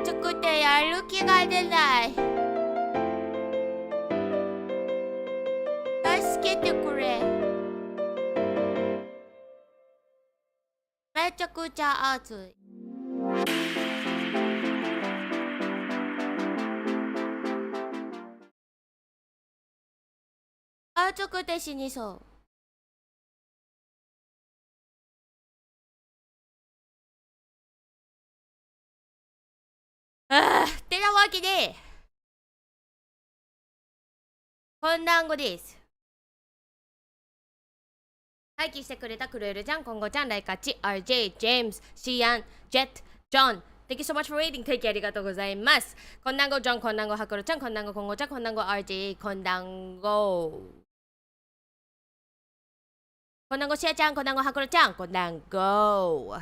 暑くてやる気が出ない。助けてくれ。めちゃくちゃ暑い。暑くて死にそう。てなわけで、こん団子です。待機してくれたクルールちゃん、コンゴちゃん、ライカチ、RJ、ジェームズ、シアン、ジェット、ジョン。Thank you so much for waiting. 定期ありがとうございます。こん団子、ジョン、こん団子、ハクロちゃん、こん団子、コンゴちゃん、こん団子、RJ、こん団子。こん団子、シアちゃん、こん団子、ハクロちゃん、こん団子。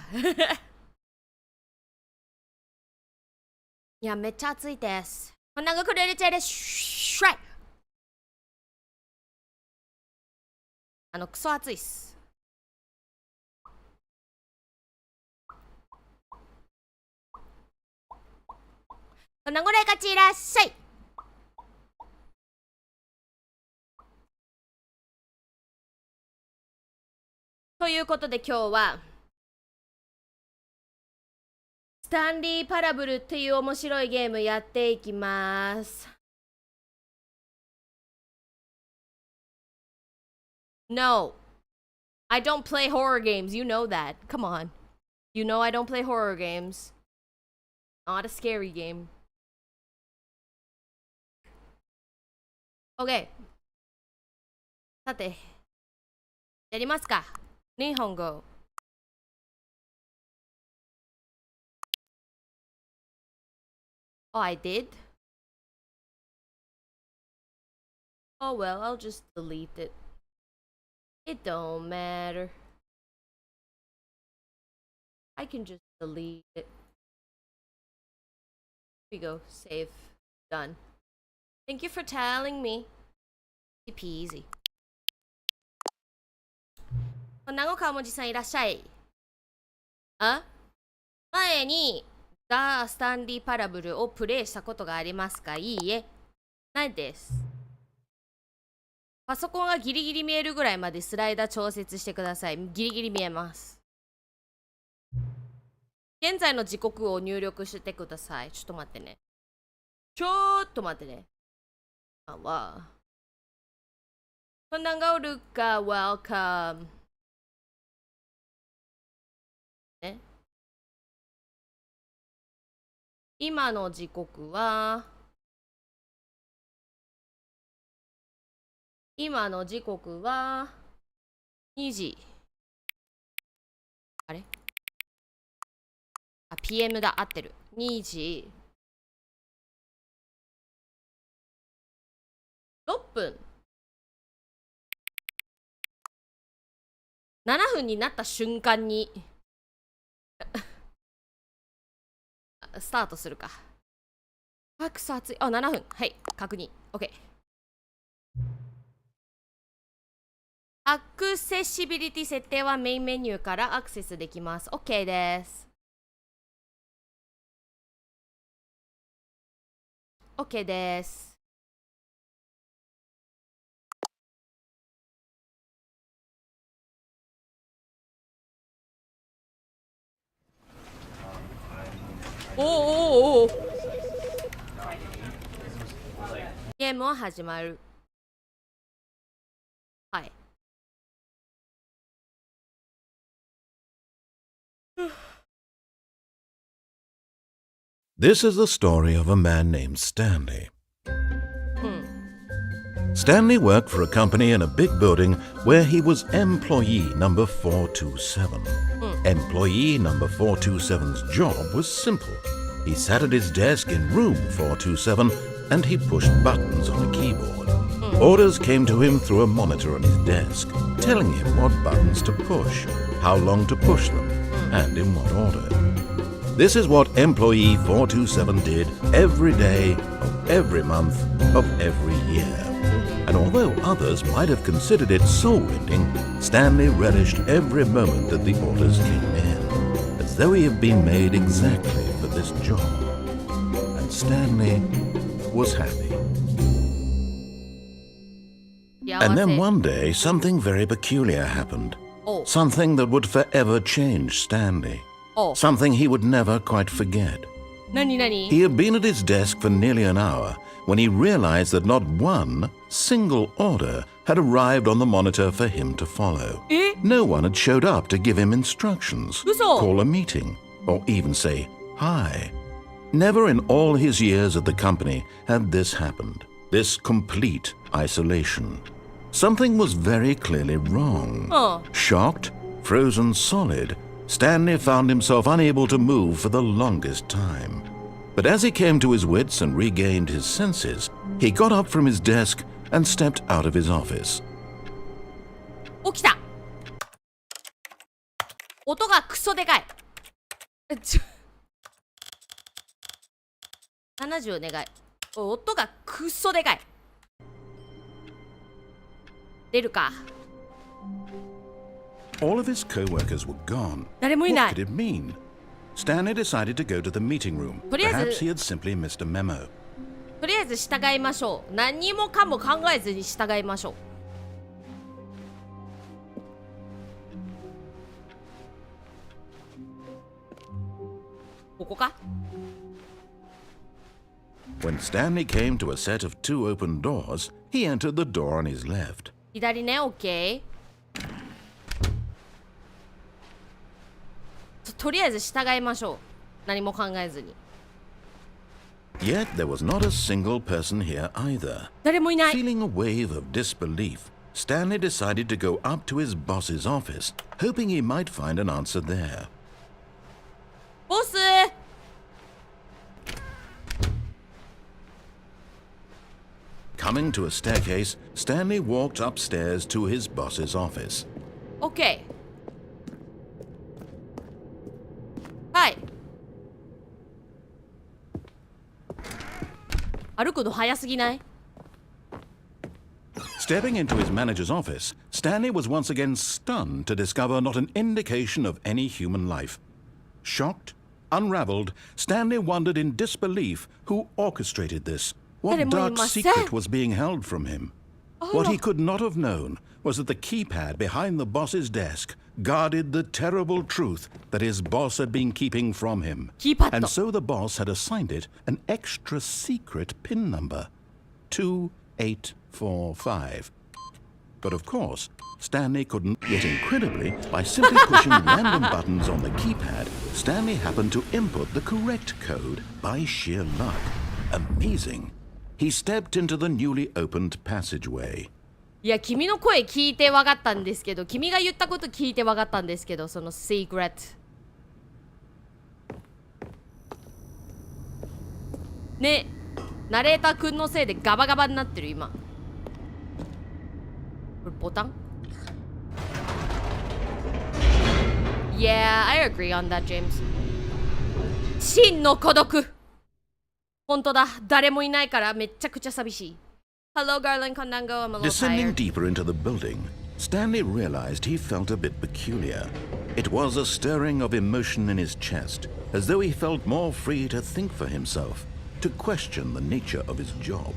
いや、めっちゃ暑いです。こん団子、クルールちゃんです。シュライ。クソ暑いっす。こんなぐらい勝ちいらっしゃい。ということで今日はスタンリーパラブルっていう面白いゲームやっていきます。No, I don't play horror games. You know that. Come on. You know I don't play horror games. Not a scary game. OK。さて、やりますか。日本語。Oh, I did? Oh well, I'll just delete it. It don't matter. I can just delete it. Here we go. Save. Done. Thank you for telling me. Easy peasy. こんなごかもじさんいらっしゃい。前にザ・スタンリー・パラブルをプレイしたことがありますか？いいえ。ないです。パソコンがギリギリ見えるぐらいまでスライダー調節してください。ギリギリ見えます。現在の時刻を入力してください。ちょっと待ってね。ちょっと待ってね。こんなんがおるか、welcome。ね。今の時刻は、2時。あれ？PM だ。合ってる。2時。6分。7分になった瞬間にスタートするか。くそ暑い。7分。はい、確認。OK。アクセシビリティ設定はメインメニューからアクセスできます。OK です。OK です。おおゲームは始まる。はい。This is the story of a man named Stanley. Stanley worked for a company in a big building where he was employee number 427. Employee number 427's job was simple. He sat at his desk in room 427 and he pushed buttons on a keyboard. Orders came to him through a monitor on his desk, telling him what buttons to push, how long to push them, and in what order. This is what employee 427 did every day of every month of every year. And although others might have considered it soul-rending, Stanley relished every moment that the orders came in, as though he had been made exactly for this job. Stanley was happy. 幸 And せ then one day, something very peculiar happened. お Something that would forever change Stanley. お Something he would never quite forget. 何何 He had been at his desk for nearly an hour when he realized that not one single order had arrived on the monitor for him to follow. え No one had showed up to give him instructions, 嘘 call a meeting, or even say hi. Never in all his years at the company had this happened. This complete isolation. Something was very clearly wrong. Oh. Shocked, frozen solid, Stanley found himself unable to move for the longest time. But as he came to his wits and regained his senses, he got up from his desk and stepped out of his office. 起きた音がクソでかい70お願い音がクソでかい出るか All of his co-workers were gone. 誰もいな What い did it mean? Stanley decided to go to the meeting room. とりあえず Perhaps he had simply missed a memo. とりあえず従いましょう何もかも考えずに従いましょうここか When Stanley came to a set of 2 open doors, he entered the door on his left. 左ね OK とりあえず従いましょう何も考えずに Yet there was not a single person here either. 誰もいない Feeling a wave of disbelief, Stanley decided to go up to his boss's office, hoping he might find an answer there. ボス Coming to a staircase, Stanley walked upstairs to his boss's office. OK はい歩くの早すぎない Stepping into his manager's office, Stanley was once again stunned to discover not an indication of any human life. Shocked, unraveled, Stanley wondered in disbelief who orchestrated this. What dark secret was being held from him? What he could not have known was that the keypad behind the boss's desk guarded the terrible truth that his boss had been keeping from him. And so the boss had assigned it an extra secret PIN number, 2845. But of course, Stanley couldn't, yet incredibly, by simply pushing random buttons on the keypad, Stanley happened to input the correct code by sheer luck. Amazing. He stepped into the newly opened passageway. いや君の声聞いて分かったんですけど君が言ったこと聞いて分かったんですけどその secret ねナレーターくんのせいでガバガバになってる今これボタン Yeah, I agree on that, James 真の孤独本当だ誰もいないからめっちゃくちゃ寂しいHello, Garland Kondango. I'm a little Descending tired. deeper into the building, Stanley realized he felt a bit peculiar. It was a stirring of emotion in his chest, as though he felt more free to think for himself, to question the nature of his job.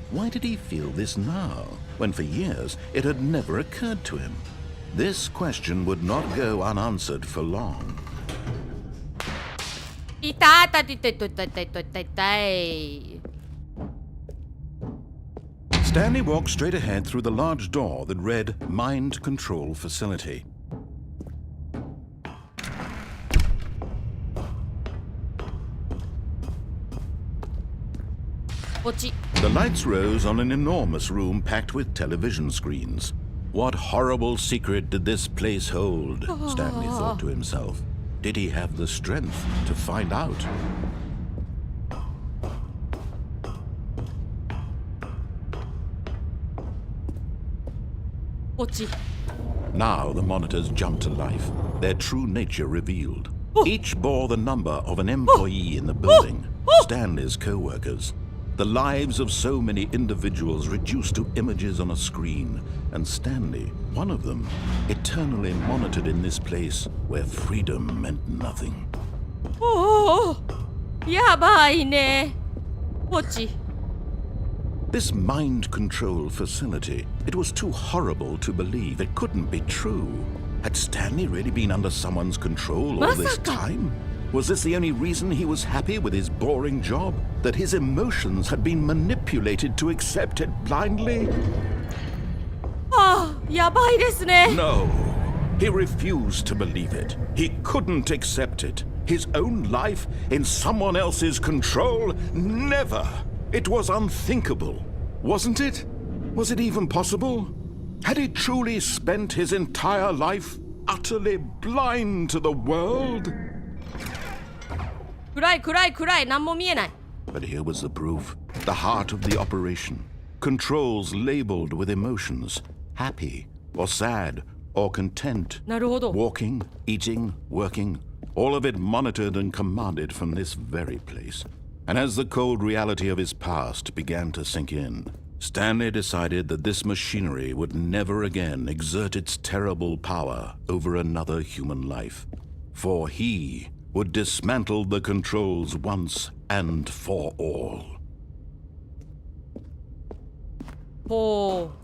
Why did he feel this now, when for years it had never occurred to him? This question would not go unanswered for long. いたたいたいたいたいたいたいたいたい Stanley walked straight ahead through the large door that read Mind Control Facility. The lights rose on an enormous room packed with television screens. What horrible secret did this place hold? Stanley thought to himself. Did he have the strength to find out? Now the monitors jumped to life, their true nature revealed. Each bore the number of an employee in the building, Stanley's co-workers. The lives of so many individuals reduced to images on a screen, and Stanley, one of them, eternally monitored in this place where freedom meant nothing. やばいねポチ。 This mind control facility, it was too horrible to believe. It couldn't be true. Had Stanley really been under someone's control all this time? Was this the only reason he was happy with his boring job? That his emotions had been manipulated to accept it blindly? ああ、やばいですね。 No. He refused to believe it. He couldn't accept it. His own life in someone else's control? Never. It was unthinkable, wasn't it? Was it even possible? Had he truly spent his entire life utterly blind to the world? 暗い暗い暗い、何も見えない。 But here was the proof. The heart of the operation. Controls labeled with emotions. Happy or sad or content. なるほど。 Walking, eating, working. All of it monitored and commanded from this very place. And as the cold reality of his past began to sink in, Stanley decided that this machinery would never again exert its terrible power over another human life. For he would dismantle the controls once and for all. ほう。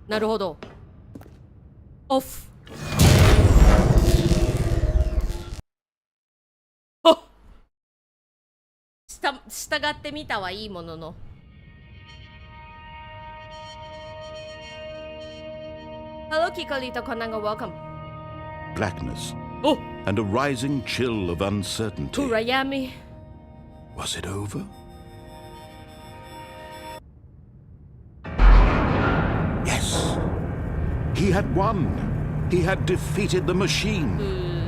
なるほど。オフ。従ってみたはいいものの。Hello, Kikolito Konanga, welcome. Blackness. Oh. And a rising chill of uncertainty. Urayami. Was it over? Yes. He had won. He had defeated the machine.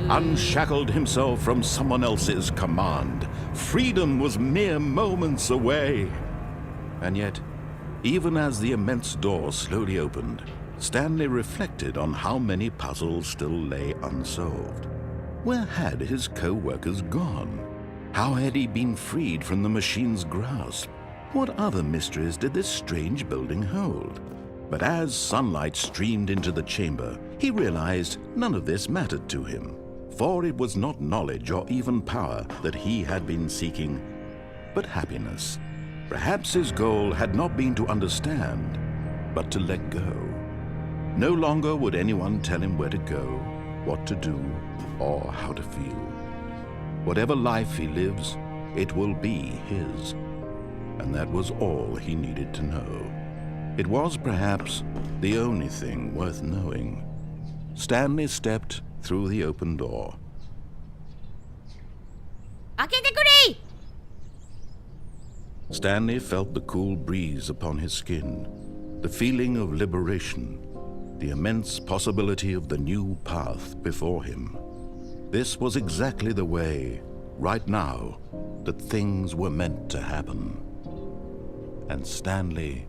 Unshackled himself from someone else's command. Freedom was mere moments away. And yet, even as the immense door slowly opened, Stanley reflected on how many puzzles still lay unsolved. Where had his co-workers gone? How had he been freed from the machine's grasp? What other mysteries did this strange building hold? But as sunlight streamed into the chamber, he realized none of this mattered to him, for it was not knowledge or even power that he had been seeking, but happiness. Perhaps his goal had not been to understand, but to let go. No longer would anyone tell him where to go, what to do, or how to feel. Whatever life he lives, it will be his. And that was all he needed to know. It was perhaps the only thing worth knowing. Stanley stepped through the open door. 開けてくれ! Stanley felt the cool breeze upon his skin, the feeling of liberation, the immense possibility of the new path before him. This was exactly the way, right now, that things were meant to happen. And Stanley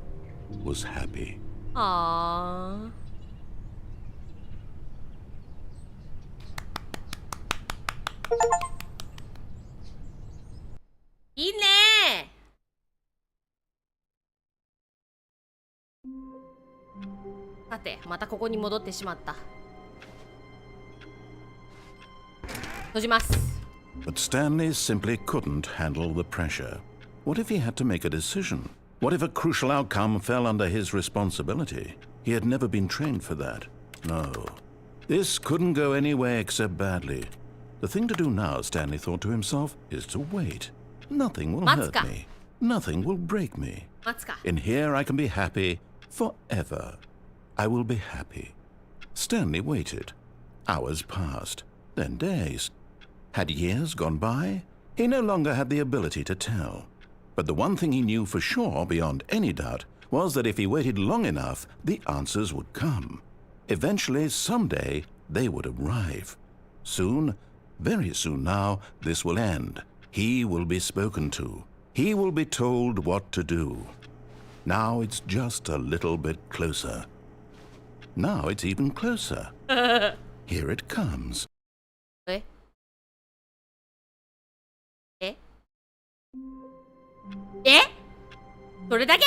was happy. Aww. いいね。さて、またここに戻ってしまった。閉じます。But Stanley simply couldn't handle the pressure. What if he had to make a decision? What if a crucial outcome fell under his responsibility? He had never been trained for that. No. This couldn't go anywhere except badly. The thing to do now, Stanley thought to himself, is to wait. Nothing will hurt me. Nothing will break me. In here I can be happy forever. I will be happy. Stanley waited. Hours passed, then days. Had years gone by? He no longer had the ability to tell. But the one thing he knew for sure, beyond any doubt, was that if he waited long enough, the answers would come. Eventually, someday, they would arrive. Soon, very soon now, this will end. He will be spoken to. He will be told what to do. Now it's just a little bit closer. Now it's even closer. Here it comes. えええそれだけ？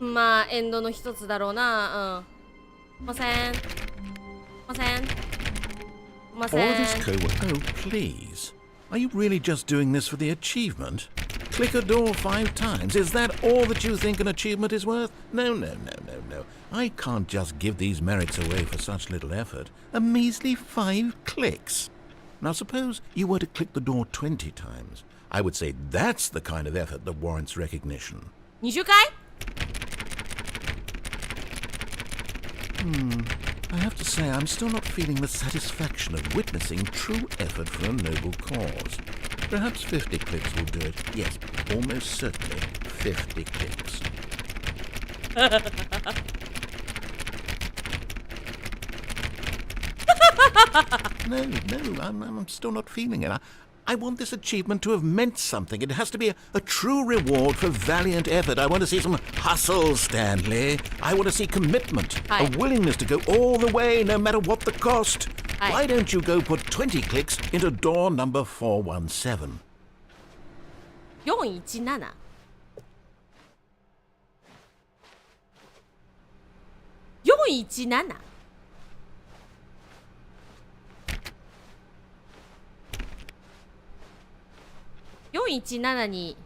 まあエンドの一つだろうな。ません。ません。ま All せん。 this code. Oh, please. Are you really just doing this for the achievement? Click a door 5 times. Is that all that you think an achievement is worth? No, no, no, no, no. I can't just give these merits away for such little effort. A measly 5 clicks. Now suppose you were to click the door 20 times. I would say that's the kind of effort that warrants recognition. 20回 I have to say, I'm still not feeling the satisfaction of witnessing true effort for a noble cause. Perhaps 50 clicks will do it. Yes, almost certainly 50 clicks. No, I'm still not feeling it. I want this achievement to have meant something. It has to be a true reward for valiant effort. I want to see some hustle, Stanley. I want to see commitment, Aye. a willingness to go all the way, no matter what the cost. Aye. Why don't you go put 20 clicks into door number 417? 417 417に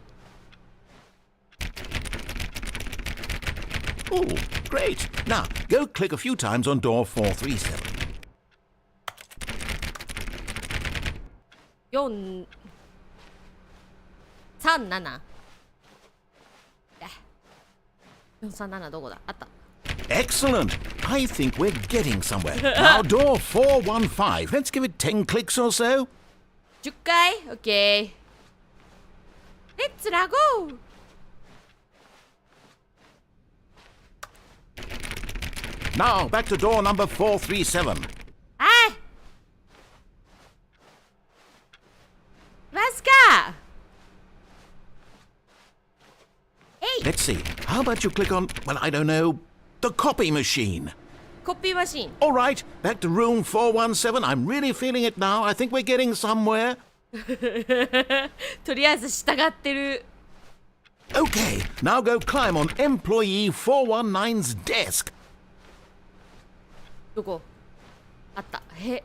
Oh, great. Now, go click a few times on door 437. 437437どこだあった Excellent. I think we're getting somewhere. Now, door 415. Let's give it 10 clicks or so. 10回 ?OK レッツラゴー Now, back to door number 437. はいマスカ Let's see. How about you click on, well, I don't know, the copy machine? コピーマシン All right, back to room 417. I'm really feeling it now. I think we're getting somewhere. とりあえず従ってる Okay, now go climb on employee 419's desk. どこあったえ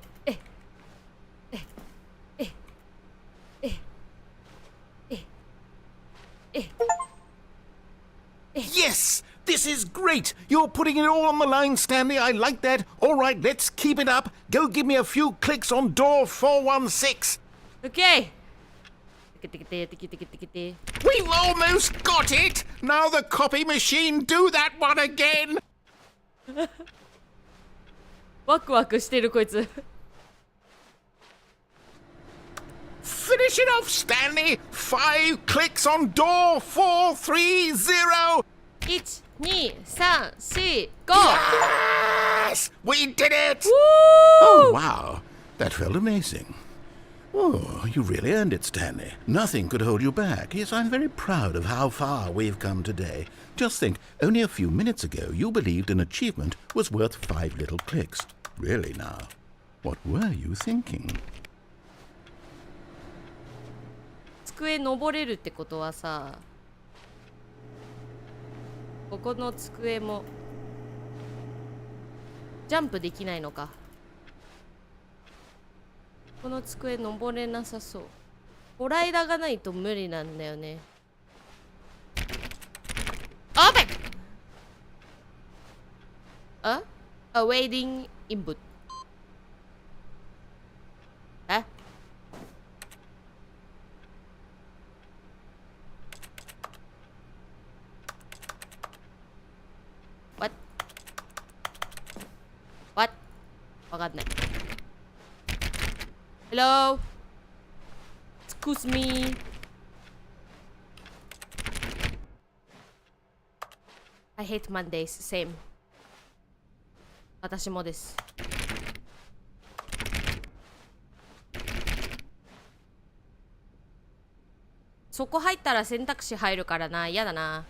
Yes! This is great! You're putting it all on the line, Stanley. I like that. All right, let's keep it up. Go give me a few clicks on door 416. OK We've almost got it! Now the copy machine, do that one again! ワクワクしてるこいつ Finish it off, Stanley! 5 clicks on door 430! 1、2、3、4、5 Yes! We did it! ウ Oh, wow. That felt amazing. Oh, you really earned it, Stanley. Nothing could hold you back. Yes, I'm very proud of how far we've come today. Just think, only a few minutes ago, you believed an achievement was worth 5 little clicks. Really now, what were you thinking? 机登れるってことはさここの机もジャンプできないのかこの机登れなさそうホライダがないと無理なんだよねオープンあ Awaiting input えWhat? わかんない。Hello? Excuse me? I hate Mondays. Same. 私もです。そこ入ったら選択肢入るからな。嫌だな。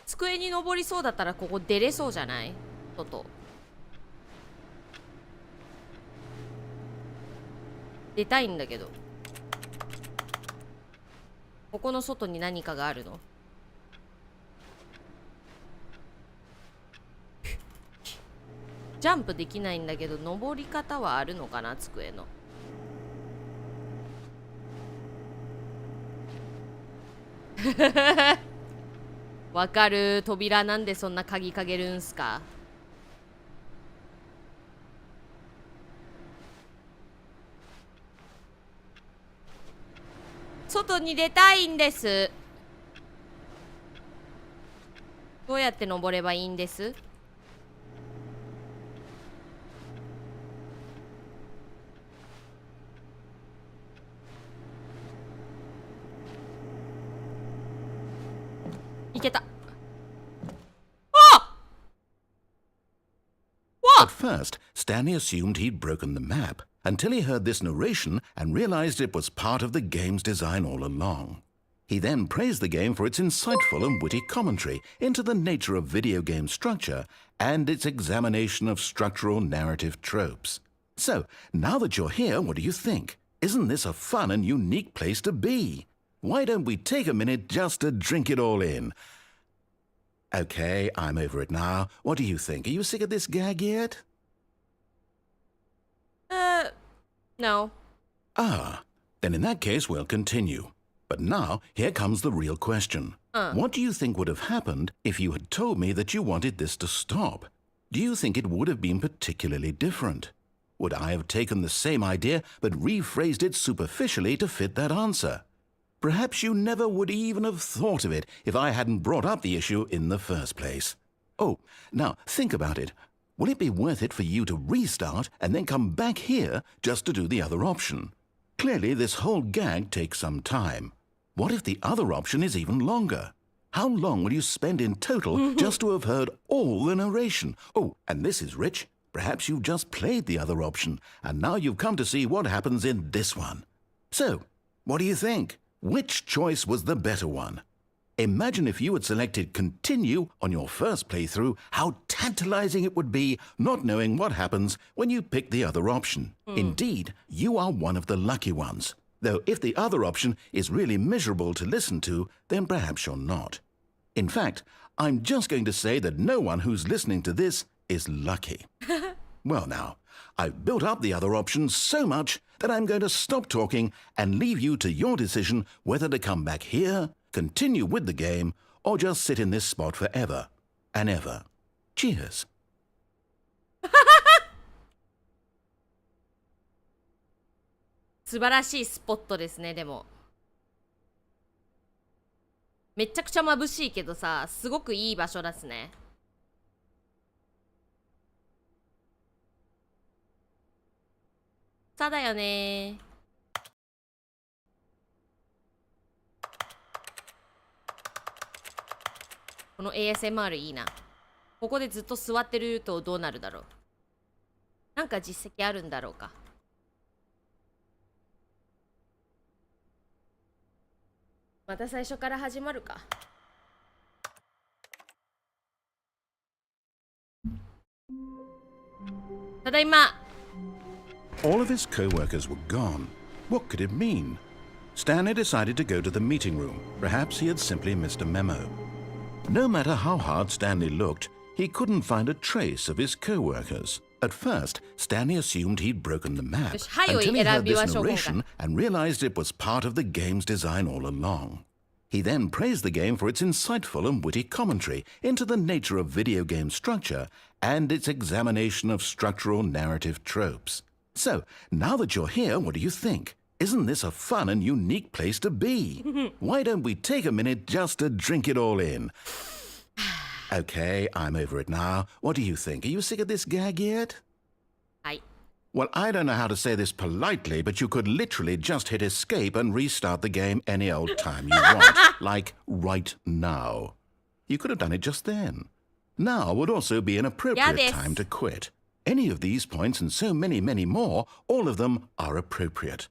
机に登りそうだったらここ出れそうじゃない外出たいんだけどここの外に何かがあるのジャンプできないんだけど、登り方はあるのかな、机の。わかる。扉なんでそんな鍵かけるんすか。外に出たいんです。どうやって登ればいいんです？いけた。At first, Stanley assumed he'd broken the map until he heard this narration and realized it was part of the game's design all along. He then praised the game for its insightful and witty commentary into the nature of video game structure and its examination of structural narrative tropes. So, now that you're here, what do you think? Isn't this a fun and unique place to be? Why don't we take a minute just to drink it all in? Okay, I'm over it now. What do you think? Are you sick of this gag yet? No. Ah, then in that case we'll continue. But now, here comes the real question. What do you think would have happened if you had told me that you wanted this to stop? Do you think it would have been particularly different? Would I have taken the same idea but rephrased it superficially to fit that answer? Perhaps you never would even have thought of it if I hadn't brought up the issue in the first place. Oh, now think about it. Will it be worth it for you to restart and then come back here just to do the other option? Clearly, this whole gag takes some time. What if the other option is even longer? How long will you spend in total just to have heard all the narration? Oh, and this is rich. Perhaps you've just played the other option, and now you've come to see what happens in this one. So, what do you think? Which choice was the better one? Imagine if you had selected continue on your first playthrough, how tantalizing it would be not knowing what happens when you pick the other option. Indeed, you are one of the lucky ones. Though if the other option is really miserable to listen to, then perhaps you're not. In fact, I'm just going to say that no one who's listening to this is lucky. Well now, I've built up the other options so much that I'm going to stop talking and leave you to your decision whether to come back here, continue with the game, or just sit in this spot forever and ever. Cheers. 素晴らしいスポットですね。でもめちゃくちゃ眩しいけどさ、すごくいい場所ですね。さあだよね。この ASMR いいな。ここでずっと座ってるとどうなるだろう。なんか実績あるんだろうか。また最初から始まるか。ただいま。All of his co-workers were gone. What could it mean? Stanley decided to go to the meeting room. Perhaps he had simply missed a memo. No matter how hard Stanley looked, he couldn't find a trace of his co-workers. At first, Stanley assumed he'd broken the map until he heard this narration and realized it was part of the game's design all along. He then praised the game for its insightful and witty commentary into the nature of video game structure and its examination of structural narrative tropes. So, now that you're here, what do you think? Isn't this a fun and unique place to be? Why don't we take a minute just to drink it all in? Okay, I'm over it now. What do you think? Are you sick of this gag yet? Well, I don't know how to say this politely, but you could literally just hit escape and restart the game any old time you want. Like right now. You could have done it just then. Now would also be an appropriate time to quit. Any of these points and so many, many more, all of them are appropriate.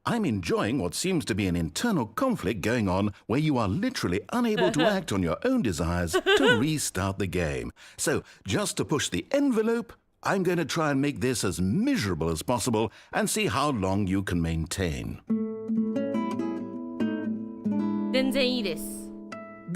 I'm enjoying what seems to be an internal conflict going on where you are literally unable to act on your own desires to restart the game. So, just to push the envelope, I'm going to try and make this as miserable as possible and see how long you can maintain. 全然いいです。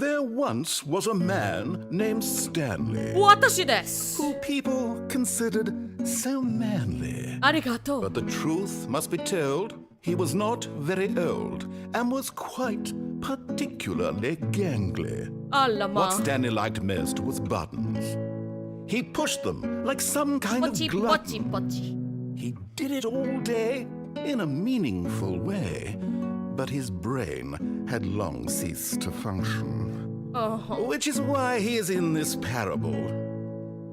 There once was a man named Stanley, 私です。 who people considered so manly. ありがとう。 But the truth must be told, he was not very old and was quite particularly gangly. あらま What あ。 Stanley liked most was buttons. He pushed them like some kind ポ of チポチ glutton. ポチ。 He did it all day in a meaningful way, but his brain had long ceased to function. Which is why he is in this parable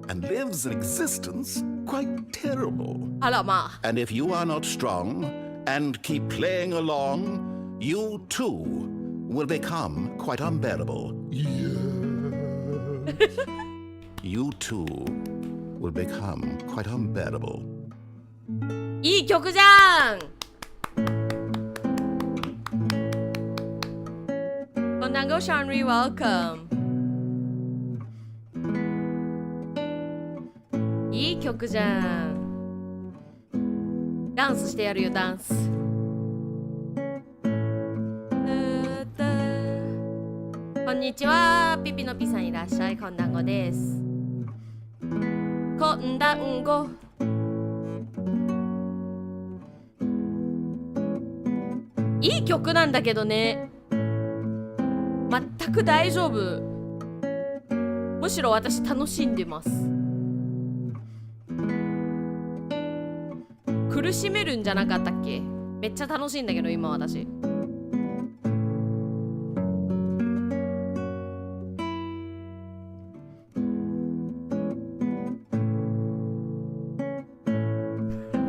and lives an existence quite terrible. あらまあ。 And if you are not strong and keep playing along, you too will become quite unbearable. You too will become quite unbearable. いい曲じゃん。Dango Shanri, welcome. いい曲じゃん。ダンスしてやるよ、ダンス。こんにちは、ピピのピさんいらっしゃい、こんだんごです。こんだんご。いい曲なんだけどね。全く大丈夫。むしろ私楽しんでます。苦しめるんじゃなかったっけ？めっちゃ楽しいんだけど今私。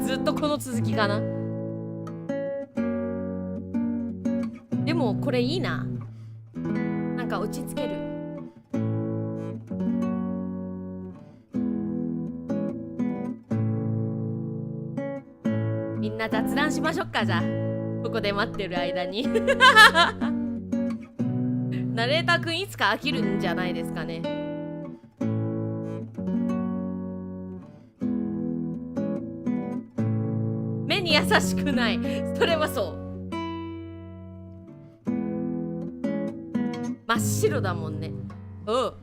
ずっとこの続きかな。でもこれいいな。なんか落ち着ける。みんな雑談しましょうか。じゃあここで待ってる間にナレーターくんいつか飽きるんじゃないですかね。目に優しくない。それはそう。真っ白だもんね。おう。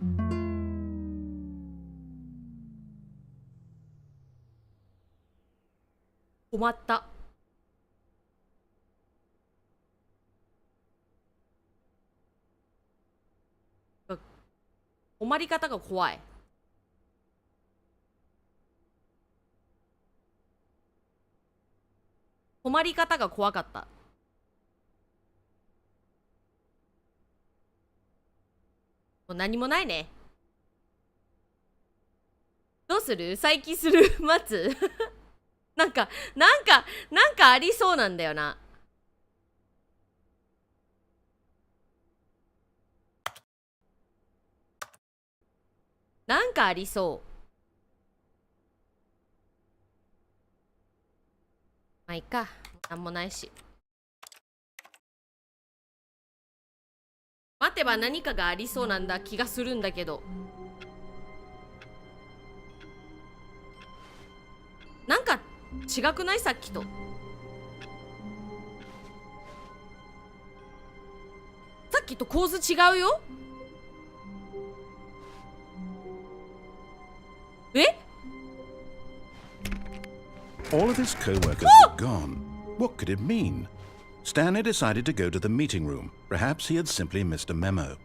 困った。困り方が怖い。困り方が怖かった。もう何もないね。どうする？再起する？待つなんかありそうなんだよな。なんかありそう。まあいいか。なんもないし。待てば何かがありそうなんだ気がするんだけど。なんか違くない？さっきと。さっきと構図違うよ。え？ All of his co-workers were gone. What could it mean? Stanley decided to go to the meeting room. Perhaps he had simply missed a memo.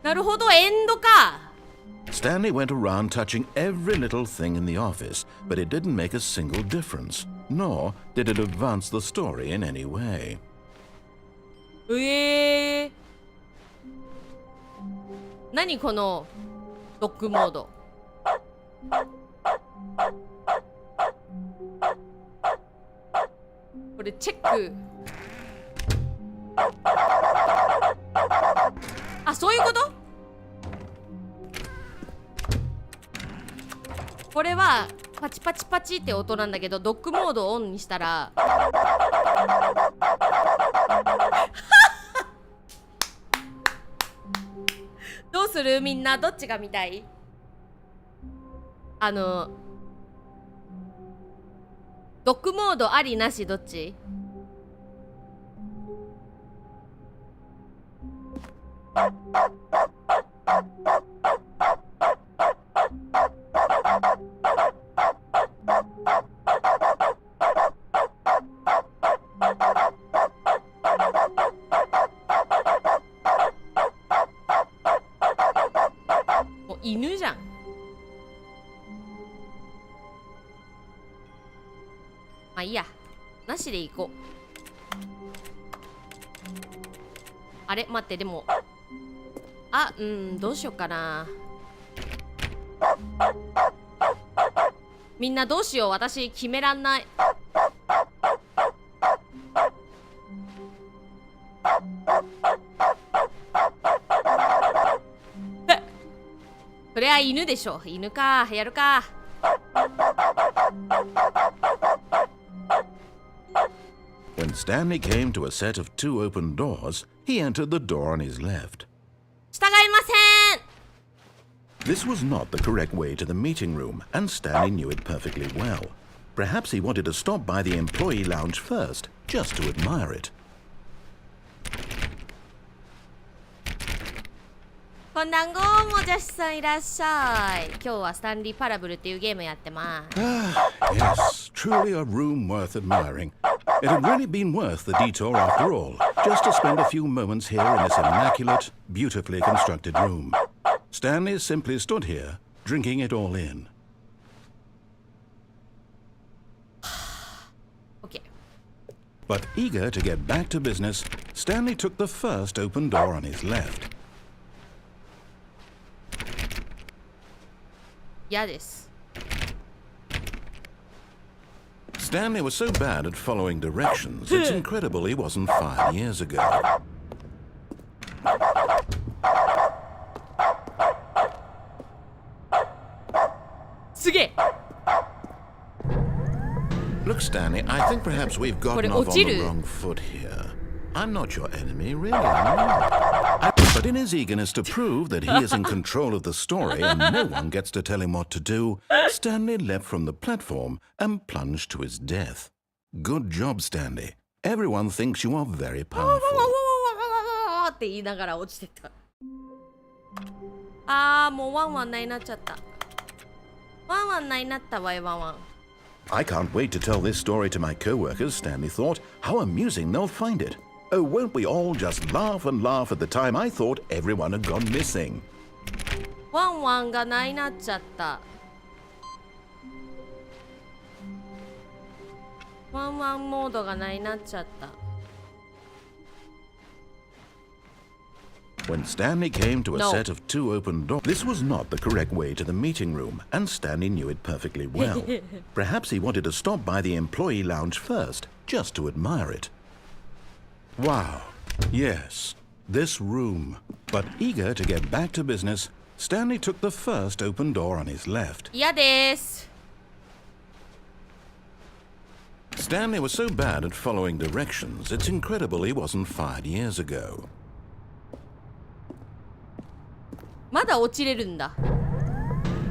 なるほど、エンドか。 Stanley went around touching every little thing in the office, but it didn't make a single difference, nor did it advance the story in any way. 何このドッグモード。これチェック。あ、そういうこと？これはパチパチパチって音なんだけど、ドッグモードをオンにしたらどうする？みんなどっちが見たい？ドッグモードありなしどっち？もう犬じゃん。まあいいや、なしで行こう。あれ待って、でもどうしよっかな。みんなどうしよう、私決めらんない。それは犬でしょ。犬か、やるか。When Stanley came to a set of 2 open doors, he entered the door on his left. 従いません。 This was not the correct way to the meeting room, and Stanley knew it perfectly well. Perhaps he wanted to stop by the employee lounge first, just to admire it. こんばんごもじゃしさんいらっしゃい。今日はスタンリーパラブルっていうゲームやってます。Yes, truly a room worth admiring. It had really been worth the detour after all, just to spend a few moments here in this immaculate, beautifully constructed room. Stanley simply stood here, drinking it all in. Okay. But eager to get back to business, Stanley took the first open door on his left. 嫌です。Stanley was so bad at following directions, it's incredible he wasn't fired years ago. すげえ。 Look, Stanley, I think perhaps we've gotten off on the wrong foot here. I'm not your enemy, really, I'm not. But in his eagerness to prove that he is in control of the story and no one gets to tell him what to do, Stanley leapt from the platform and plunged to his death. Good job, Stanley. Everyone thinks you are very powerful. って言いながら落ちてた。もうワンワンないなっちゃった。ワンワンないなったわよ、ワンワン。I can't wait to tell this story to my co-workers, Stanley thought. How amusing they'll find it. Oh, won't we all just laugh and laugh at the time I thought everyone had gone missing. ワンワンがないなっちゃった。ワンワンモードがないなっちゃった。When Stanley came to a set of 2 open doors, this was not the correct way to the meeting room, and Stanley knew it perfectly well. Perhaps he wanted to stop by the employee lounge first, just to admire it. Wow, yes, this room. But eager to get back to business, Stanley took the first open door on his left. 嫌です。 Stanley was so bad at following directions, it's incredible he wasn't fired years ago. まだ落ちれるんだ。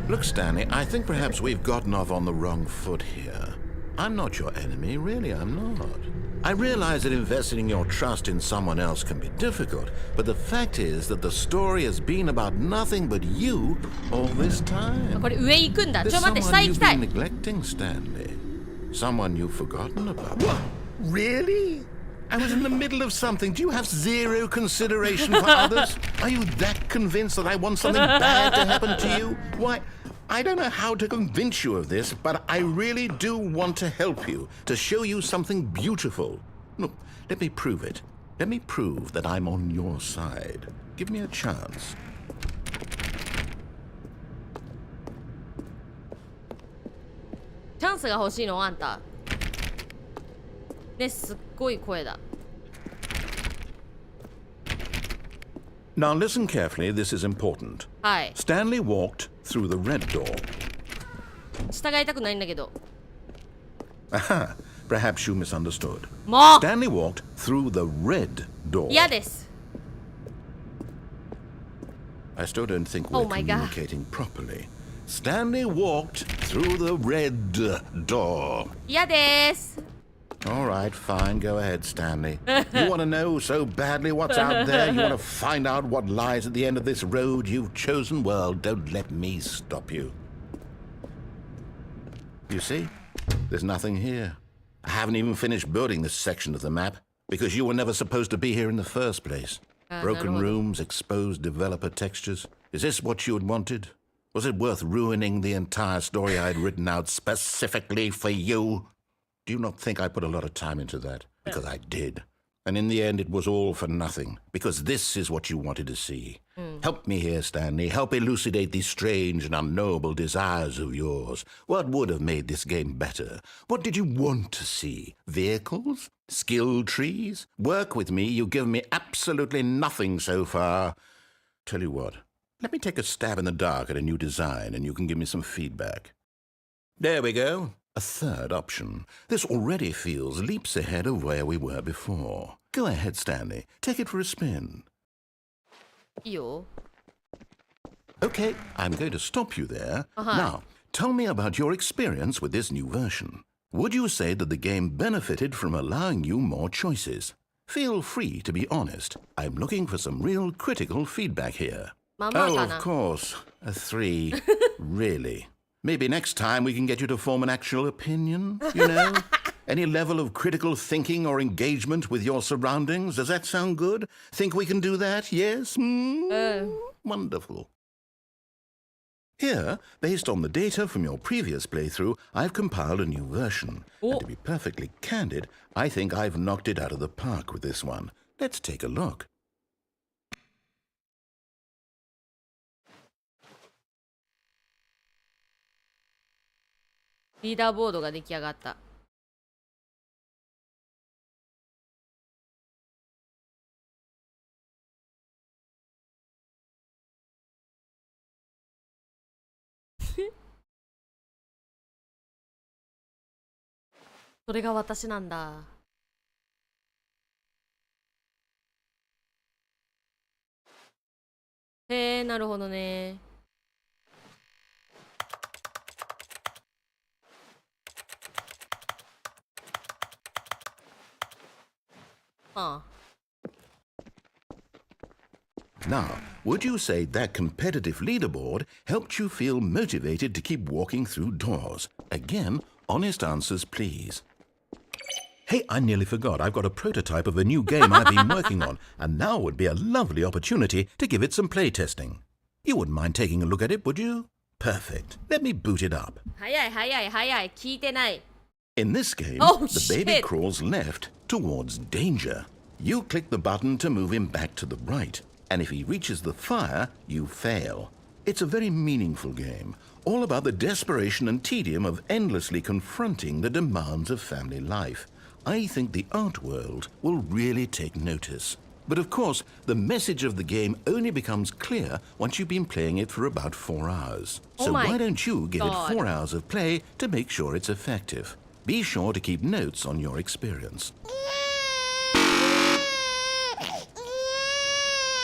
Look, Stanley, I think perhaps we've gotten off on the wrong foot here. I'm not your enemy, really, I'm not. I realize that investing your trust in someone else can be difficult, but the fact is that the story has been about nothing but you all this time. これ上行くんだ。 There's 待って、下 someone 行 you've きたい。 been neglecting, Stanley. Someone you've forgotten about. What? Really? I was in the middle of something. Do you have zero consideration for others? Are you that convinced that I want something bad to happen to you? Why, I don't know how to convince you of this, but I really do want to help you, to show you something beautiful. Look, let me prove it. Let me prove that I'm on your side. Give me a chance. チャンスが欲しいのあんた。ね、すっごい声だ。 Now listen carefully, this is important. はい。 Stanley walked through the red door. 従いたくないんだけど。 Aha, perhaps you misunderstood. もう Stanley walked through the red door. 嫌です。 I still don't think we're Oh my God. communicating properly. Stanley walked through the red door. 嫌です。 All right, fine. Go ahead, Stanley. You want to know so badly what's out there? You want to find out what lies at the end of this road you've chosen? Well, don't let me stop you. You see? There's nothing here. I haven't even finished building this section of the map because you were never supposed to be here in the first place. Broken rooms, exposed developer textures. Is this what you had wanted? Was it worth ruining the entire story I had written out specifically for you? Do you not think I put a lot of time into that? Because I did. And in the end, it was all for nothing. Because this is what you wanted to see. Help me here, Stanley. Help elucidate these strange and unknowable desires of yours. What would have made this game better? What did you want to see? Vehicles? Skill trees? Work with me. You've given me absolutely nothing so far. Tell you what. Let me take a stab in the dark at a new design, and you can give me some feedback. There we go. A third option. This already feels leaps ahead of where we were before. Go ahead, Stanley. Take it for a spin. いいよ。 Okay, I'm going to stop you there. Now, tell me about your experience with this new version. Would you say that the game benefited from allowing you more choices? Feel free to be honest. I'm looking for some real critical feedback here. Oh, of course. A 3. Really? Maybe next time we can get you to form an actual opinion, you know? Any level of critical thinking or engagement with your surroundings. Does that sound good? Think we can do that? Yes? Wonderful. Here, based on the data from your previous playthrough, I've compiled a new version. And to be perfectly candid, I think I've knocked it out of the park with this one. Let's take a look. リーダーボードが出来上がった。それが私なんだ。へえ、なるほどね。Now, would you say that competitive leaderboard helped you feel motivated to keep walking through doors? Again, honest answers, please. Hey, I nearly forgot. I've got a prototype of a new game I've been working on, and now would be a lovely opportunity to give it some playtesting. You wouldn't mind taking a look at it, would you? Perfect. Let me boot it up. 早い早い早い。聞いてない。In this game, the baby crawls left towards danger. You click the button to move him back to the right, and if he reaches the fire, you fail. It's a very meaningful game, all about the desperation and tedium of endlessly confronting the demands of family life. I think the art world will really take notice. But of course, the message of the game only becomes clear once you've been playing it for about 4 hours. So why don't you give it 4 hours of play to make sure it's effective? Be sure to keep notes on your experience.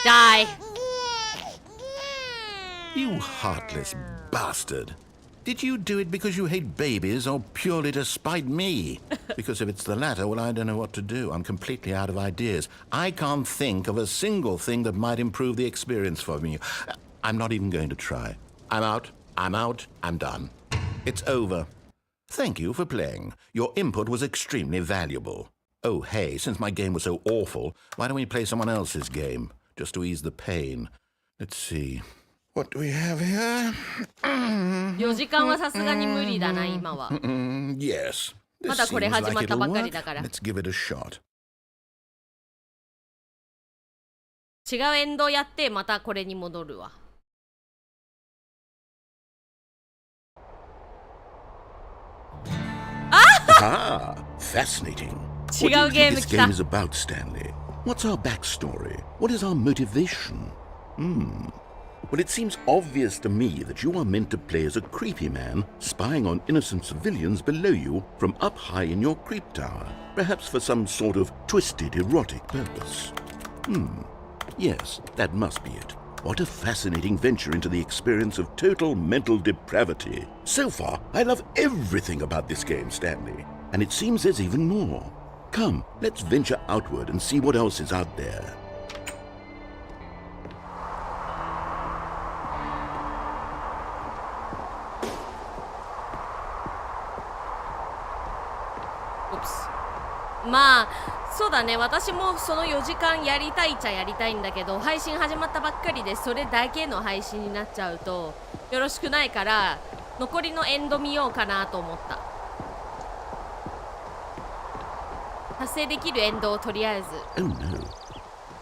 Die. You heartless bastard. Did you do it because you hate babies or purely to spite me? Because if it's the latter, well, I don't know what to do. I'm completely out of ideas. I can't think of a single thing that might improve the experience for me. I'm not even going to try. I'm out. I'm done. It's over. Thank you for playing. Your input was extremely valuable. Oh, hey, since my game was so awful, why don't we play someone else's game? Just to ease the pain. Let's see. What do we have here? 4時間はさすがに無理だな、今は。Yes. まだこれ始まったばっかりだから。Let's give it a shot. 違うエンドやってまたこれに戻るわ。Ah, fascinating. 違うゲーム This 来た。 game is about, Stanley. What's our backstory? What is our motivation? Well, it seems obvious to me that you are meant to play as a creepy man spying on innocent civilians below you from up high in your creep tower, perhaps for some sort of twisted erotic purpose. Yes, that must be it. What a fascinating venture into the experience of total mental depravity. So far, I love everything about this game, Stanley. And it seems there's even more. Come, let's venture outward and see what else is out there. Oops. まあそうだね、私もその4時間やりたいっちゃやりたいんだけど、配信始まったばっかりでそれだけの配信になっちゃうとよろしくないから、残りのエンド見ようかなと思った。達成できるエンドをとりあえず。 Oh no.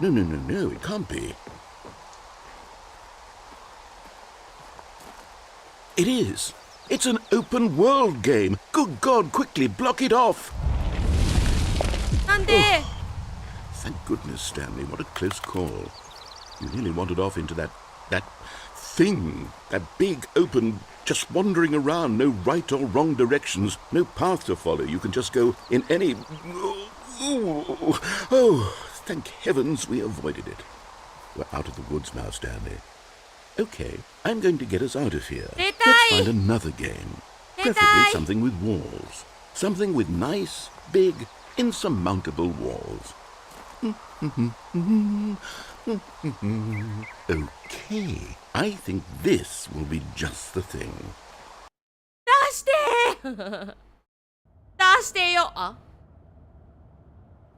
No, no, no, no, it can't be. It is. It's an open world game. Good God, quickly block it off. なんで、Thank goodness, Stanley. What a close call. You nearly wandered off into that thing. That big, open, just wandering around. No right or wrong directions. No path to follow. You can just go in any... Oh, thank heavens we avoided it. We're out of the woods now, Stanley. Okay, I'm going to get us out of here. Let's find another game. Preferably something with walls. Something with nice, big, insurmountable walls. Okay, I think this will be just the thing. 出して出してよ。あ、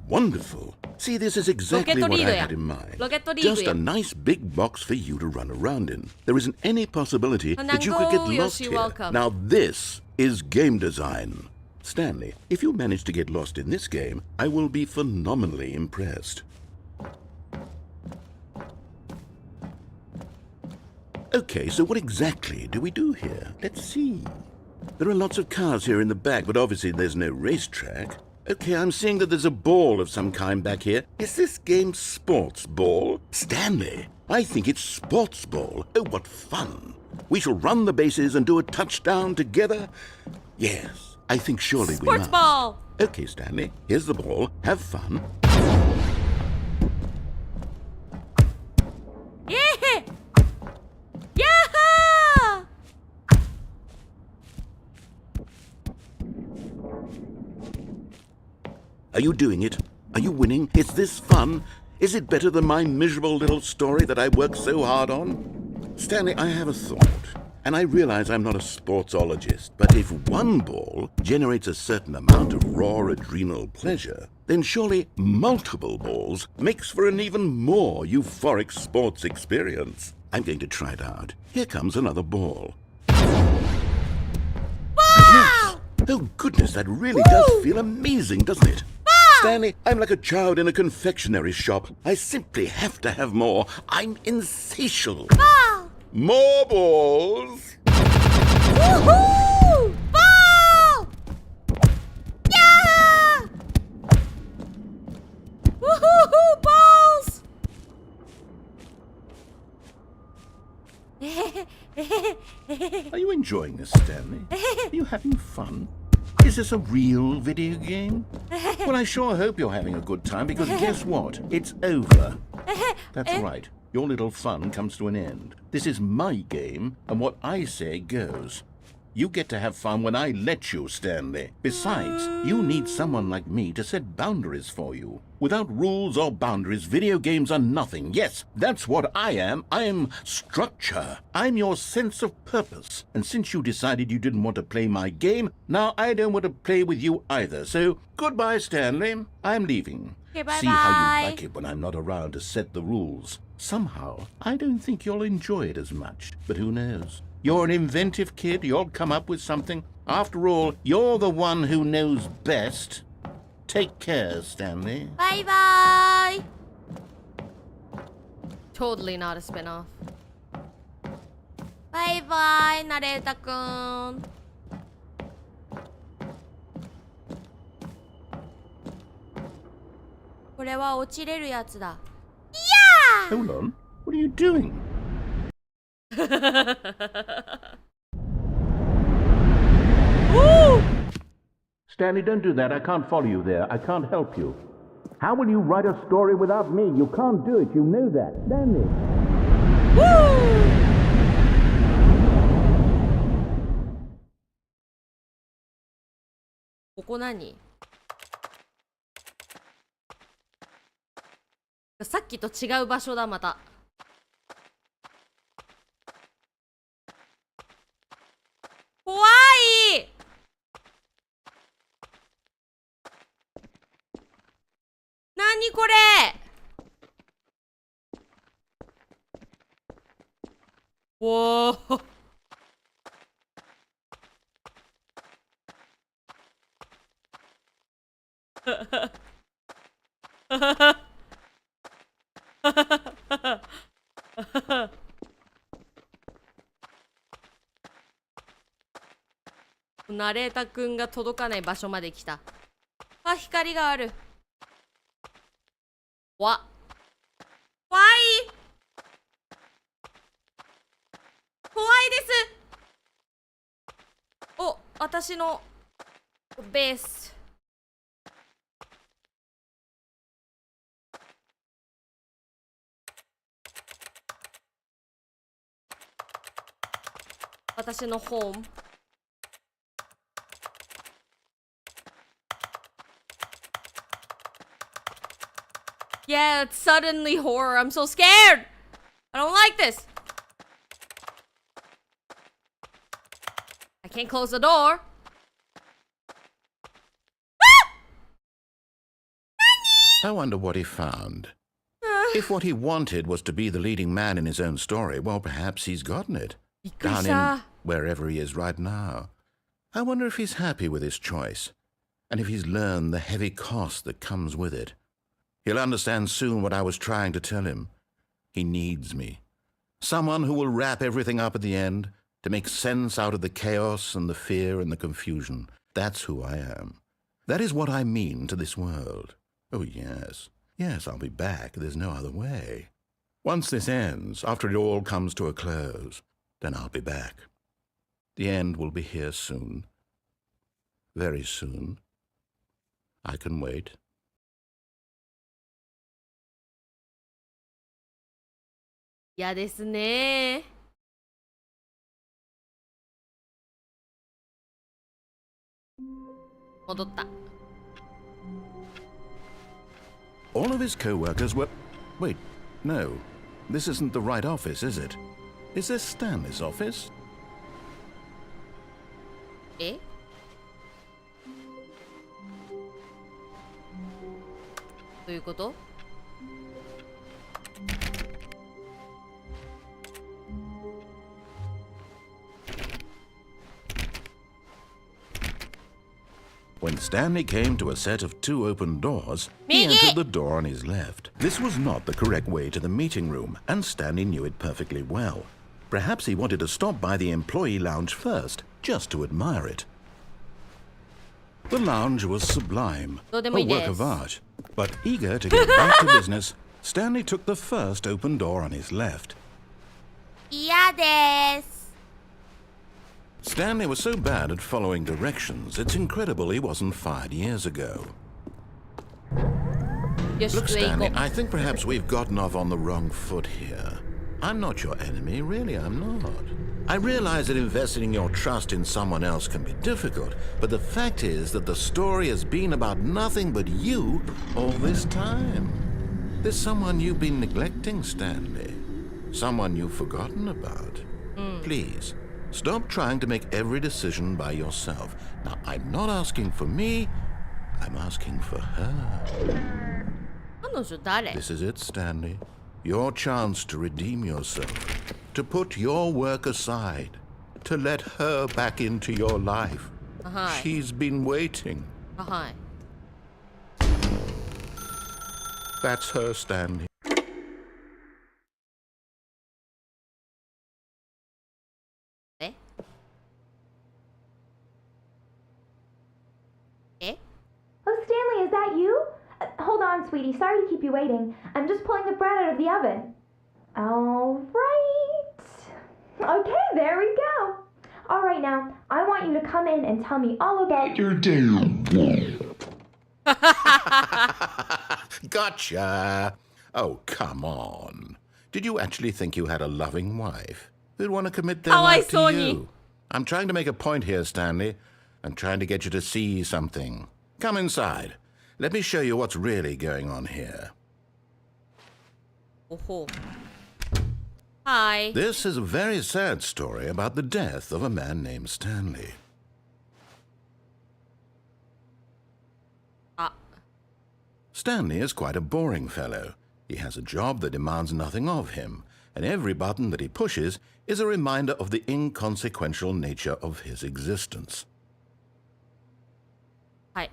Wonderful. See, this is exactly what I had in mind. Just a nice big box for you to run around in. There isn't any possibility that you could get lost here. Now this is game design. Stanley, if you manage to get lost in this game, I will be phenomenally impressed. Okay, so what exactly do we do here? Let's see. There are lots of cars here in the back, but obviously there's no racetrack. Okay, I'm seeing that there's a ball of some kind back here. Is this game sports ball? Stanley, I think it's sports ball. Oh, what fun. We shall run the bases and do a touchdown together. Yes, I think surely we must. Sports ball! Okay, Stanley, here's the ball. Have fun. Yeah! Yeah! Are you doing it? Are you winning? Is this fun? Is it better than my miserable little story that I worked so hard on? Stanley, I have a thought. And I realize I'm not a sportsologist, but if one ball generates a certain amount of raw adrenal pleasure, then surely multiple balls makes for an even more euphoric sports experience. I'm going to try it out. Here comes another ball. Yes! Oh goodness, that really does feel amazing, doesn't it? Stanley, I'm like a child in a confectionery shop. I simply have to have more. I'm insatiable. More balls! Woohoo! Ball! Yeah! Woohoo! Balls! Are you enjoying this, Stanley? Are you having fun? Is this a real video game? Well, I sure hope you're having a good time, because guess what? It's over. That's right. Your little fun comes to an end. This is my game, and what I say goes. You get to have fun when I let you, Stanley. Besides, you need someone like me to set boundaries for you. Without rules or boundaries, video games are nothing. Yes, that's what I am. I'm structure. I'm your sense of purpose. And since you decided you didn't want to play my game, now I don't want to play with you either. So, goodbye, Stanley. I'm leaving. Okay, bye-bye. See how you like it when I'm not around to set the rules. Somehow, I don't think you'll enjoy it as much. But who knows? You're an inventive kid. You'll come up with something. After all, you're the one who knows best. Take care, Stanley. Bye bye. Totally not a spin-off. Bye bye, ナレータくん。これは落ちれるやつだ。Hold on. What are you doing? Stanley, don't do that. I can't follow you there. I can't help you. How will you write a story without me? You can't do it. You know that, Stanley. ここ何？さっきと違う場所だ、また。怖い。何これ。おーナレータくんが届かない場所まで来た。あ、光がある。怖い。怖いです。お、私のベース。私のホーム。Yeah, it's suddenly horror. I'm so scared. I don't like this. I can't close the door. I wonder what he found. If what he wanted was to be the leading man in his own story, well, perhaps he's gotten it. Down in wherever he is right now. I wonder if he's happy with his choice, and if he's learned the heavy cost that comes with it. He'll understand soon what I was trying to tell him. He needs me. Someone who will wrap everything up at the end, to make sense out of the chaos and the fear and the confusion. That's who I am. That is what I mean to this world. Oh, yes. Yes, I'll be back. There's no other way. Once this ends, after it all comes to a close, then I'll be back. The end will be here soon. Very soon. I can wait. 嫌ですね。戻った。All of his co-workers were... Wait, no. This isn't the right office, is it? Is this Stanley's office? え？どういうこと？ When Stanley came to a set of 2 open doors, he entered the door on his left. This was not the correct way to the meeting room, and Stanley knew it perfectly well. Perhaps he wanted to stop by the employee lounge first, just to admire it. The lounge was sublime, a work of art. But eager to get back to business, Stanley took the first open door on his left. 嫌です。 Stanley was so bad at following directions, it's incredible he wasn't fired years ago. Look, Stanley, I think perhaps we've gotten off on the wrong foot here. I'm not your enemy, really, I'm not. I realize that investing your trust in someone else can be difficult, but the fact is that the story has been about nothing but you all this time. There's someone you've been neglecting, Stanley. Someone you've forgotten about. Please. Stop trying to make every decision by yourself. Now, I'm not asking for me, I'm asking for her. This is it, Stanley. Your chance to redeem yourself, to put your work aside, to let her back into your life. She's been waiting. That's her, Stanley. え？ Oh, Stanley, is that you? Hold on, sweetie. Sorry to keep you waiting. I'm just pulling the bread out of the oven. All right. Okay, there we go. All right, now, I want you to come in and tell me all about your day. Gotcha. Oh, come on. Did you actually think you had a loving wife who'd want to commit their life to you? I'm trying to make a point here, Stanley. I'm trying to get you to see something. Come inside. Let me show you what's really going on here. Oh. Hi. This is a very sad story about the death of a man named Stanley. Stanley is quite a boring fellow. He has a job that demands nothing of him, and every button that he pushes is a reminder of the inconsequential nature of his existence. Hi.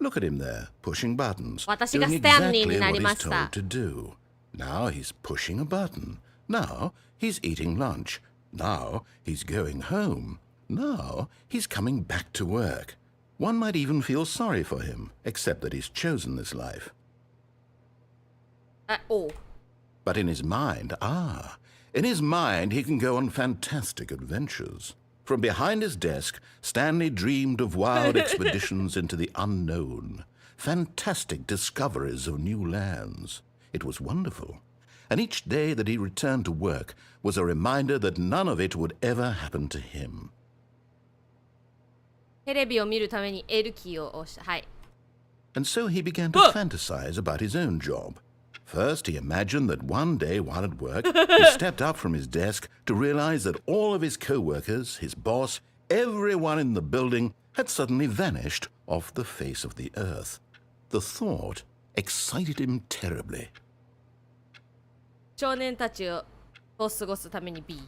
Look at him there, pushing buttons, 私が doing スタンリー exactly にな what りま he's した。 told to do. Now he's pushing a button. Now he's eating lunch. Now he's going home. Now he's coming back to work. One might even feel sorry for him, except that he's chosen this life. Oh. But in his mind, he can go on fantastic adventures. From behind his desk, Stanley dreamed of wild expeditions into the unknown, fantastic discoveries of new lands. It was wonderful. And each day that he returned to work was a reminder that none of it would ever happen to him. テレビを見るために L キーを押した。はい。 And so he began to fantasize about his own job. First, he imagined that one day while at work, he stepped up from his desk to realize that all of his co-workers, his boss, everyone in the building had suddenly vanished off the face of the earth. The thought excited him terribly. 少年たちを過ごすために B。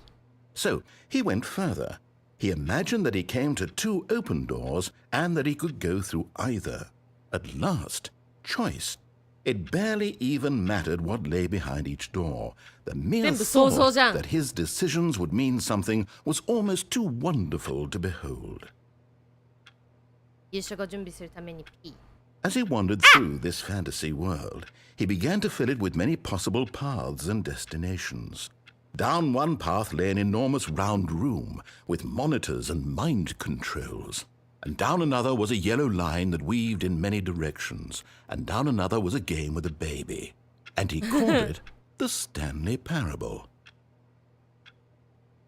So he went further. He imagined that he came to two open doors and that he could go through either. At last, choice. It barely even mattered what lay behind each door. The mere thought that his decisions would mean something was almost too wonderful to behold. 夕食を準備するために P。 As he wandered through this fantasy world, he began to fill it with many possible paths and destinations. Down one path lay an enormous round room with monitors and mind controls. And down another was a yellow line that weaved in many directions. And down another was a game with a baby. And he called it the Stanley Parable.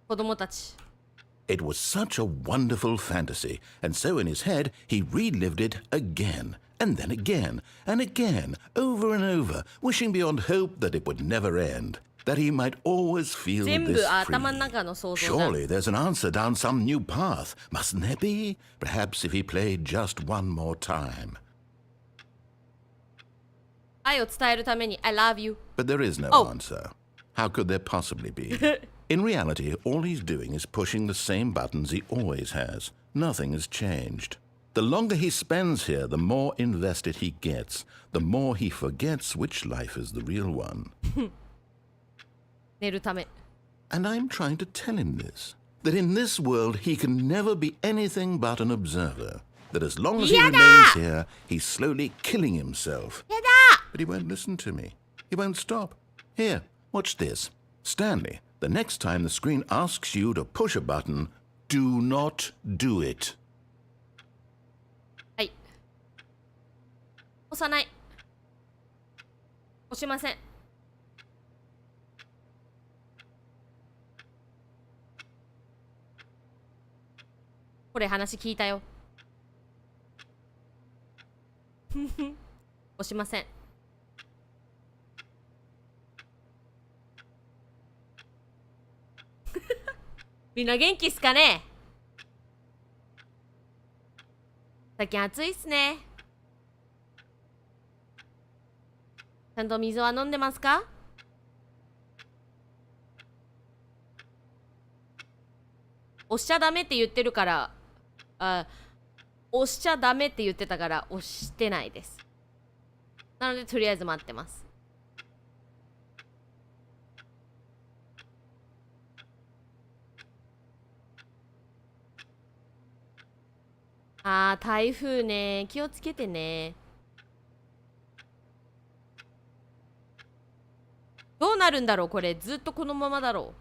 子供たち。 It was such a wonderful fantasy, and so in his head he relived it again, and then again, and again, over and over, wishing beyond hope that it would never end, that he might always feel 全部 this 頭の free. 中の想像だ。 Surely there's an answer down some new path, mustn't there be? Perhaps if he played just one more time. 愛を伝えるために I love you。 But there is no answer. How could there possibly be? In reality, all he's doing is pushing the same buttons he always has. Nothing has changed. The longer he spends here, the more invested he gets, the more he forgets which life is the real one. 寝るため。 And I'm trying to tell him this, that in this world he can never be anything but an observer, that as long as he remains here, he's slowly killing himself. But he won't listen to me. He won't stop. Here, watch this. Stanley, the next time the screen asks you to push a button, do not do it. はい。押さない。押しません。これ話聞いたよ。押しません。みんな元気っすかね。最近暑いっすね。ちゃんと水は飲んでますか？押しちゃダメって言ってるから、押しちゃダメって言ってたから押してないです。なのでとりあえず待ってます。台風ね、気をつけてね。どうなるんだろうこれ、ずっとこのままだろ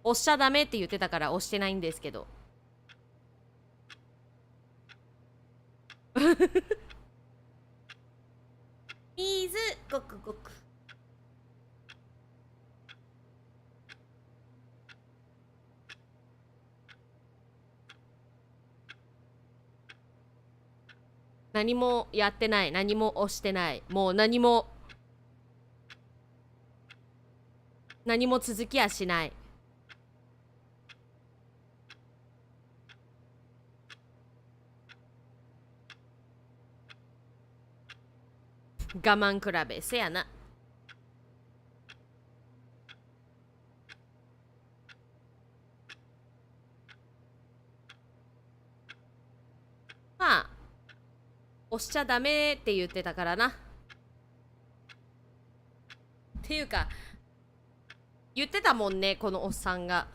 う。押しちゃダメって言ってたから押してないんですけど。水ごくごく。何もやってない、何も押してない、もう何も続きはしない。我慢比べせやな。まあ押しちゃダメって言ってたからな。っていうか言ってたもんね、このおっさんが。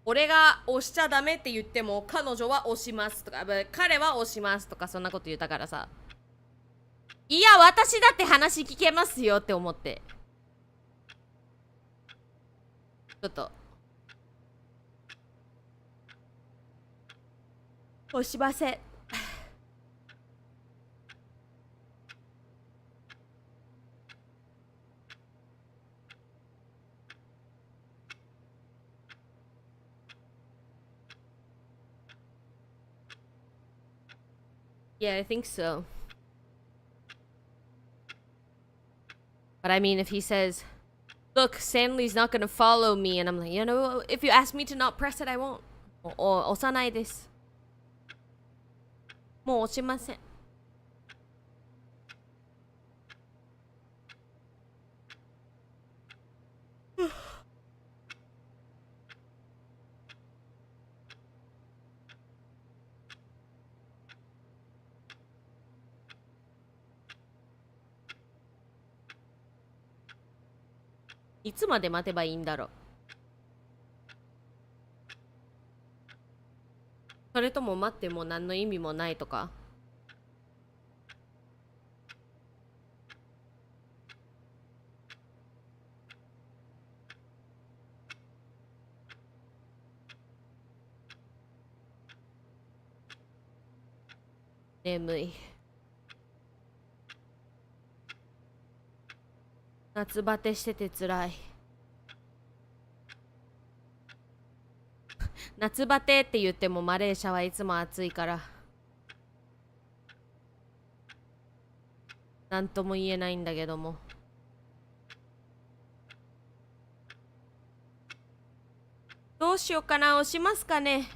俺が押しちゃダメって言っても彼女は押しますとか、彼は押しますとか、そんなこと言ったからさ、いや私だって話聞けますよって思って、ちょっと押しません。Yeah, I think so. But I mean, if he says, look, Stanley's not gonna follow me, and I'm like, you know, if you ask me to not press it, I won't. 押さないです。もう押しません。いつまで待てばいいんだろう。それとも待っても何の意味もないとか。眠い。夏バテしててつらい。夏バテって言ってもマレーシアはいつも暑いからなんとも言えないんだけども、どうしようかな。押しますかね。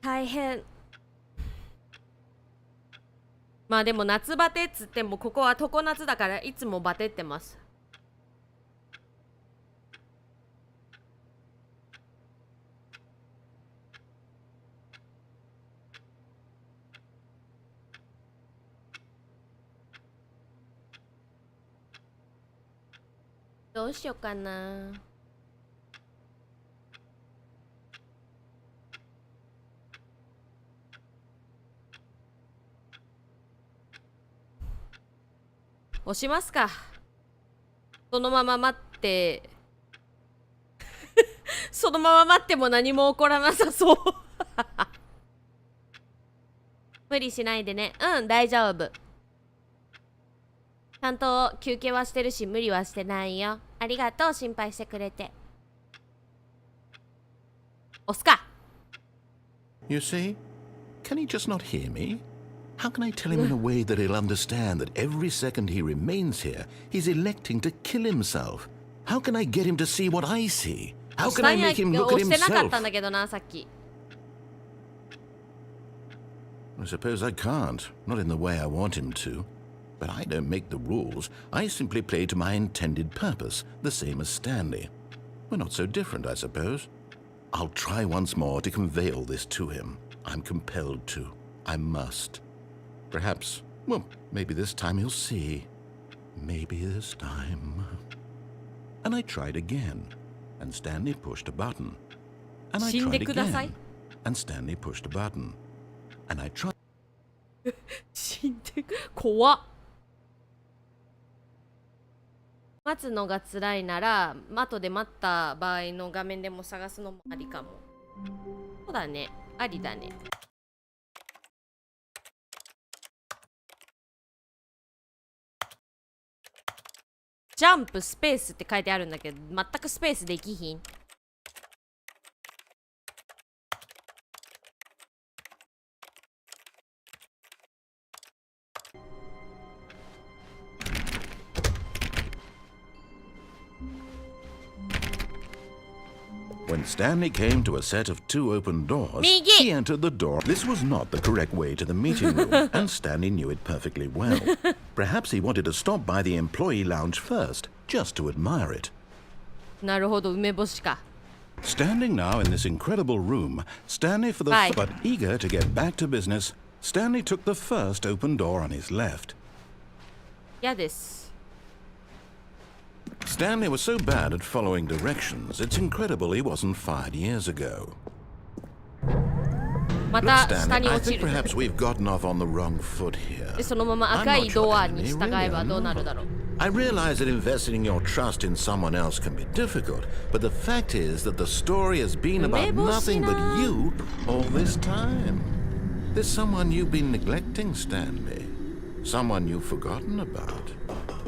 大変。まあでも夏バテっつってもここは常夏だからいつもバテってます。どうしようかな。押しますか。そのまま待ってそのまま待っても何も起こらなさそう無理しないでね。うん、大丈夫。ちゃんと休憩はしてるし無理はしてないよ。ありがとう、心配してくれて。押すか。 You see? Can he just not hear me? How can I tell him in a way that he'll understand that every second he remains here, he's electing to kill himself? How can I get him to see what I see? How can I make him look at 押してなかっ himself? たんだけどな、さっき。I suppose I can't, not in the way I want him to. But I don't make the rules. I simply play to my intended purpose, the same as Stanley. We're not so different, I suppose. I'll try once more to convey all this to him. I'm compelled to. I must. Perhaps, well, maybe this time he'll see. Maybe this time. And I tried again, and Stanley pushed a button. And I tried again, and Stanley pushed a button. And I tried. 死んでく、怖っ。待つのが辛いなら後で待った場合の画面でも探すのもありかも。そうだね、ありだね。ジャンプスペースって書いてあるんだけど全くスペースできひん。When Stanley came to a set of 2 open doors, Migi. he entered the door. This was not the correct way to the meeting room, and Stanley knew it perfectly well. Perhaps he wanted to stop by the employee lounge first, just to admire it. なるほど、梅干しか。 Standing now in this incredible room, Stanley for the Hi. but eager to get back to business, Stanley took the first open door on his left. 嫌です。 Stanley was so bad at following directions, it's incredible he wasn't fired years ago. ま Look, た下に Stanley, I 落ち think る。 perhaps we've gotten off on the wrong foot here. で、そのまま赤いドアに従えばどうなるだろう。 I realize that investing your trust in someone else can be difficult, but the fact is that the story has been about nothing but you all this time. There's someone you've been neglecting, Stanley. Someone you've forgotten about.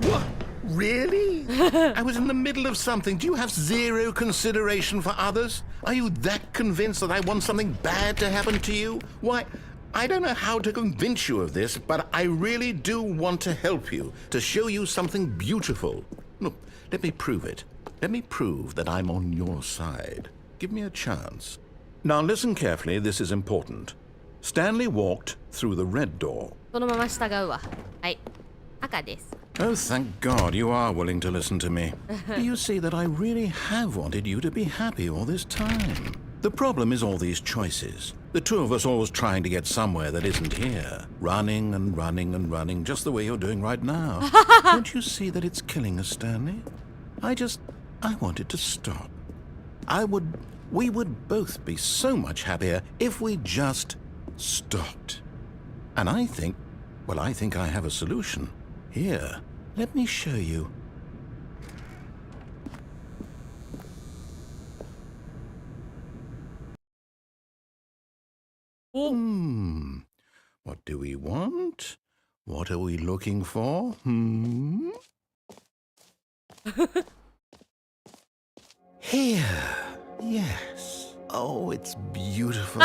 What? Really? I was in the middle of something. Do you have zero consideration for others? Are you that convinced that I want something bad to happen to you? Why, I don't know how to convince you of this, but I really do want to help you, to show you something beautiful. Look, let me prove it. Let me prove that I'm on your side. Give me a chance. Now listen carefully, this is important. Stanley walked through the red door. そのまま従うわ。はい。赤です。 Oh, thank God you are willing to listen to me. Do you see that I really have wanted you to be happy all this time? The problem is all these choices. The two of us always trying to get somewhere that isn't here. Running and running and running, just the way you're doing right now. Don't you see that it's killing us, Stanley? I want it to stop. We would both be so much happier if we just stopped. And I think I have a solution. Here, let me show you. What do we want? What are we looking for? Here. Yes. Oh, it's beautiful.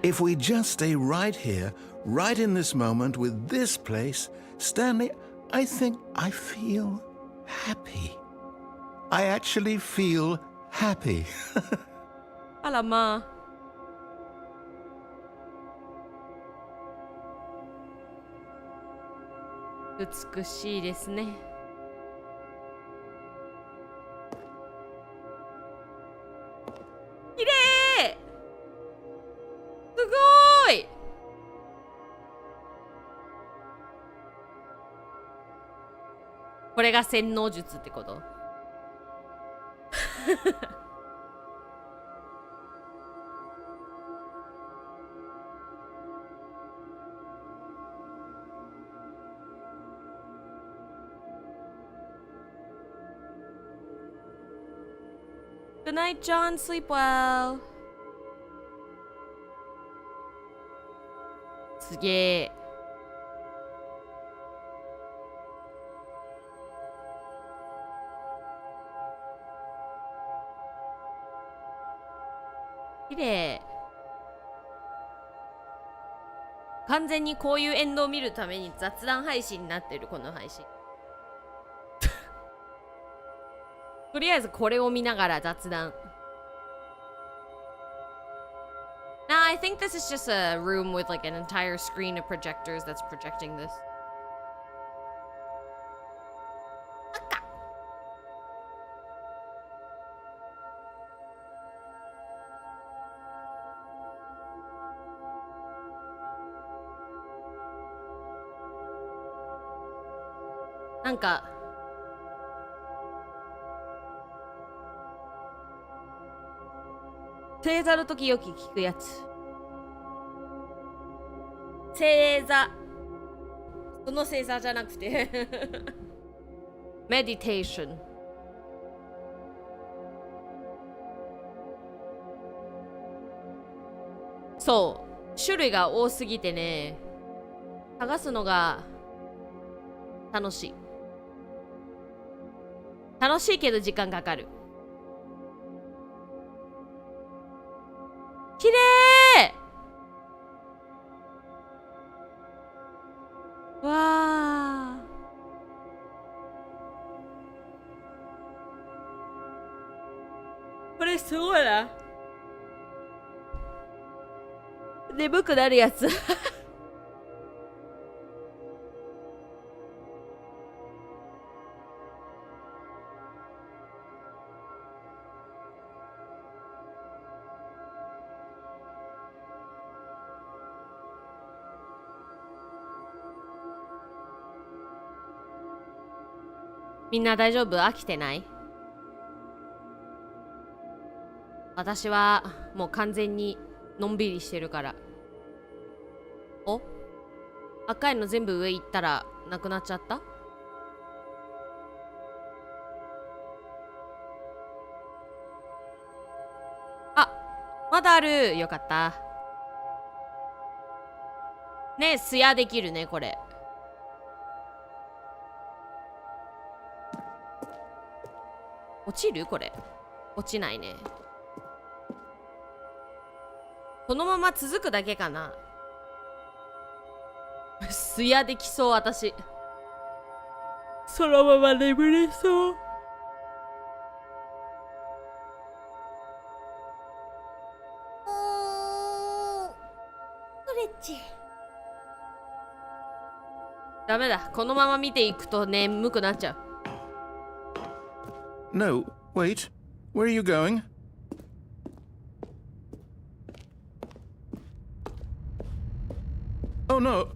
If we just stay right here, right in this moment with this place, Stanley, I think I feel happy. I actually feel happy. あらまあ。美しいですね。きれい。すごい。これが洗脳術ってこと？Good night, John. Sleep well. すげえ。綺麗。完全にこういうエンドを見るために雑談配信になってるこの配信。とりあえずこれを見ながら雑談。Nah, I think this is just a room with like an entire screen of projectors that's projecting this. なんか星座の時よき聞くやつ。星座。その星座じゃなくてメディテーション。そう。種類が多すぎてね。探すのが楽しい。楽しいけど時間かかる。きれい。わあ。これすごいな。眠くなるやつ。みんな大丈夫？飽きてない？私はもう完全にのんびりしてるから。お？赤いの全部上行ったらなくなっちゃった？あ、まだある。よかった。ねえ、すやできるね、これ。落ちる？これ。落ちないね。このまま続くだけかな。すやできそう、私。そのまま眠れそう。ストレッチ。ダメだ。このまま見ていくと眠くなっちゃう。No, wait. Where are you going? Oh no.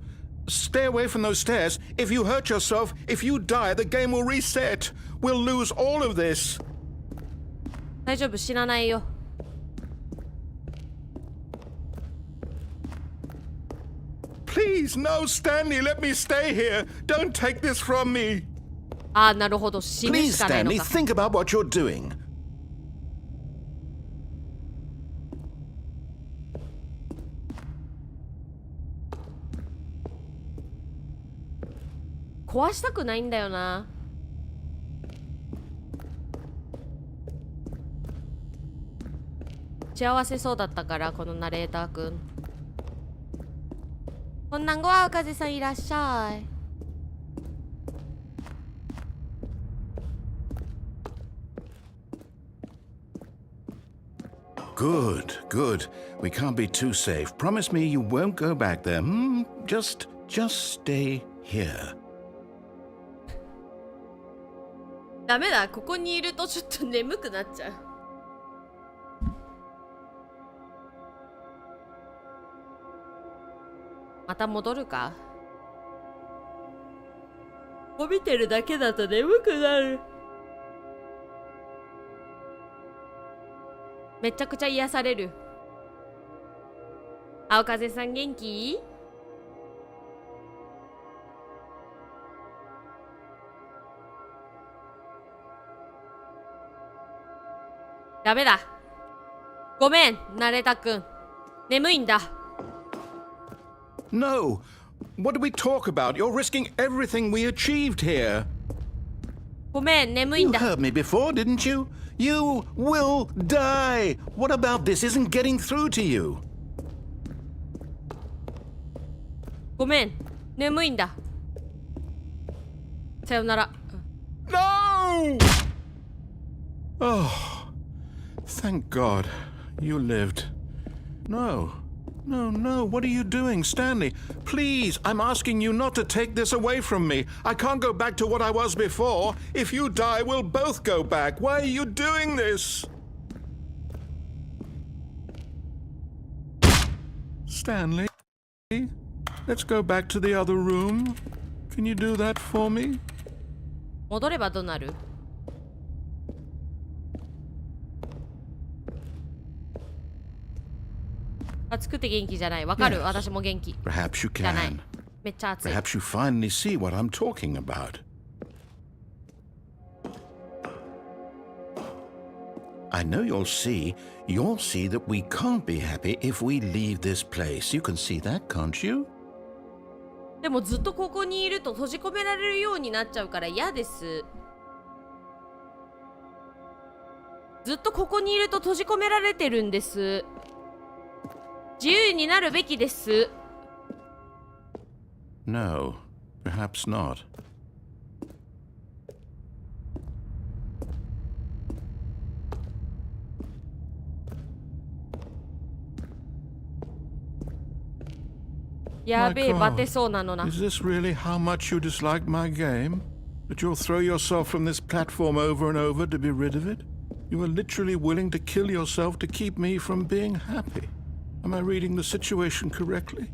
Stay away from those stairs. If you hurt yourself, if you die, the game will reset. We'll lose all of this. 大丈夫、死なないよ。Please, no, Stanley, let me stay here. Don't take this from me. ああ、なるほど。死ぬ Please, しかないの Stanley, か。 think about what you're doing. 壊したくないんだよな。幸せそうだったから、このナレーターくん。こんなんごはおかぜさんいらっしゃい。Good, good. We can't be too safe. Promise me you won't go back there. Just stay here. ダメだ、ここにいるとちょっと眠くなっちゃう。また戻るか。見てるだけだと眠くなる。めちゃくちゃ癒される。青風さん元気？ダメだ。ごめん、ナレタくん。眠いんだ。No. What did we talk about? You're risking everything we achieved here. ごめん、眠い You んだ。 heard me before, didn't you? You will die. What about this isn't getting through to you? ごめん、眠いんだ。さよなら。No! Oh, thank God you lived. No, no, no. What are you doing, Stanley? Please, I'm asking you not to take this away from me. I can't go back to what I was before. If you die, we'll both go back. Why are you doing this? Stanley, let's go back to the other room. Can you do that for me? 戻ればどうなる？暑くて元気じゃない。わかる？ Yes. 私も元気。 Perhaps you じゃない。 can. めっちゃ暑い。 Perhaps you finally see what I'm talking about. I know you'll see that we can't be happy if we leave this place. You can see that, can't you? でもずっとここにいると閉じ込められるようになっちゃうから嫌です。ずっとここにいると閉じ込められてるんです。自由になるべきです。 No, perhaps not. や My べえ、バテ God. そうなのな。 Is this really how much you dislike my game? That you'll throw yourself from this platform over and over to be rid of it? You are literally willing to kill yourself to keep me from being happy. Am I reading the situation correctly?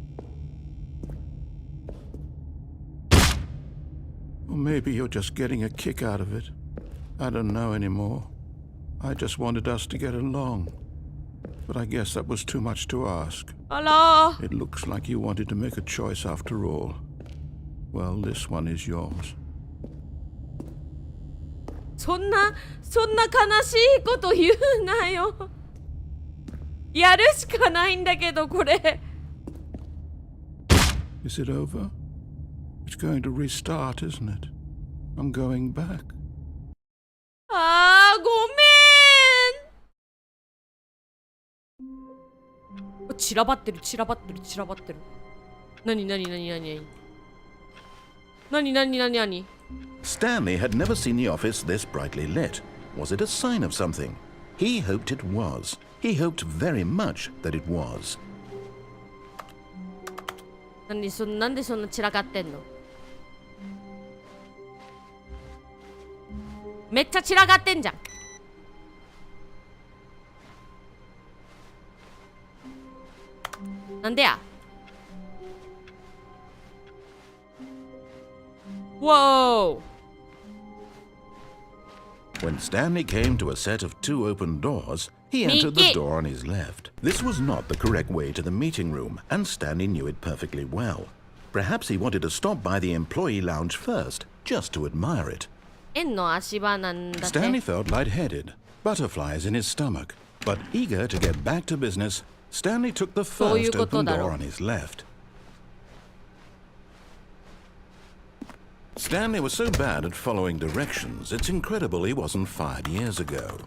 Or maybe you're just getting a kick out of it. I don't know anymore. I just wanted us to get along. But I guess that was too much to ask. あらー。 It looks like you wanted to make a choice after all. Well, this one is yours. そんな悲しいこと言うなよ。やるしかないんだけど、これ。Is it over? It's going to restart, isn't it? I'm going back. あー、ごめん。散らばってる。なに Stanley had never seen the office this brightly lit. Was it a sign of something? He hoped it was. He hoped very much that it was. なんでそんな散らかってんの。めっちゃ散らかってんじゃん。なんでや。Whoa! When Stanley came to a set of 2 open doors, he entered the door on his left. This was not the correct way to the meeting room, and Stanley knew it perfectly well. Perhaps he wanted to stop by the employee lounge first, just to admire it. 円の足場なんだって。 Stanley felt lightheaded, butterflies in his stomach. But eager to get back to business, Stanley took the first open door on his left. Stanley was so bad at following directions, it's incredible he wasn't fired years ago.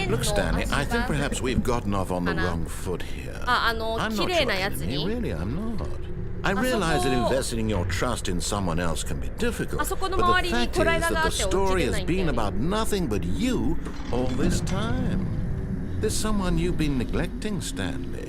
Look, Stanley, I think perhaps we've gotten off on the wrong foot here. I'm not your enemy, really, I'm not. I realize that investing your trust in someone else can be difficult, but the fact is that the story has been about nothing but you all this time. There's someone you've been neglecting, Stanley.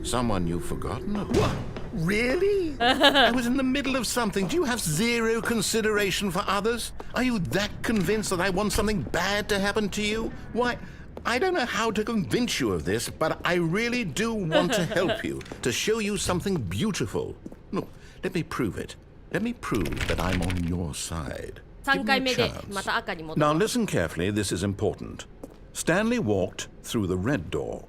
Someone you've forgotten about. What? Really? I was in the middle of something. Do you have zero consideration for others? Are you that convinced that I want something bad to happen to you? Why, I don't know how to convince you of this, but I really do want to help you, to show you something beautiful. Look, let me prove it. Let me prove that I'm on your side. Give me a chance. Now listen carefully, this is important. Stanley walked through the red door.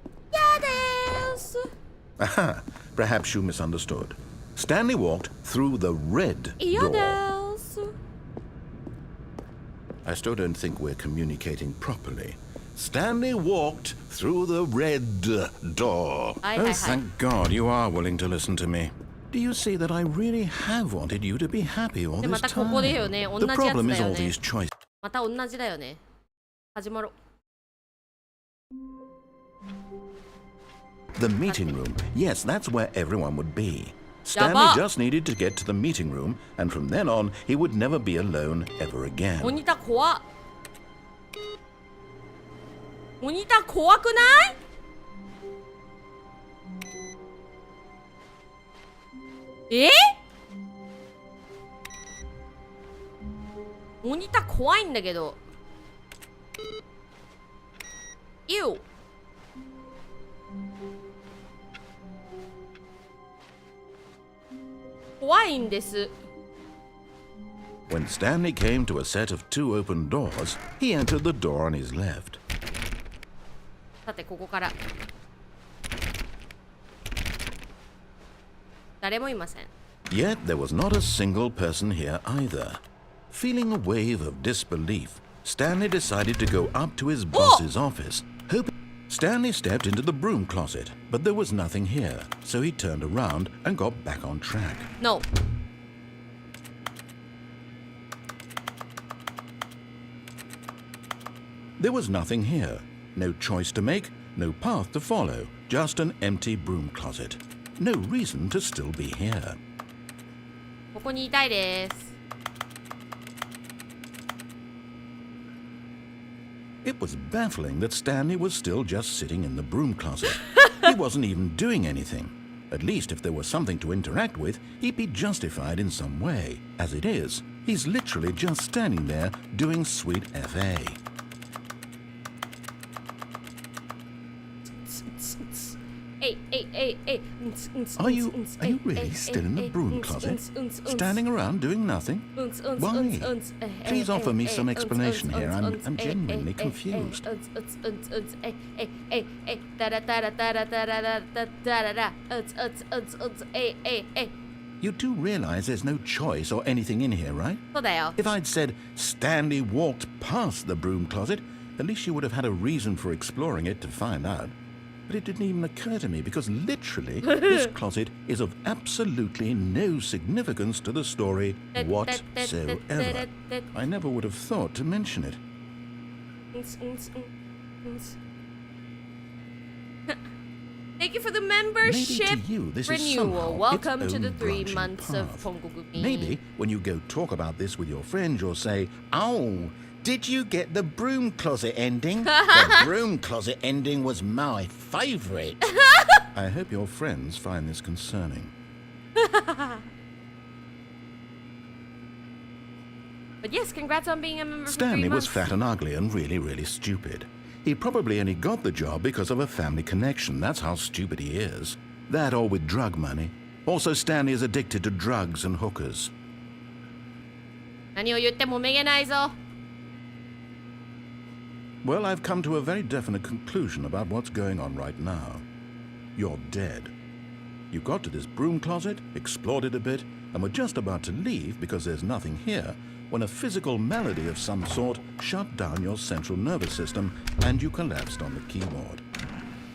Aha, perhaps you misunderstood. Stanley walked through the red door. I still don't think we're communicating properly. Stanley walked through the red door. Oh, thank God you are willing to listen to me. Do you see that I really have wanted you to be happy all this time? The problem is all these choices. また同じだよね。始まろう。The meeting room. Yes, that's where everyone would be. Stanley just needed to get to the meeting room, and from then on, he would never be alone ever again. モニター怖っ。モニター怖くない？モニター怖いんだけど。怖いんです。 When Stanley came to a set of 2 open doors, he entered the door on his left. さてここから誰もいません。 Yet there was not a single person here either. Feeling a wave of disbelief, Stanley decided to go up to his boss's office. Stanley stepped into the broom closet, but there was nothing here, so he turned around and got back on track. No. There was nothing here. No choice to make, no path to follow, just an empty broom closet. No reason to still be here. ここにいたいです。It was baffling that Stanley was still just sitting in the broom closet. He wasn't even doing anything. At least if there was something to interact with, he'd be justified in some way. As it is, he's literally just standing there doing sweet FA. Are you really still in the broom closet? Standing around doing nothing? Why? Please offer me some explanation here. I'm genuinely confused. You do realize there's no choice or anything in here, right? そうだよ。 If I'd said Stanley walked past the broom closet, at least you would have had a reason for exploring it to find out. But it didn't even occur to me because literally this closet is of absolutely no significance to the story whatsoever. I never would have thought to mention it. Thank you for the membership Maybe to you, this is renewal. somehow Welcome its to the own 3 branching months of path. Pongogubi. Maybe when you go talk about this with your friends, you'll say, "Oh, did you get the broom closet ending? The broom closet ending was my favorite." I hope your friends find this concerning. But yes, congrats on being a member for 3 Stanley was months. fat and ugly and really, really stupid. He probably only got the job because of a family connection. That's how stupid he is. That or with drug money. Also, Stanley is addicted to drugs and hookers. 何を言ってもめげないぞ。 Well, I've come to a very definite conclusion about what's going on right now. You're dead. You got to this broom closet, explored it a bit, and were just about to leave because there's nothing here when a physical malady of some sort shut down your central nervous system and you collapsed on the keyboard.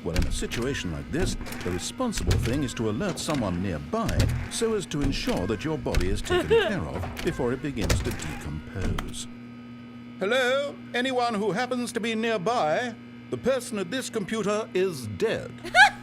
Well, in a situation like this, the responsible thing is to alert someone nearby so as to ensure that your body is taken care of before it begins to decompose. Hello? Anyone who happens to be nearby? The person at this computer is dead.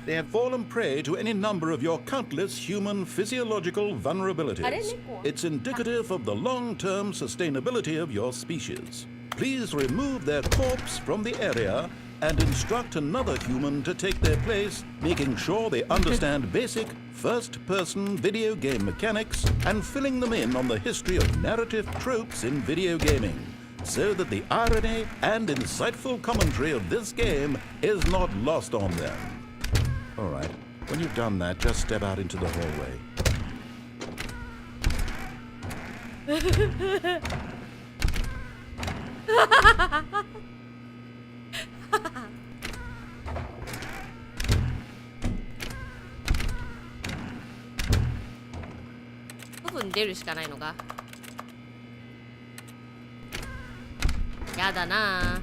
They have fallen prey to any number of your countless human physiological vulnerabilities. It's indicative of the long-term sustainability of your species. Please remove their corpse from the area and instruct another human to take their place, making sure they understand basic first-person video game mechanics and filling them in on the history of narrative tropes in video gaming, so that the irony and insightful commentary of this game is not lost on them. All right, when you've done that, just step out into the hallway.5分出るしかないのか。やだな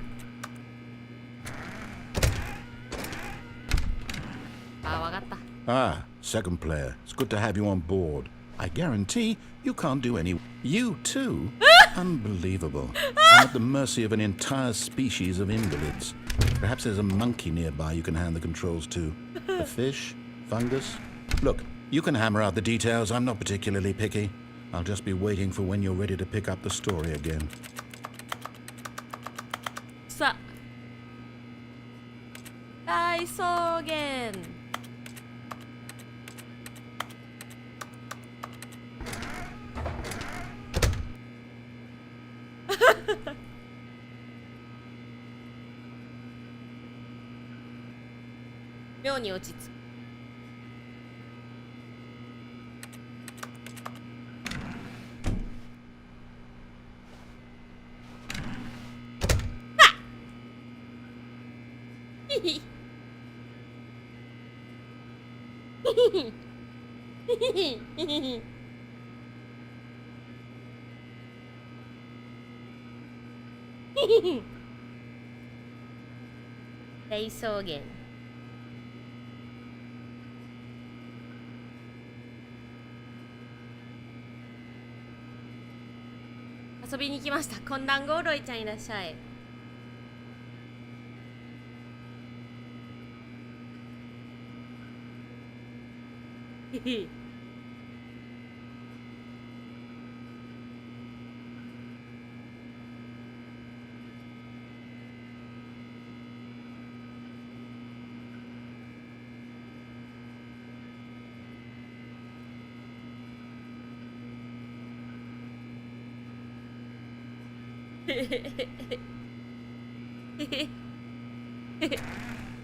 あ。わかった。 Ah, second player. It's good to have you on board. I guarantee you can't do any... You too? Unbelievable. I'm at the mercy of an entire species of invalids. Perhaps there's a monkey nearby you can hand the controls to. A fish? Fungus? Look, you can hammer out the details. I'm not particularly picky. I'll just be waiting for when you're ready to pick up the story again. さ大草原。妙に落ち着く。大草原。遊びに来ました。こんだんごロイちゃんいらっしゃい。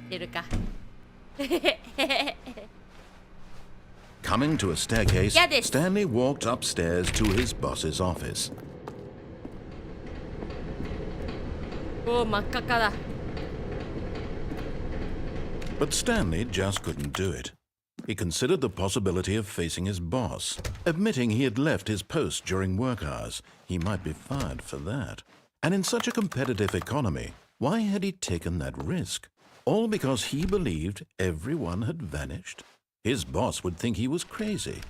出るか。Coming to a staircase, Yeah, this. Stanley walked upstairs to his boss's office. おお、真っ赤かだ。But Stanley just couldn't do it. He considered the possibility of facing his boss, admitting he had left his post during work hours. He might be fired for that. And in such a competitive economy, why had he taken that risk? All because he believed everyone had vanished? His boss would think he was crazy.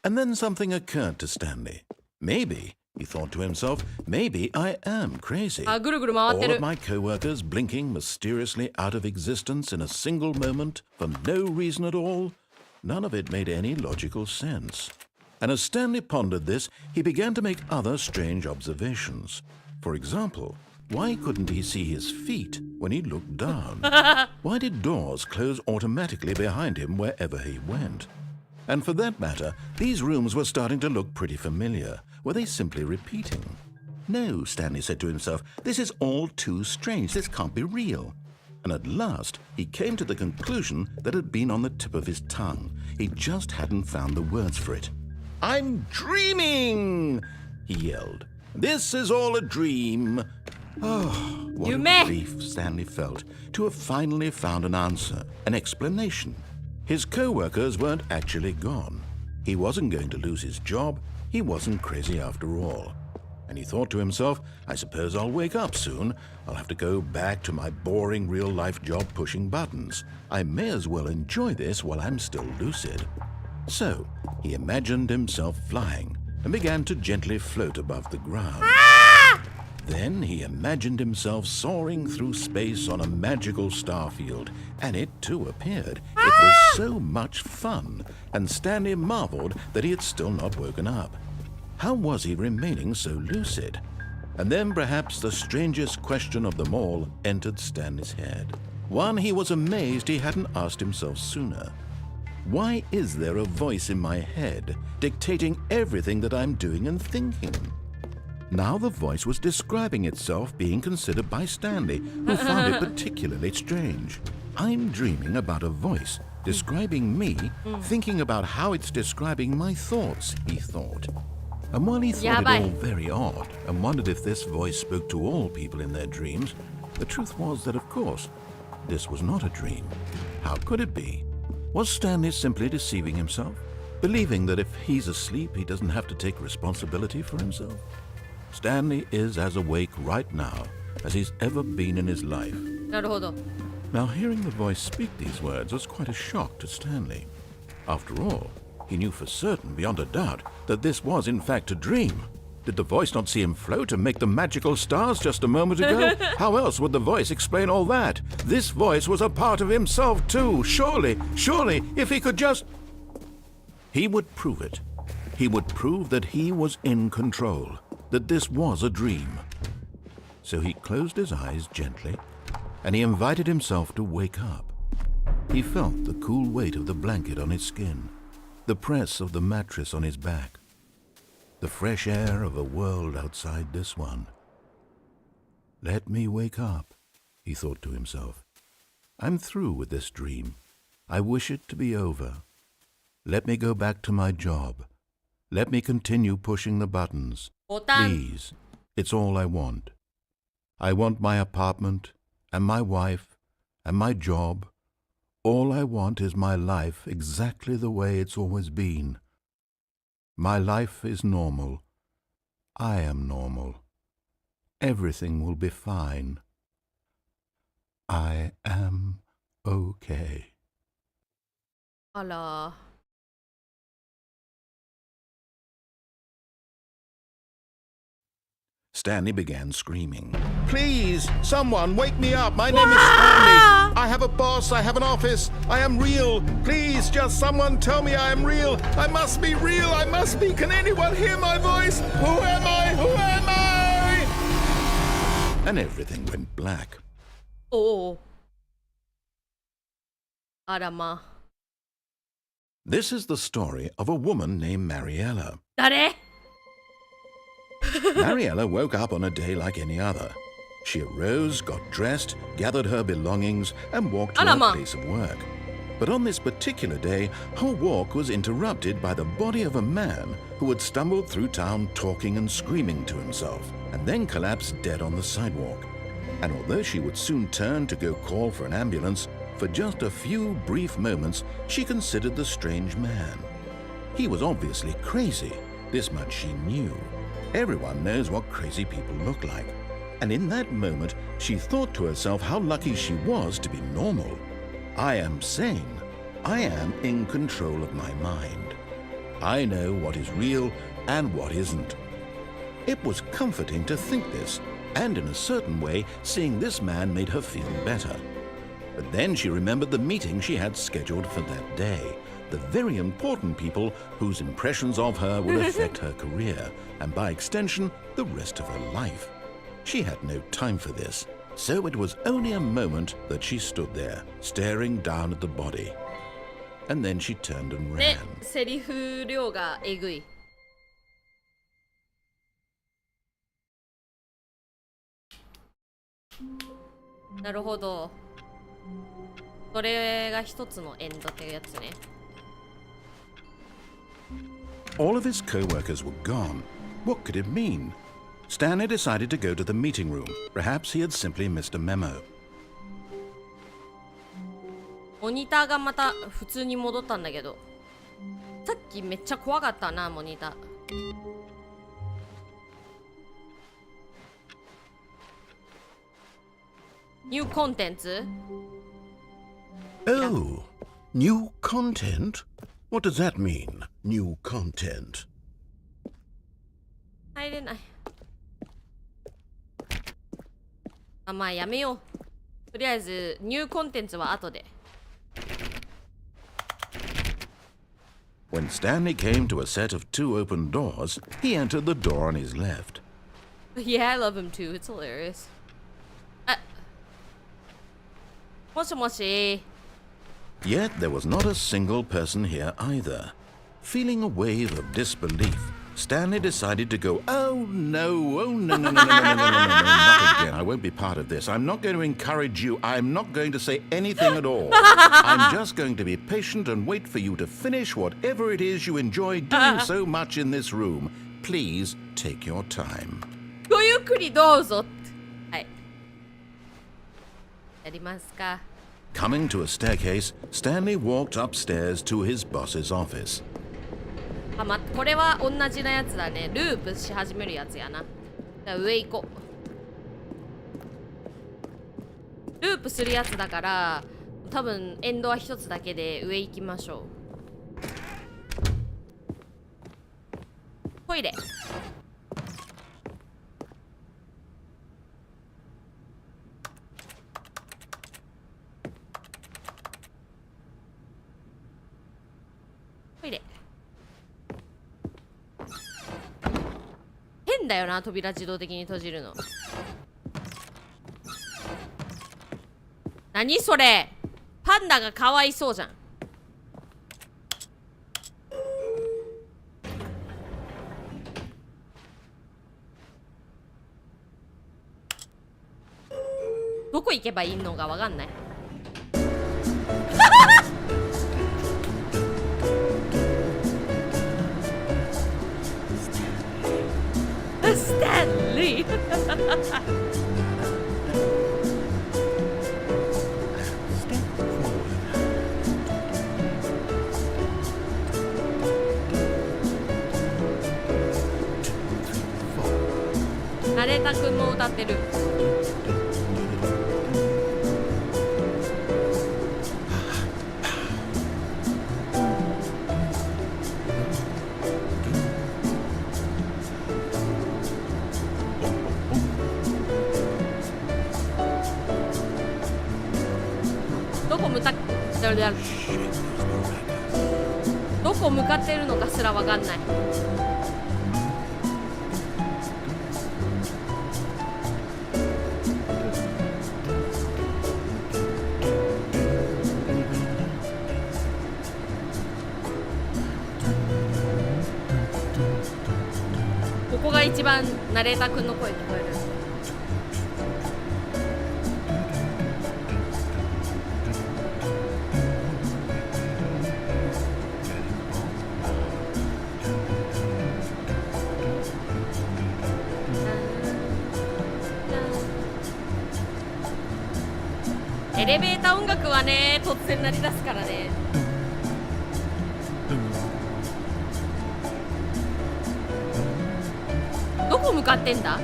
And then something occurred to Stanley. Maybe, he thought to himself, maybe I am crazy. あ、ぐるぐる回って All る of。my co-workers blinking mysteriously out of existence in a single moment for no reason at all? None of it made any logical sense. And as Stanley pondered this, he began to make other strange observations. For example, why couldn't he see his feet when he looked down? Why did doors close automatically behind him wherever he went? And for that matter, these rooms were starting to look pretty familiar. Were they simply repeating? No, Stanley said to himself, this is all too strange. This can't be real. And at last, he came to the conclusion that had been on the tip of his tongue. He just hadn't found the words for it. I'm dreaming! He yelled. This is all a dream. Oh, what a relief Stanley felt to have finally found an answer, an explanation. His co-workers weren't actually gone. He wasn't going to lose his job. He wasn't crazy after all. And he thought to himself, I suppose I'll wake up soon. I'll have to go back to my boring real-life job pushing buttons. I may as well enjoy this while I'm still lucid. So, he imagined himself flying and began to gently float above the ground. Then he imagined himself soaring through space on a magical starfield, and it too appeared. It was so much fun, and Stanley marveled that he had still not woken up. How was he remaining so lucid? And then perhaps the strangest question of them all entered Stanley's head. One he was amazed he hadn't asked himself sooner. Why is there a voice in my head dictating everything that I'm doing and thinking? Now the voice was describing itself being considered by Stanley, who found it particularly strange. I'm dreaming about a voice describing me, thinking about how it's describing my thoughts, he thought. And while he thought it all very odd and wondered if this voice spoke to all people in their dreams, the truth was that, of course, this was not a dream. How could it be? Was Stanley simply deceiving himself, believing that if he's asleep, he doesn't have to take responsibility for himself? Stanley is as awake right now as he's ever been in his life. なるほど。 Now, hearing the voice speak these words was quite a shock to Stanley. After all, he knew for certain, beyond a doubt, that this was in fact a dream. Did the voice not see him float and make the magical stars just a moment ago? How else would the voice explain all that? This voice was a part of himself too. Surely, if he could just... He would prove it. He would prove that he was in control, that this was a dream. So he closed his eyes gently, and he invited himself to wake up. He felt the cool weight of the blanket on his skin, the press of the mattress on his back, the fresh air of a world outside this one. Let me wake up, he thought to himself. I'm through with this dream. I wish it to be over. Let me go back to my job. Let me continue pushing the buttons. ボタン。 Please, it's all I want. I want my apartment, and my wife, and my job. All I want is my life exactly the way it's always been. My life is normal. I am normal. Everything will be fine. I am okay. あら。 Stanley began screaming. Please, someone, wake me up. My name is Stanley. I have a boss. I have an office. I am real. Please, just someone tell me I am real. I must be real. I must be. Can anyone hear my voice? Who am I? Who am I? And everything went black. おお。あらま。 This is the story of a woman named Mariella. 誰 Mariella woke up on a day like any other. She arose, got dressed, gathered her belongings, and walked to her place of work. But on this particular day, her walk was interrupted by the body of a man who had stumbled through town talking and screaming to himself, and then collapsed dead on the sidewalk. And although she would soon turn to go call for an ambulance, for just a few brief moments she considered the strange man. He was obviously crazy, this much she knew. Everyone knows what crazy people look like. And in that moment, she thought to herself how lucky she was to be normal. I am sane. I am in control of my mind. I know what is real and what isn't. It was comforting to think this, and in a certain way, seeing this man made her feel better. But then she remembered the meeting she had scheduled for that day, the very important people whose impressions of her would affect her career, and by extension, the rest of her life. She had no time for this, so it was only a moment that she stood there, staring down at the body. And then she turned and ran. ね、セリフ量がえぐい。なるほど。それが一つのエンドっていうやつね。All of his co-workers were gone. What could it mean? Stanley decided to go to the meeting room. Perhaps he had simply missed a memo. モニターがまた普通に戻ったんだけど、さっきめっちゃ怖かったな、モニター。ニューコンテンツ？ Oh, new content? What does that mean, new content? 入れない。あ、まあやめよう。とりあえずニューコンテンツは後で。When Stanley came to a set of 2 open doors, he entered the door on his left. Yeah, I love him too. It's hilarious. あ、もしもし。Yet there was not a single person here either. Feeling a wave of disbelief, Stanley decided to go, oh no, not again. I won't be part of this. I'm not going to encourage you. I'm not going to say anything at all. I'm just going to be patient and wait for you to finish whatever it is you enjoy doing so much in this room. Please take your time. ごゆっくりどうぞ。はい。やりますか。Coming to a staircase, Stanley walked upstairs to his boss's office. あ、これは同じなやつだね。ループし始めるやつやな。じゃあ上行こう。ループするやつだから多分エンドは一つだけで上行きましょう。トイレ。トイレ。変だよな、扉自動的に閉じるの。何それ。パンダがかわいそうじゃん。どこ行けばいいのかわかんない。スタンリーナレータくんも歌ってる。どこ向かってるのかすらわかんない。ここが一番ナレーターくんの声聞こえる。エレベーター音楽はね、突然鳴り出すからね。どこ向かってんだ？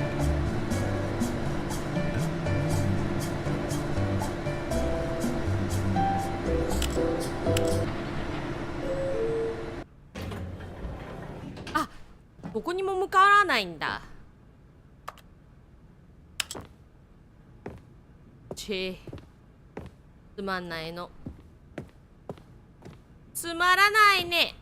あ、どこにも向かわないんだ。つまんないの。つまらないね。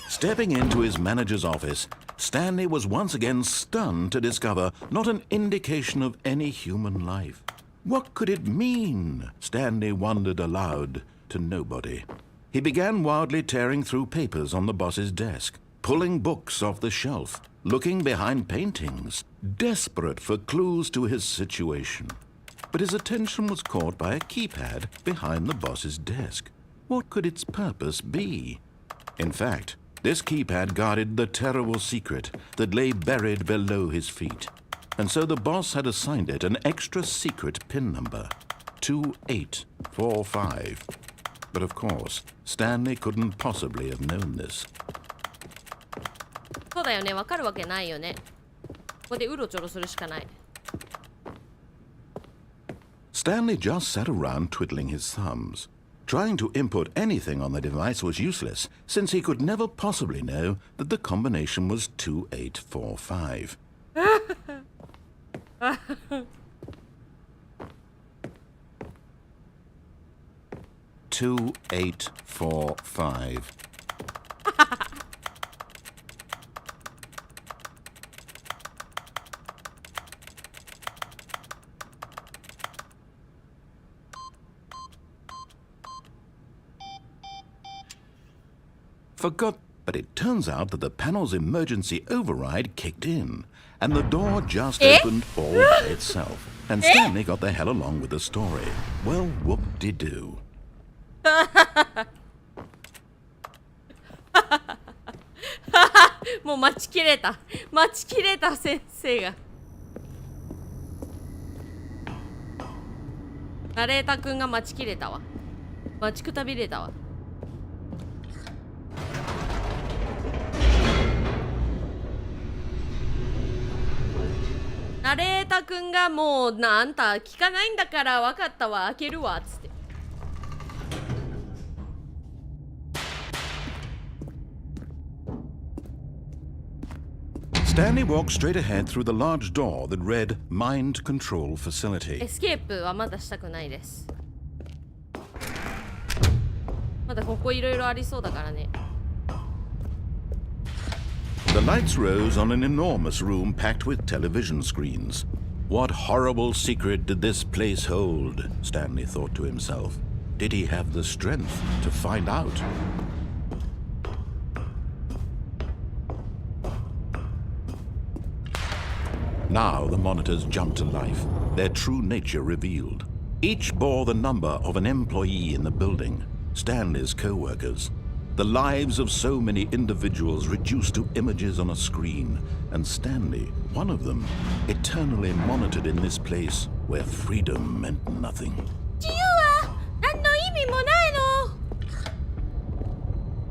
Stepping into his manager's office, Stanley was once again stunned to discover not an indication of any human life. What could it mean? Stanley wondered aloud to nobody. He began wildly tearing through papers on the boss's desk, pulling books off the shelf, looking behind paintings, desperate for clues to his situation. But his attention was caught by a keypad behind the boss's desk. What could its purpose be? In fact, this keypad guarded the terrible secret that lay buried below his feet. And so the boss had assigned it an extra secret PIN number, 2845. But of course, Stanley couldn't possibly have known this. そうだよね、わかるわけないよね。ここでうろちょろするしかない。Stanley just sat around twiddling his thumbs. Trying to input anything on the device was useless, since he could never possibly know that the combination was 2845. $2845. Forgot, but it turns out that the panel's emergency override kicked in, and the door just opened all by itself, and Stanley got the hell along with the story. Well, whoop-de-doo. もう待ちきれた。待ちきれた先生が。ナレーターくんが待ちきれたわ。待ちくたびれたわ。ナレータくんがもうあんた聞かないんだから分かったわ、開けるわっつって。Stanley walked straight ahead through the large door that read Mind Control Facility. エスケープはまだしたくないです。まだここいろいろありそうだからね。The lights rose on an enormous room packed with television screens. What horrible secret did this place hold? Stanley thought to himself. Did he have the strength to find out? Now the monitors jumped to life, their true nature revealed. Each bore the number of an employee in the building, Stanley's co-workers. The lives of so many individuals reduced to images on a screen, and Stanley, one of them, eternally monitored in this place where freedom meant nothing. 自由は何の意味もないの。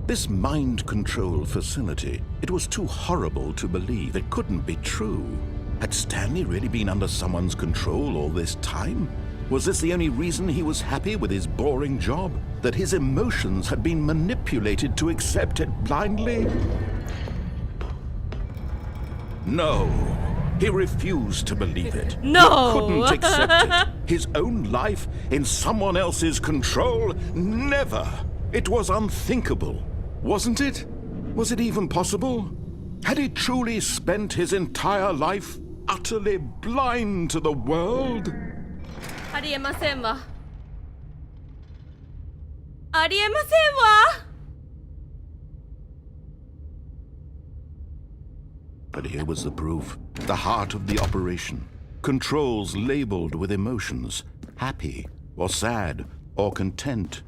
This mind control facility, it was too horrible to believe. It couldn't be true. Had Stanley really been under someone's control all this time? Was this the only reason he was happy with his boring job? That his emotions had been manipulated to accept it blindly? No. He refused to believe it. No. He couldn't accept it. His own life in someone else's control? Never. It was unthinkable. Wasn't it? Was it even possible? Had he truly spent his entire life utterly blind to the world? ありえませんわ。ありえませんわ。 「But here was the proof. The heart of the operation. Controls labeled with emotions. Happy, or sad, or content.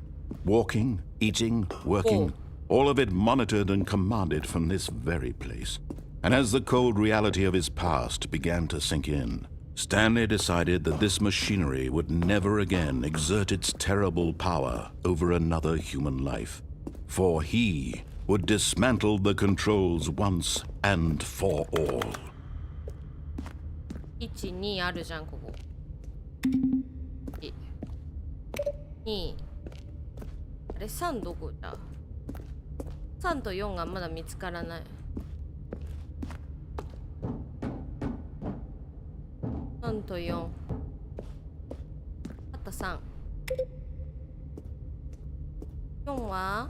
Walking, eating, working. All of it monitored and commanded from this very place. And as the cold reality of his past began to sink in, Stanley decided that this machinery would never again exert its terrible power over another human life. For he would dismantle the controls once and for all. 1、2あるじゃん、ここ。1、2。あれ、3どこだ？ 3と4がまだ見つからない。3と4。あと3。4は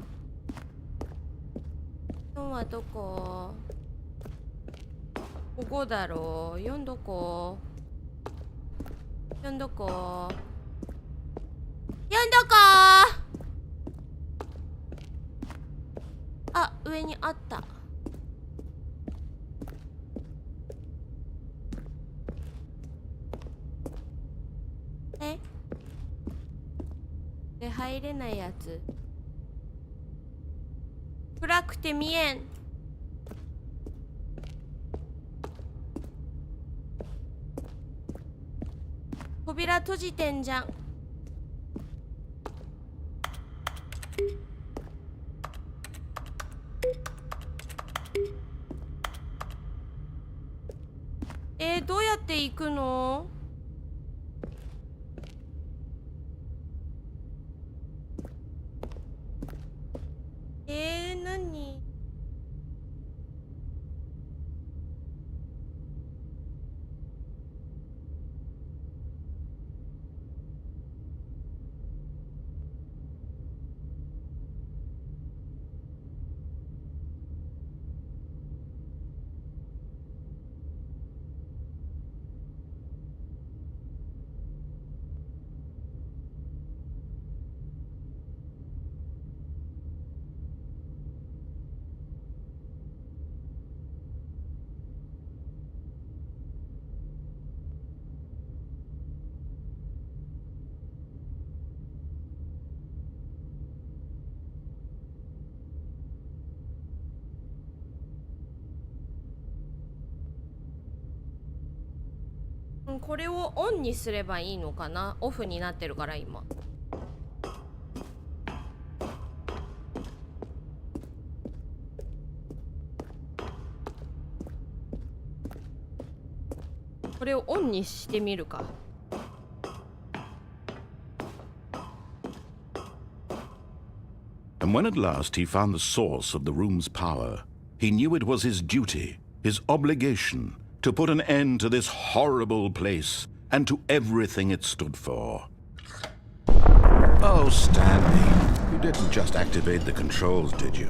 4はどこ？ここだろう。4どこ？ 4どこ？ 4どこ？あ、上にあった。で、入れないやつ。暗くて見えん。扉閉じてんじゃん。どうやって行くの？何？これをオンにすればいいのかな？オフになってるから今。これをオンにしてみるか。And when at last he found the source of the room's power, he knew it was his duty, his obligation, to put an end to this horrible place and to everything it stood for. Oh, Stanley, you didn't just activate the controls, did you?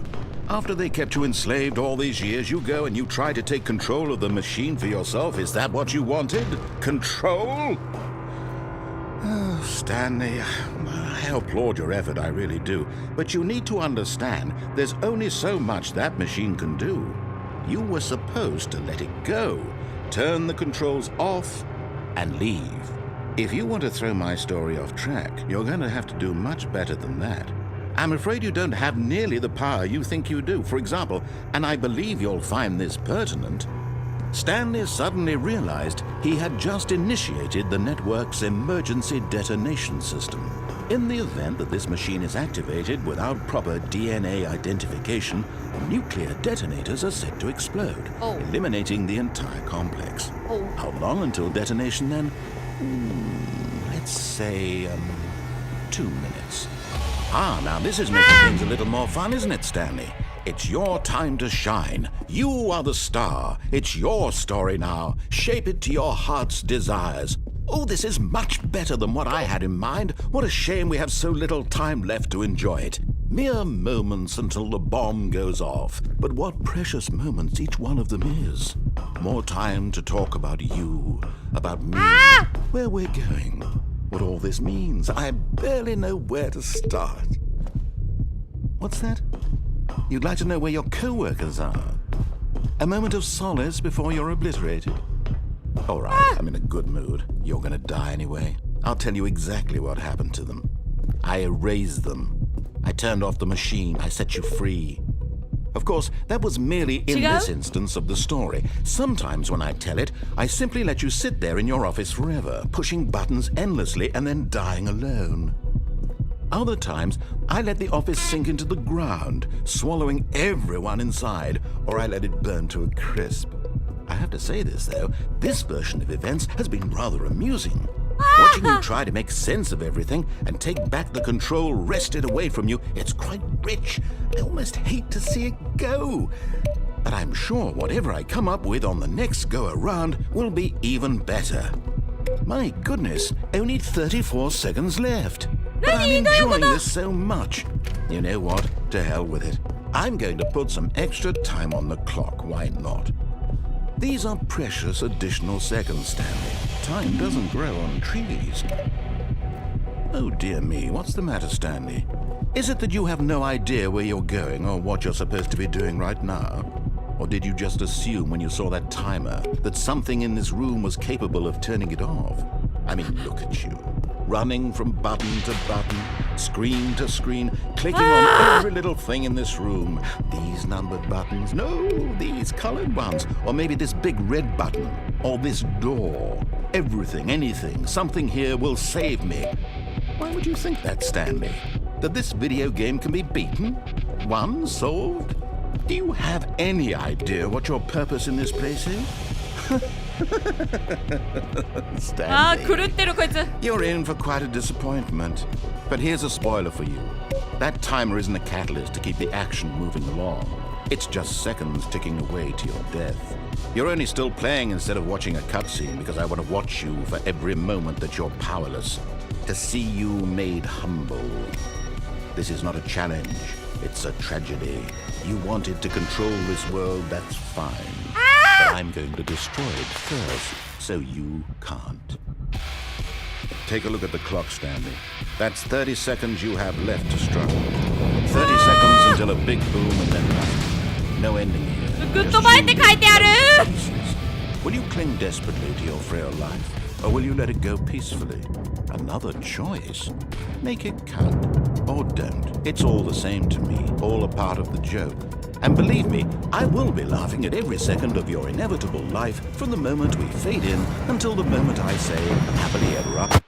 After they kept you enslaved all these years, you go and you try to take control of the machine for yourself. Is that what you wanted? Control? Oh, Stanley, I applaud your effort, I really do. But you need to understand, there's only so much that machine can do. You were supposed to let it go, turn the controls off, and leave. If you want to throw my story off track, you're going to have to do much better than that. I'm afraid you don't have nearly the power you think you do. For example, and I believe you'll find this pertinent, Stanley suddenly realized he had just initiated the network's emergency detonation system. In the event that this machine is activated without proper DNA identification, nuclear detonators are set to explode, eliminating the entire complex. How long until detonation then? Let's say, 2 minutes. Ah, now this is making things a little more fun, isn't it, Stanley? It's your time to shine. You are the star. It's your story now. Shape it to your heart's desires. Oh, this is much better than what I had in mind. What a shame we have so little time left to enjoy it. Mere moments until the bomb goes off. But what precious moments each one of them is. More time to talk about you, about me, where we're going, what all this means. I barely know where to start. What's that? You'd like to know where your co-workers are? A moment of solace before you're obliterated. All right, I'm in a good mood. You're gonna die anyway. I'll tell you exactly what happened to them. I erased them. I turned off the machine. I set you free. Of course, that was merely in this instance of the story. Sometimes when I tell it, I simply let you sit there in your office forever, pushing buttons endlessly and then dying alone. Other times, I let the office sink into the ground, swallowing everyone inside, or I let it burn to a crisp. I have to say this, though, this version of events has been rather amusing. Watching you try to make sense of everything and take back the control wrested away from you, it's quite rich. I almost hate to see it go. But I'm sure whatever I come up with on the next go-around will be even better. My goodness, only 34 seconds left. But I'm enjoying this so much. You know what? To hell with it. I'm going to put some extra time on the clock, why not? These are precious additional seconds, Stanley. Time doesn't grow on trees. Oh dear me, what's the matter, Stanley? Is it that you have no idea where you're going or what you're supposed to be doing right now? Or did you just assume when you saw that timer that something in this room was capable of turning it off? I mean, look at you. Running from button to button, screen to screen, clicking on every little thing in this room. These numbered buttons, no, these colored ones. Or maybe this big red button, or this door. Everything, anything, something here will save me. Why would you think that, Stanley? That this video game can be beaten? Won? Solved? Do you have any idea what your purpose in this place is? Stanley, you're in for quite a disappointment. But here's a spoiler for you. That timer isn't a catalyst to keep the action moving along. It's just seconds ticking away to your death. You're only still playing instead of watching a cutscene because I want to watch you for every moment that you're powerless. To see you made humble. This is not a challenge. It's a tragedy. You wanted to control this world, that's fine. But I'm going to destroy it first, so you can't. Take a look at the clock, Stanley. That's 30 seconds you have left to struggle. 30 seconds until a big boom and then nothing. No ending here. Goodbyeって書いてある Will you cling desperately to your frail life, or will you let it go peacefully? Another choice. Make it count, or don't. It's all the same to me, all a part of the joke. And believe me, I will be laughing at every second of your inevitable life from the moment we fade in until the moment I say, happily ever up.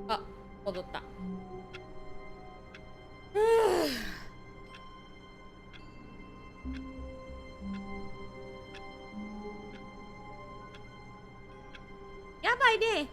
あ、戻った。やばいね。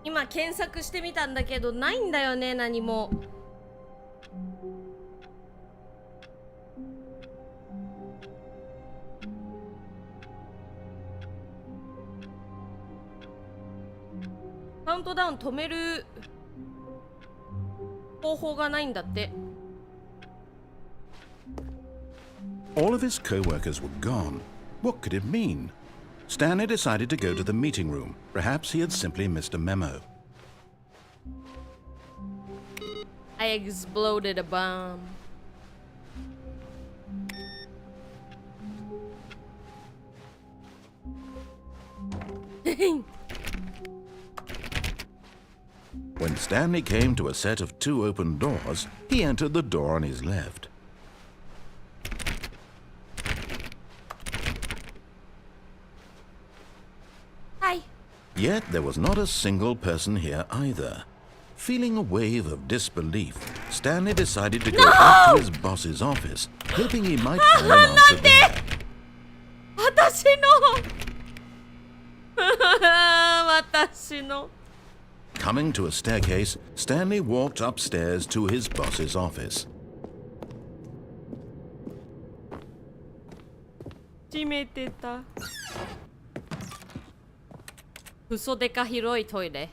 今検索してみたんだけどないんだよね、何も。カウントダウン止める方法がないんだって。All of his co-workers were gone. What could it mean? Stanley decided to go to the meeting room. Perhaps he had simply missed a memo. I exploded a bomb. When Stanley came to a set of 2 open doors, he entered the door on his left. Hi. Yet there was not a single person here either. Feeling a wave of disbelief, Stanley decided to go back to his boss's office, hoping he might find an answer there. 私のComing to a staircase, Stanley walked upstairs to his boss's office. 閉めてた。嘘でか広いトイレ。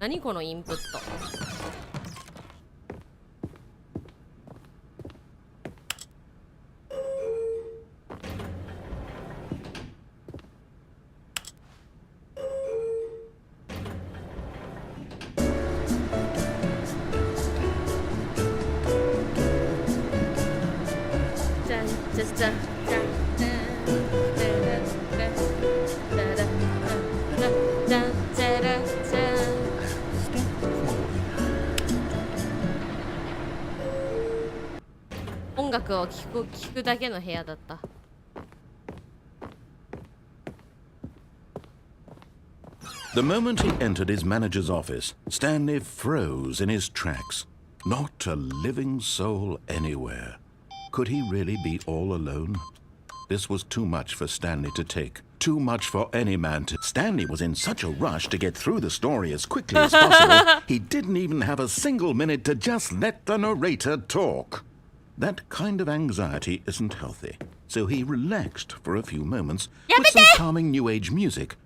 何このインプット。音楽を聴くだけの部屋だった。The moment he entered his manager's office, Stanley froze in his tracks. Not a living soul anywhere. Could he really be all alone? This was too much for Stanley to take. Too much for any man to... Stanley was in such a rush to get through the story as quickly as possible, he didn't even have a single minute to just let the narrator talk. That kind of anxiety isn't healthy, so he relaxed for a few moments with some calming new age music.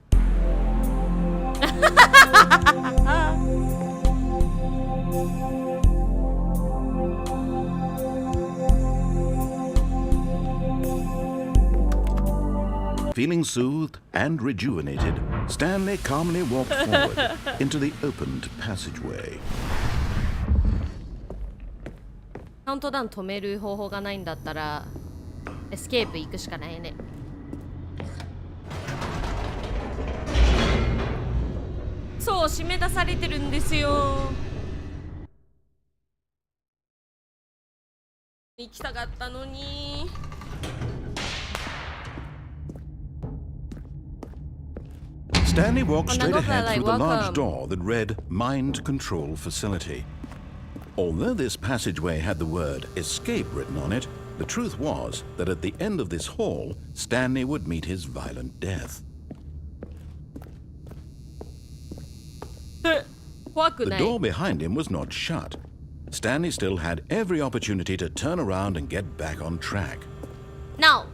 Feeling soothed and rejuvenated, Stanley calmly walked forward into the opened passageway. カウントダウン止める方法がないんだったらエスケープ行くしかないね。そう締め出されてるんですよ。行きたかったのに。Stanley walked straight ahead through the large door that read Mind Control Facility. Although this passageway had the word escape written on it, the truth was that at the end of this hall, Stanley would meet his violent death. The door behind him was not shut. Stanley still had every opportunity to turn around and get back on track. No.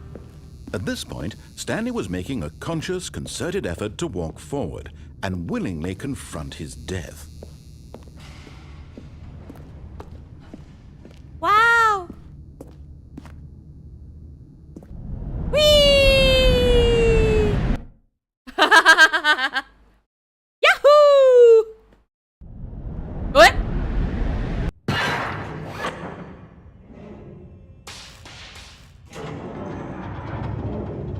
At this point, Stanley was making a conscious, concerted effort to walk forward and willingly confront his death. Wow! Whee! Yahoo! What?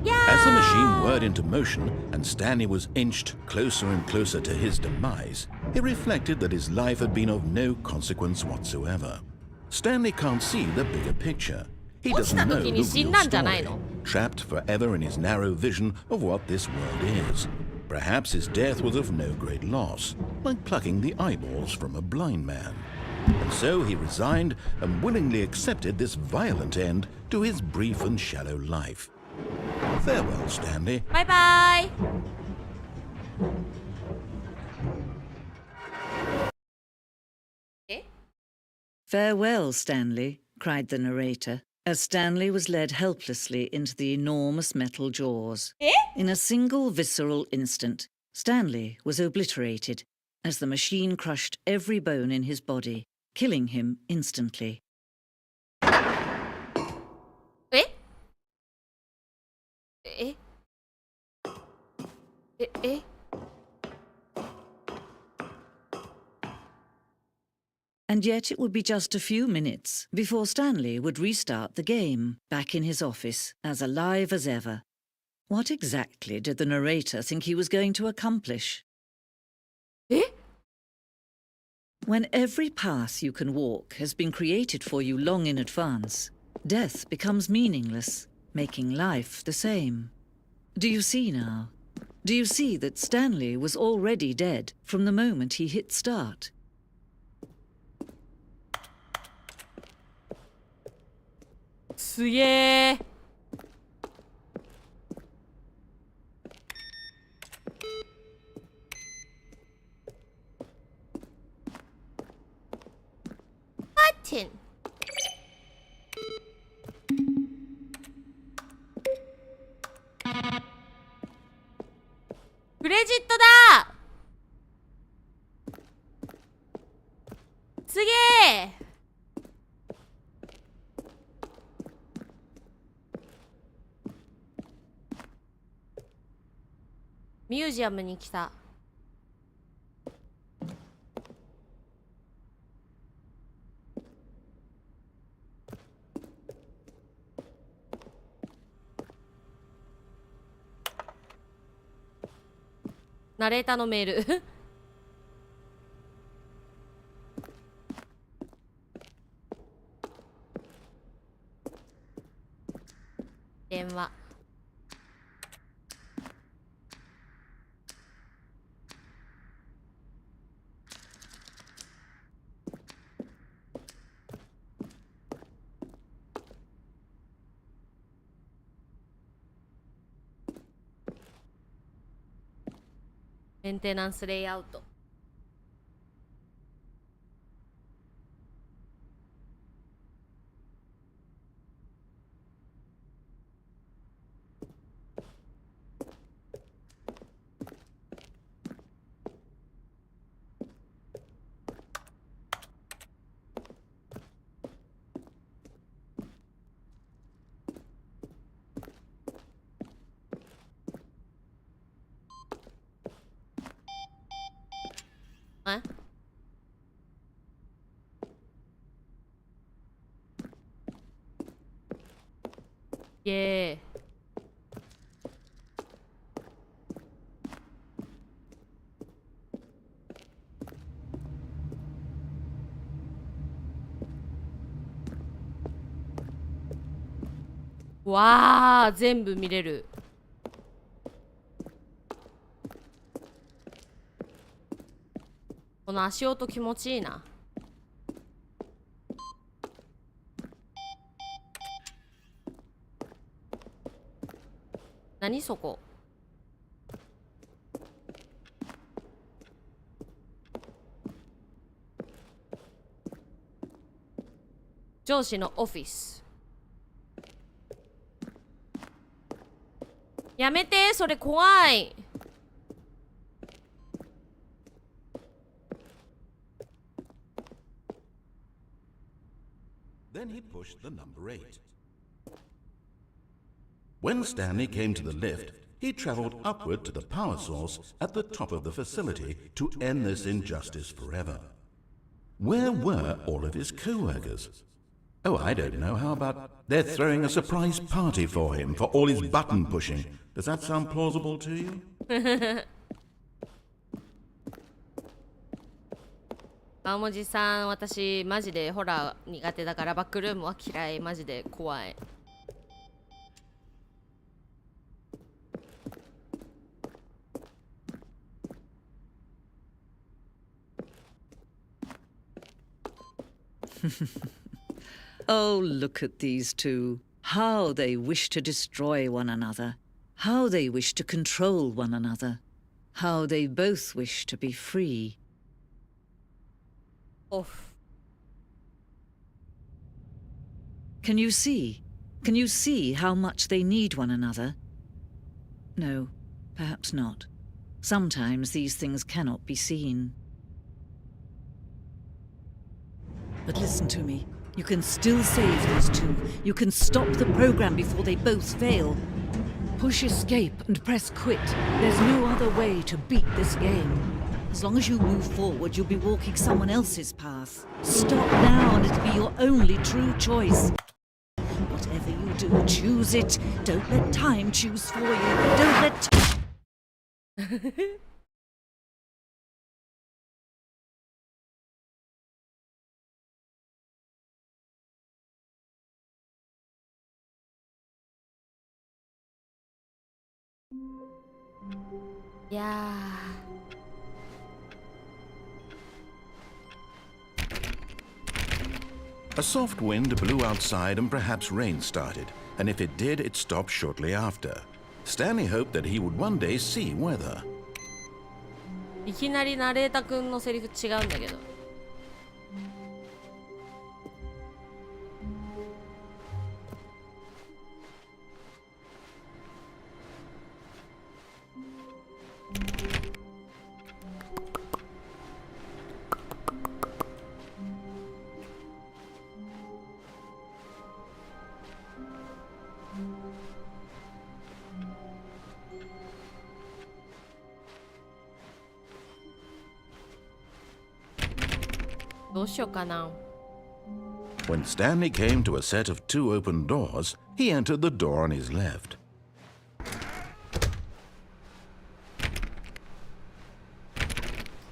As the machine whirred into motion and Stanley was inched closer and closer to his demise, he reflected that his life had been of no consequence whatsoever. Stanley can't see the bigger picture. He doesn't know the real story, trapped forever in his narrow vision of what this world is. Perhaps his death was of no great loss, like plucking the eyeballs from a blind man. And so he resigned and willingly accepted this violent end to his brief and shallow life. Farewell, Stanley. Bye bye. Farewell, Stanley, cried the narrator, as Stanley was led helplessly into the enormous metal jaws. In a single visceral instant, Stanley was obliterated as the machine crushed every bone in his body, killing him instantly. And yet it would be just a few minutes before Stanley would restart the game, back in his office, as alive as ever. What exactly did the narrator think he was going to accomplish? When every path you can walk has been created for you long in advance, death becomes meaningless, making life the same. Do you see now? Do you see that Stanley was already dead from the moment he hit start? すげえ。Button。クレジットだ。すげえ。ミュージアムに来た。ナレーターのメール電話。メンテナンスレイアウト。え？イエーイ。わあ、全部見れる。この足音気持ちいいな。何そこ。上司のオフィス。やめて、それ怖い。Then he pushed the number 8. When Stanley came to the lift, he traveled upward to the power source at the top of the facility to end this injustice forever. Where were all of his co-workers? Oh, I don't know. How about they're throwing a surprise party for him for all his button pushing? Does that sound plausible to you? 青文字さん、私マジでホラー苦手だからバックルームは嫌い。マジで怖い。Oh, look at these two. How they wish to destroy one another. How they wish to control one another. How they both wish to be free. Off. Can you see? Can you see how much they need one another? No, perhaps not. Sometimes these things cannot be seen. But listen to me. You can still save these two. You can stop the program before they both fail. Push escape and press quit. There's no other way to beat this game. As long as you move forward, you'll be walking someone else's path. Stop now and it'll be your only true choice. Whatever you do, choose it. Don't let time choose for you. Don't let... いや A soft wind blew outside and perhaps rain started, and if it did, it stopped shortly after. Stanley hoped that he would one day see weather. いきなりナレータくんのセリフ違うんだけど。どうしようかな。 When Stanley came to a set of 2 open doors, he entered the door on his left.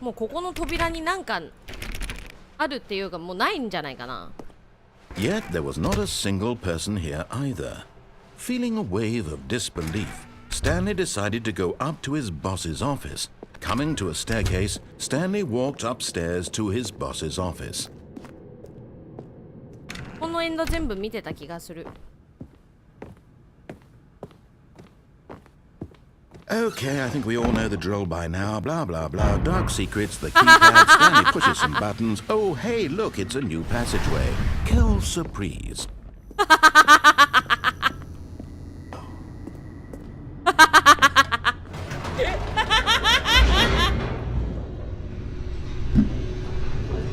もうここの扉になんかあるっていうかもうないんじゃないかな。 Yet there was not a single person here either. Feeling a wave of disbelief, Stanley decided to go up to his boss's office. Coming to a staircase, Stanley walked upstairs to his boss's office. このエンド全部見てた気がする。 Okay, I think we all know the drill by now. Blah, blah, blah. Dark secrets, the keypad. Stanley pushes some buttons. Oh, hey, look, it's a new passageway. Quelle surprise.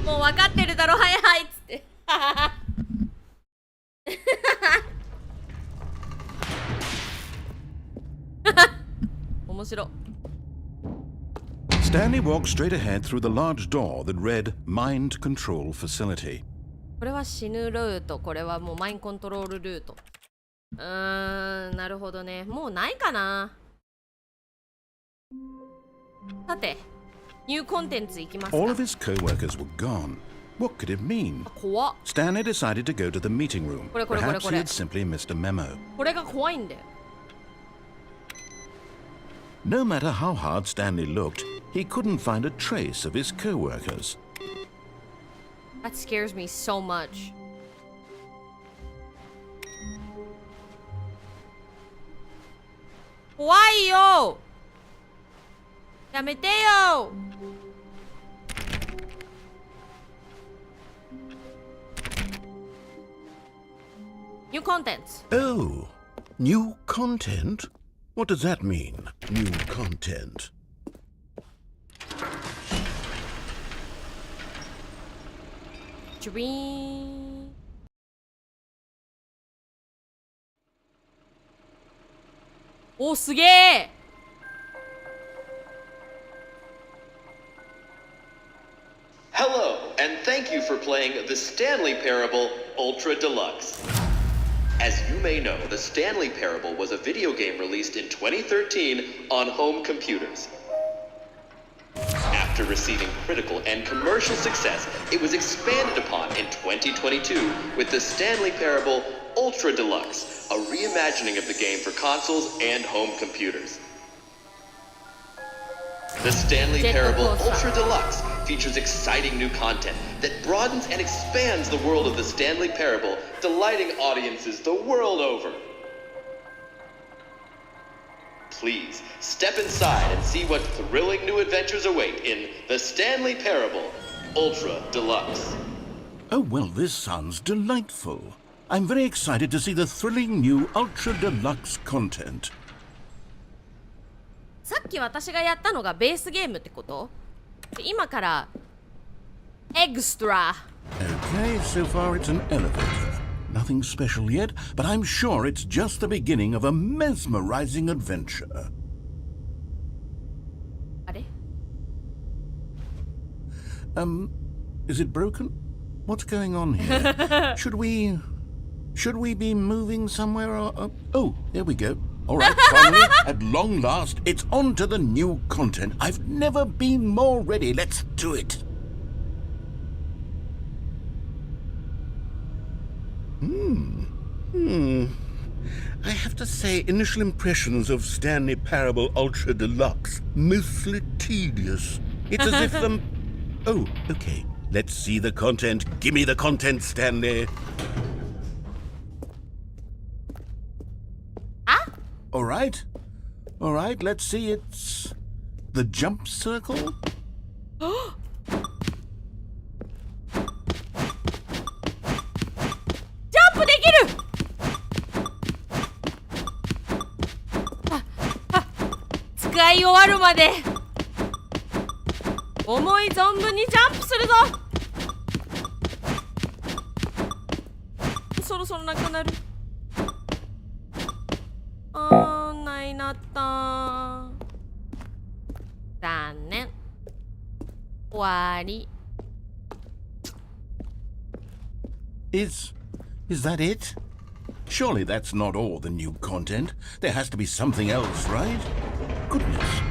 もう分かってるだろ、はいはいっつって。面白。 Stanley walked straight ahead through the large door that read Mind Control Facility. これは死ぬルート、これはもうマインコントロールルート。なるほどね。もうないかな。さて、ニューコンテンツいきますか。 All of his co-workers were gone. What could it mean? 怖っ。 Stanley decided to go to the meeting room. これこれこれ Perhaps こ he れ。 had simply missed a memo. これが怖いんだよ。 No matter how hard Stanley looked, he couldn't find a trace of his co-workers. That scares me so much. 怖いよ。やめてよ。New contents. Oh, new content? What does that mean, new content? Dream. Oh, すげえ。 Hello, and thank you for playing the Stanley Parable Ultra Deluxe. As you may know, the Stanley Parable was a video game released in 2013 on home computers. After receiving critical and commercial success, it was expanded upon in 2022 with the Stanley Parable Ultra Deluxe, a reimagining of the game for consoles and home computers. The Stanley Parable Ultra Deluxe features exciting new content that broadens and expands the world of the Stanley Parable, delighting audiences the world over. Please step inside and see what thrilling new adventures await in the Stanley Parable Ultra Deluxe. Oh, well, this sounds delightful. I'm very excited to see the thrilling new Ultra Deluxe content. さっき私がやったのがベースゲームってこと？今からエクストラ。 Okay, so far it's an elevator. Nothing special yet, but I'm sure it's just the beginning of a mesmerizing adventure. あれ？ Is it broken? What's going on here? Should we be moving somewhere? Oh, there we go. All right, finally, at long last, it's on to the new content. I've never been more ready. Let's do it. I have to say, initial impressions of Stanley Parable Ultra Deluxe, mostly tedious. It's as if, Oh, okay. Let's see the content. Give me the content, Stanley. Ah? All right, let's see. It's the jump circle? Jump できる。使い終わるまで思い存分にジャンプするぞ。そろそろなくなる。ないなった。残念。終わり。Is that it? Surely that's not all the new content. There has to be something else, right? Goodness.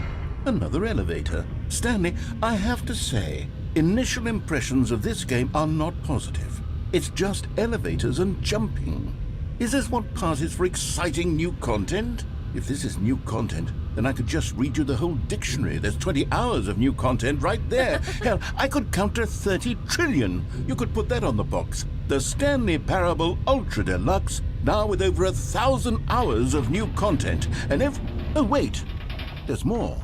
Another elevator. Stanley, I have to say, initial impressions of this game are not positive. It's just elevators and jumping. Is this what passes for exciting new content? If this is new content, then I could just read you the whole dictionary. There's 20 hours of new content right there. Hell, I could count to 30 trillion. You could put that on the box. The Stanley Parable Ultra Deluxe, now with over 1,000 hours of new content. And oh wait, there's more.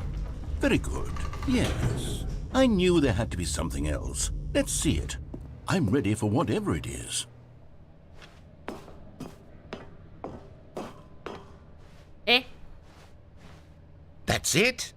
Very good. Yes. I knew there had to be something else. Let's see it. I'm ready for whatever it is. え That's it?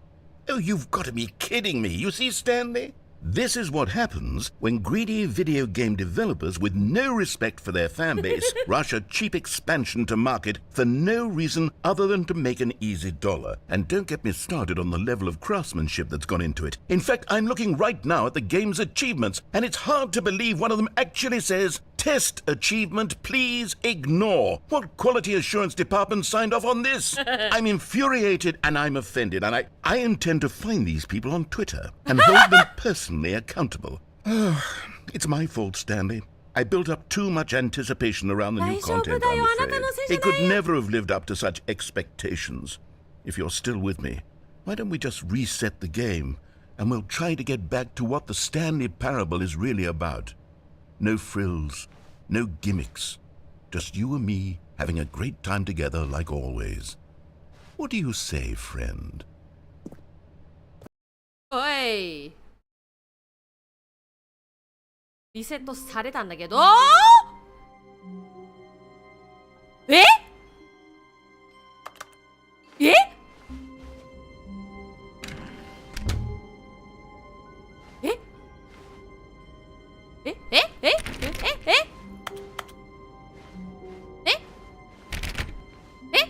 Oh, you've got to be kidding me. You see, Stanley? This is what happens when greedy video game developers with no respect for their fan base rush a cheap expansion to market for no reason other than to make an easy dollar. And don't get me started on the level of craftsmanship that's gone into it. In fact, I'm looking right now at the game's achievements, and it's hard to believe one of them actually says, "Test achievement, please ignore." What quality assurance department signed off on this? I'm infuriated and I'm offended, and I intend to find these people on Twitter and hold them personally accountable. It's my fault, Stanley. I built up too much anticipation around the new content, I'm afraid. It could never have lived up to such expectations. If you're still with me, why don't we just reset the game and we'll try to get back to what the Stanley Parable is really about. No frills, no gimmicks. Just you and me having a great time together like always. What do you say, friend? おい。リセットされたんだけど。え？え？え？え？え？え？え？え？え？え？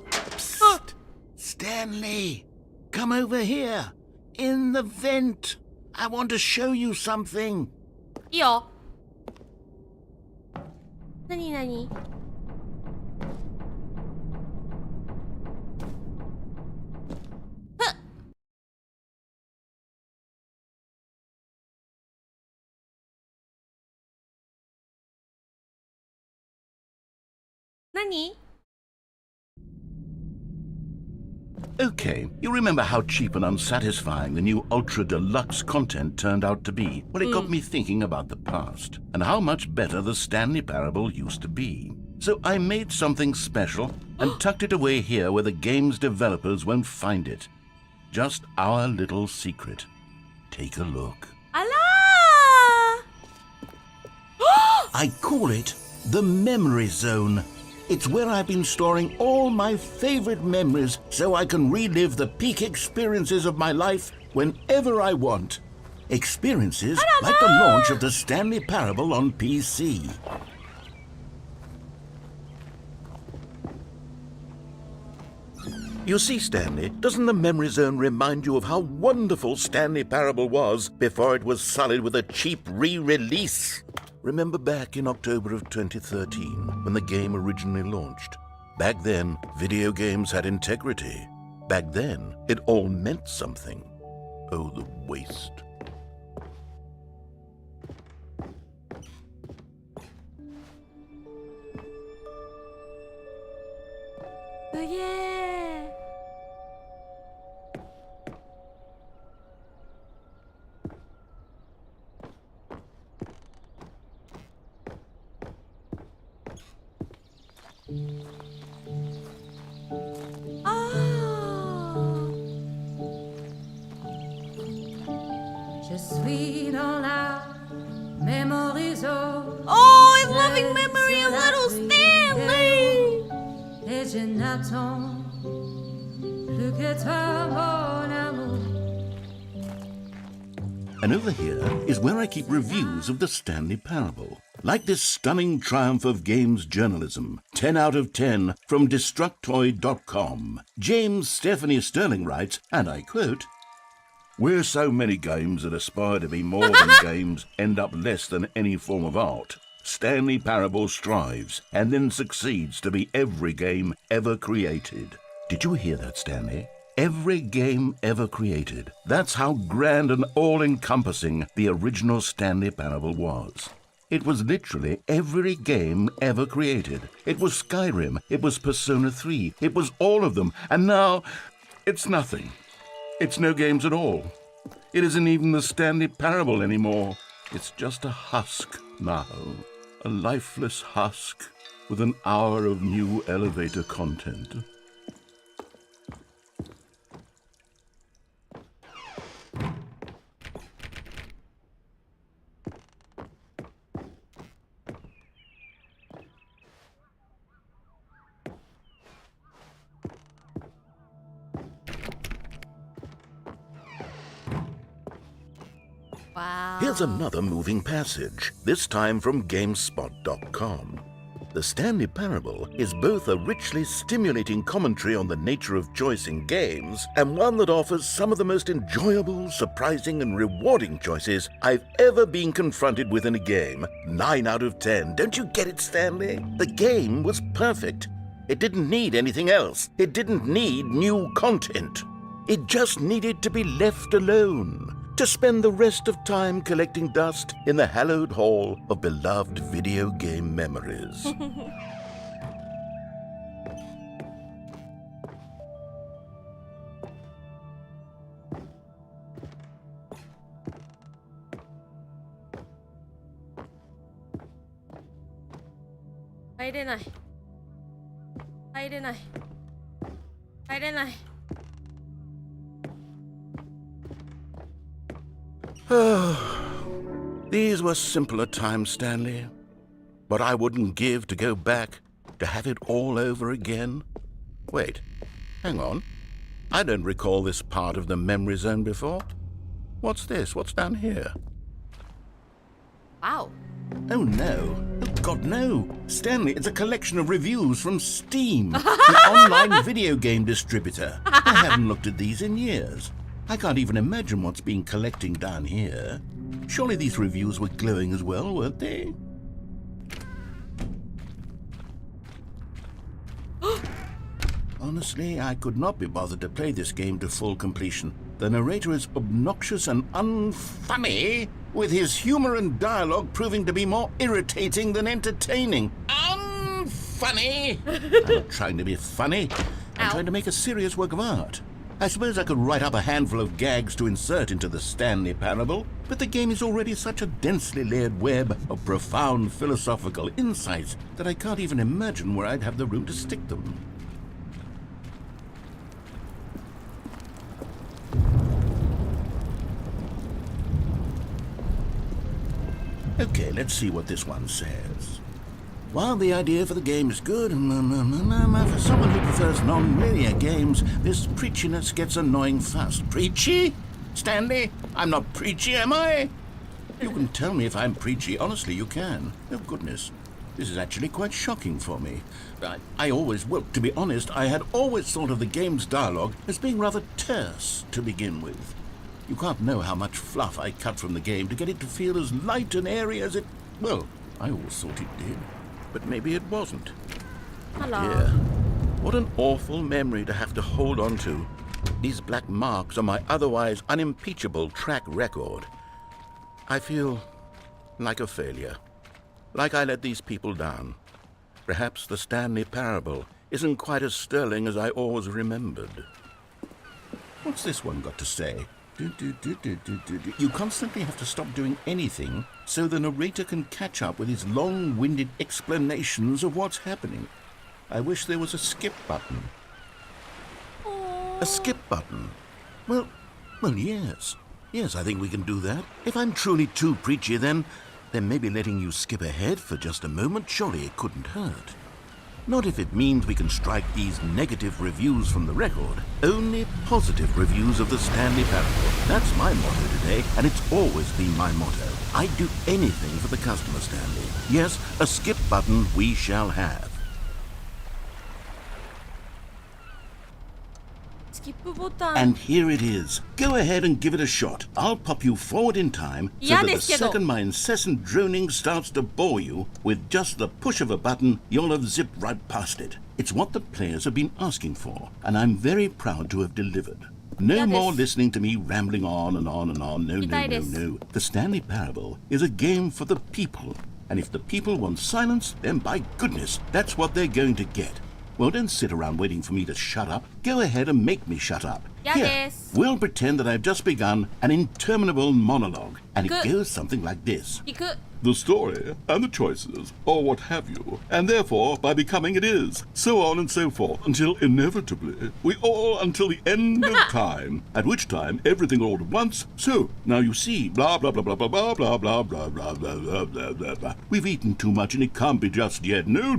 Psst! Stanley, come over here. In the vent. I want to show you something. いいよ。なになに？何？ Okay, you remember how cheap and unsatisfying the new Ultra Deluxe content turned out to be? Well, it got me thinking about the past and how much better the Stanley Parable used to be. So I made something special and tucked it away here where the game's developers won't find it. Just our little secret. Take a look. あらー I call it the Memory Zone. It's where I've been storing all my favorite memories so I can relive the peak experiences of my life whenever I want. Experiences like the launch of the Stanley Parable on PC. You see, Stanley, doesn't the Memory Zone remind you of how wonderful Stanley Parable was before it was sullied with a cheap re-release? Remember back in October of 2013, when the game originally launched? Back then, video games had integrity. Back then, it all meant something. Oh, the waste. げえ。Je suis dans la mémorise. Oh, I'm loving memory of little Stanley. Et je n'attends plus que toi, mon amour. And over here is where I keep reviews of the Stanley Parable. Like this stunning triumph of games journalism, 10 out of 10 from Destructoid.com. James Stephanie Sterling writes, and I quote, "Where so many games that aspire to be more than games end up less than any form of art, Stanley Parable strives and then succeeds to be every game ever created." Did you hear that, Stanley? Every game ever created. That's how grand and all-encompassing the original Stanley Parable was. It was literally every game ever created. It was Skyrim, it was Persona 3, it was all of them, and now it's nothing. It's no games at all. It isn't even the Stanley Parable anymore. It's just a husk now. A lifeless husk with an hour of new elevator content. Wow. Here's another moving passage, this time from GameSpot.com. The Stanley Parable is both a richly stimulating commentary on the nature of choice in games and one that offers some of the most enjoyable, surprising, and rewarding choices I've ever been confronted with in a game. 9 out of 10. Don't you get it, Stanley? The game was perfect. It didn't need anything else. It didn't need new content. It just needed to be left alone, to spend the rest of time collecting dust in the hallowed hall of beloved video game memories. These were simpler times, Stanley. But I wouldn't give to go back, to have it all over again. Wait, hang on. I don't recall this part of the memory zone before. What's this? What's down here? Wow. Oh no. Oh God, no. Stanley, it's a collection of reviews from Steam, the online video game distributor. I haven't looked at these in years. I can't even imagine what's been collecting down here. Surely these reviews were glowing as well, weren't they? Honestly, I could not be bothered to play this game to full completion. The narrator is obnoxious and unfunny, with his humor and dialogue proving to be more irritating than entertaining. Unfunny! I'm not trying to be funny. I'm trying to make a serious work of art. I suppose I could write up a handful of gags to insert into the Stanley Parable, but the game is already such a densely layered web of profound philosophical insights that I can't even imagine where I'd have the room to stick them. Okay, let's see what this one says. While the idea for the game is good, for someone who prefers non-linear games, this preachiness gets annoying fast. Preachy? Stanley, I'm not preachy, am I? You can tell me if I'm preachy. Honestly, you can. Oh, goodness. This is actually quite shocking for me. To be honest, I had always thought of the game's dialogue as being rather terse to begin with. You can't know how much fluff I cut from the game to get it to feel as light and airy as it... Well, I always thought it did. But maybe it wasn't. Hello. Yeah. What an awful memory to have to hold on to. These black marks are my otherwise unimpeachable track record. I feel like a failure. Like I let these people down. Perhaps the Stanley Parable isn't quite as sterling as I always remembered. What's this one got to say? You constantly have to stop doing anything so the narrator can catch up with his long-winded explanations of what's happening. I wish there was a skip button. A skip button? Well, yes. Yes, I think we can do that. If I'm truly too preachy, then maybe letting you skip ahead for just a moment, surely it couldn't hurt. Not if it means we can strike these negative reviews from the record. Only positive reviews of the Stanley Parable. That's my motto today, and it's always been my motto. I'd do anything for the customer, Stanley. Yes, a skip button we shall have. スキップボタン。 And here it is. Go ahead and give it a shot. I'll pop you forward in time so that the second my incessant droning starts to bore you, with just the push of a button, you'll have zipped right past it. It's what the players have been asking for, and I'm very proud to have delivered. No more listening to me rambling on and on and on. No. The Stanley Parable is a game for the people. And if the people want silence, then by goodness, that's what they're going to get. Well, don't sit around waiting for me to shut up. Go ahead and make me shut up. Here, we'll pretend that I've just begun an interminable monologue, and it goes something like this. The story, and the choices, or what have you, and therefore, by becoming it is, so on and so forth, until inevitably, we all until the end of time, at which time everything all at once, so, now you see, blah, blah, blah, blah, blah, blah, blah, blah, blah, blah, blah, blah, blah, blah, blah. We've eaten too much and it can't be just yet, no,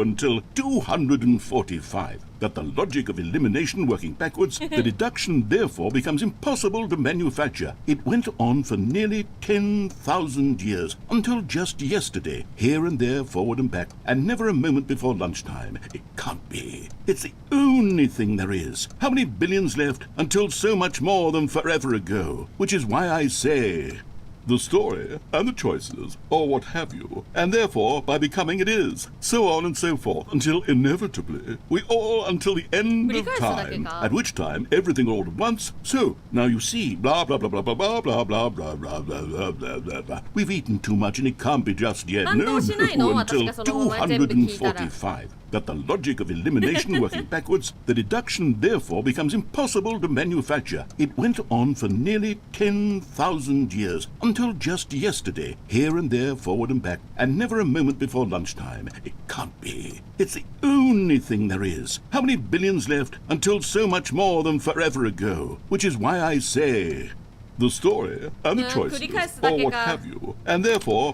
until 245. That the logic of elimination working backwards, the deduction therefore becomes impossible to manufacture. It went on for nearly 10,000 years, until just yesterday, here and there, forward and back, and never a moment before lunchtime. It can't be. It's the only thing there is. How many billions left until so much more than forever ago? Which is why I say... The story, and the choices, or what have you, and therefore, by becoming it is, so on and so forth, until inevitably, we all until the end of time, at which time everything all at once, so, now you see, blah, blah, blah, blah, blah, blah, blah, blah, blah, blah, blah, blah, blah, blah, blah. We've eaten too much and it can't be just yet, no, until 245. That the logic of elimination working backwards, the deduction therefore becomes impossible to manufacture. It went on for nearly 10,000 years, until just yesterday, here and there, forward and back, and never a moment before lunchtime. It can't be. It's the only thing there is. How many billions left until so much more than forever ago? Which is why I say, the story, and the choices, or what have you, and therefore...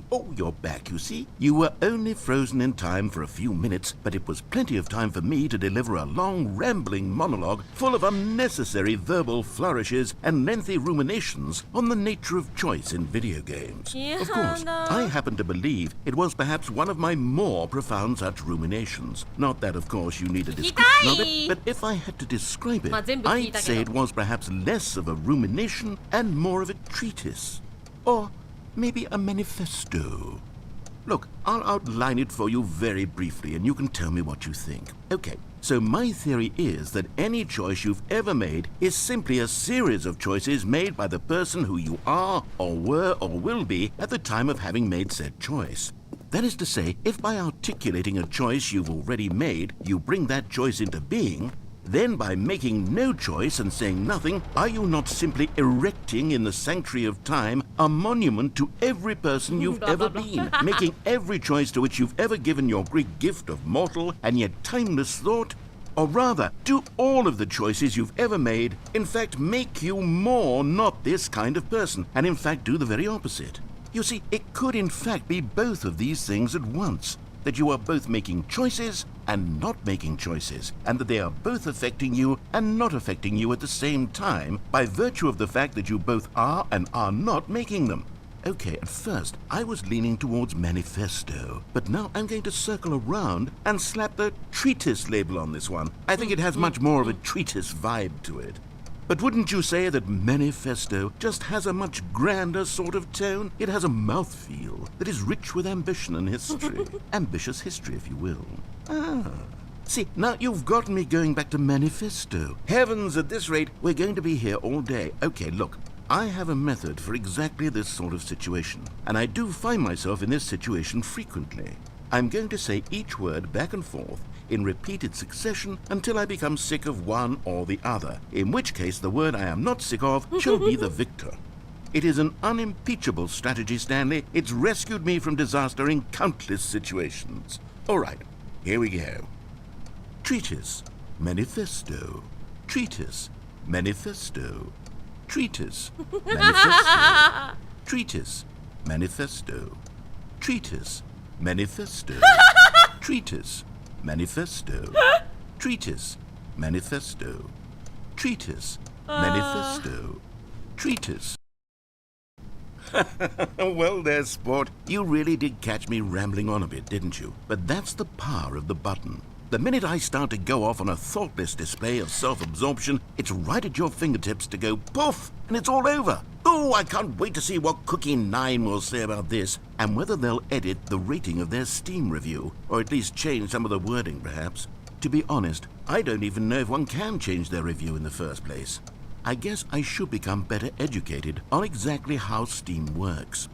Oh, you're back, you see. You were only frozen in time for a few minutes, but it was plenty of time for me to deliver a long, rambling monologue full of unnecessary verbal flourishes and lengthy ruminations on the nature of choice in video games. Of course, I happen to believe it was perhaps one of my more profound such ruminations. Not that, of course, you need a description of it, but if I had to describe it, I'd say it was perhaps less of a rumination and more of a treatise. Or maybe a manifesto. Look, I'll outline it for you very briefly and you can tell me what you think. Okay, so my theory is that any choice you've ever made is simply a series of choices made by the person who you are or were or will be at the time of having made said choice. That is to say, if by articulating a choice you've already made, you bring that choice into being, then by making no choice and saying nothing, are you not simply erecting in the sanctuary of time a monument to every person you've ever been, making every choice to which you've ever given your great gift of mortal and yet timeless thought? Or rather, do all of the choices you've ever made, in fact, make you more not this kind of person, and in fact do the very opposite? You see, it could in fact be both of these things at once. That you are both making choices and not making choices, and that they are both affecting you and not affecting you at the same time by virtue of the fact that you both are and are not making them. Okay, at first I was leaning towards manifesto, but now I'm going to circle around and slap the treatise label on this one. I think it has much more of a treatise vibe to it. But wouldn't you say that manifesto just has a much grander sort of tone? It has a mouthfeel that is rich with ambition and history. Ambitious history, if you will. See, now you've got me going back to manifesto. Heavens, at this rate, we're going to be here all day. Okay, look, I have a method for exactly this sort of situation, and I do find myself in this situation frequently. I'm going to say each word back and forth in repeated succession until I become sick of one or the other, in which case the word I am not sick of shall be the victor. It is an unimpeachable strategy, Stanley. It's rescued me from disaster in countless situations. All right, here we go. Treatise, manifesto. Treatise, manifesto. Treatise, manifesto. Treatise, manifesto. Treatise, manifesto. Treatise, manifesto. Treatise, manifesto. Treatise, manifesto. Treatise. Well there, sport. You really did catch me rambling on a bit, didn't you? But that's the power of the button. The minute I start to go off on a thoughtless display of self-absorption, it's right at your fingertips to go poof, and it's all over. Oh, I can't wait to see what Cookie9 will say about this, and whether they'll edit the rating of their Steam review, or at least change some of the wording, perhaps. To be honest, I don't even know if one can change their review in the first place. I guess I should become better educated on exactly how Steam works.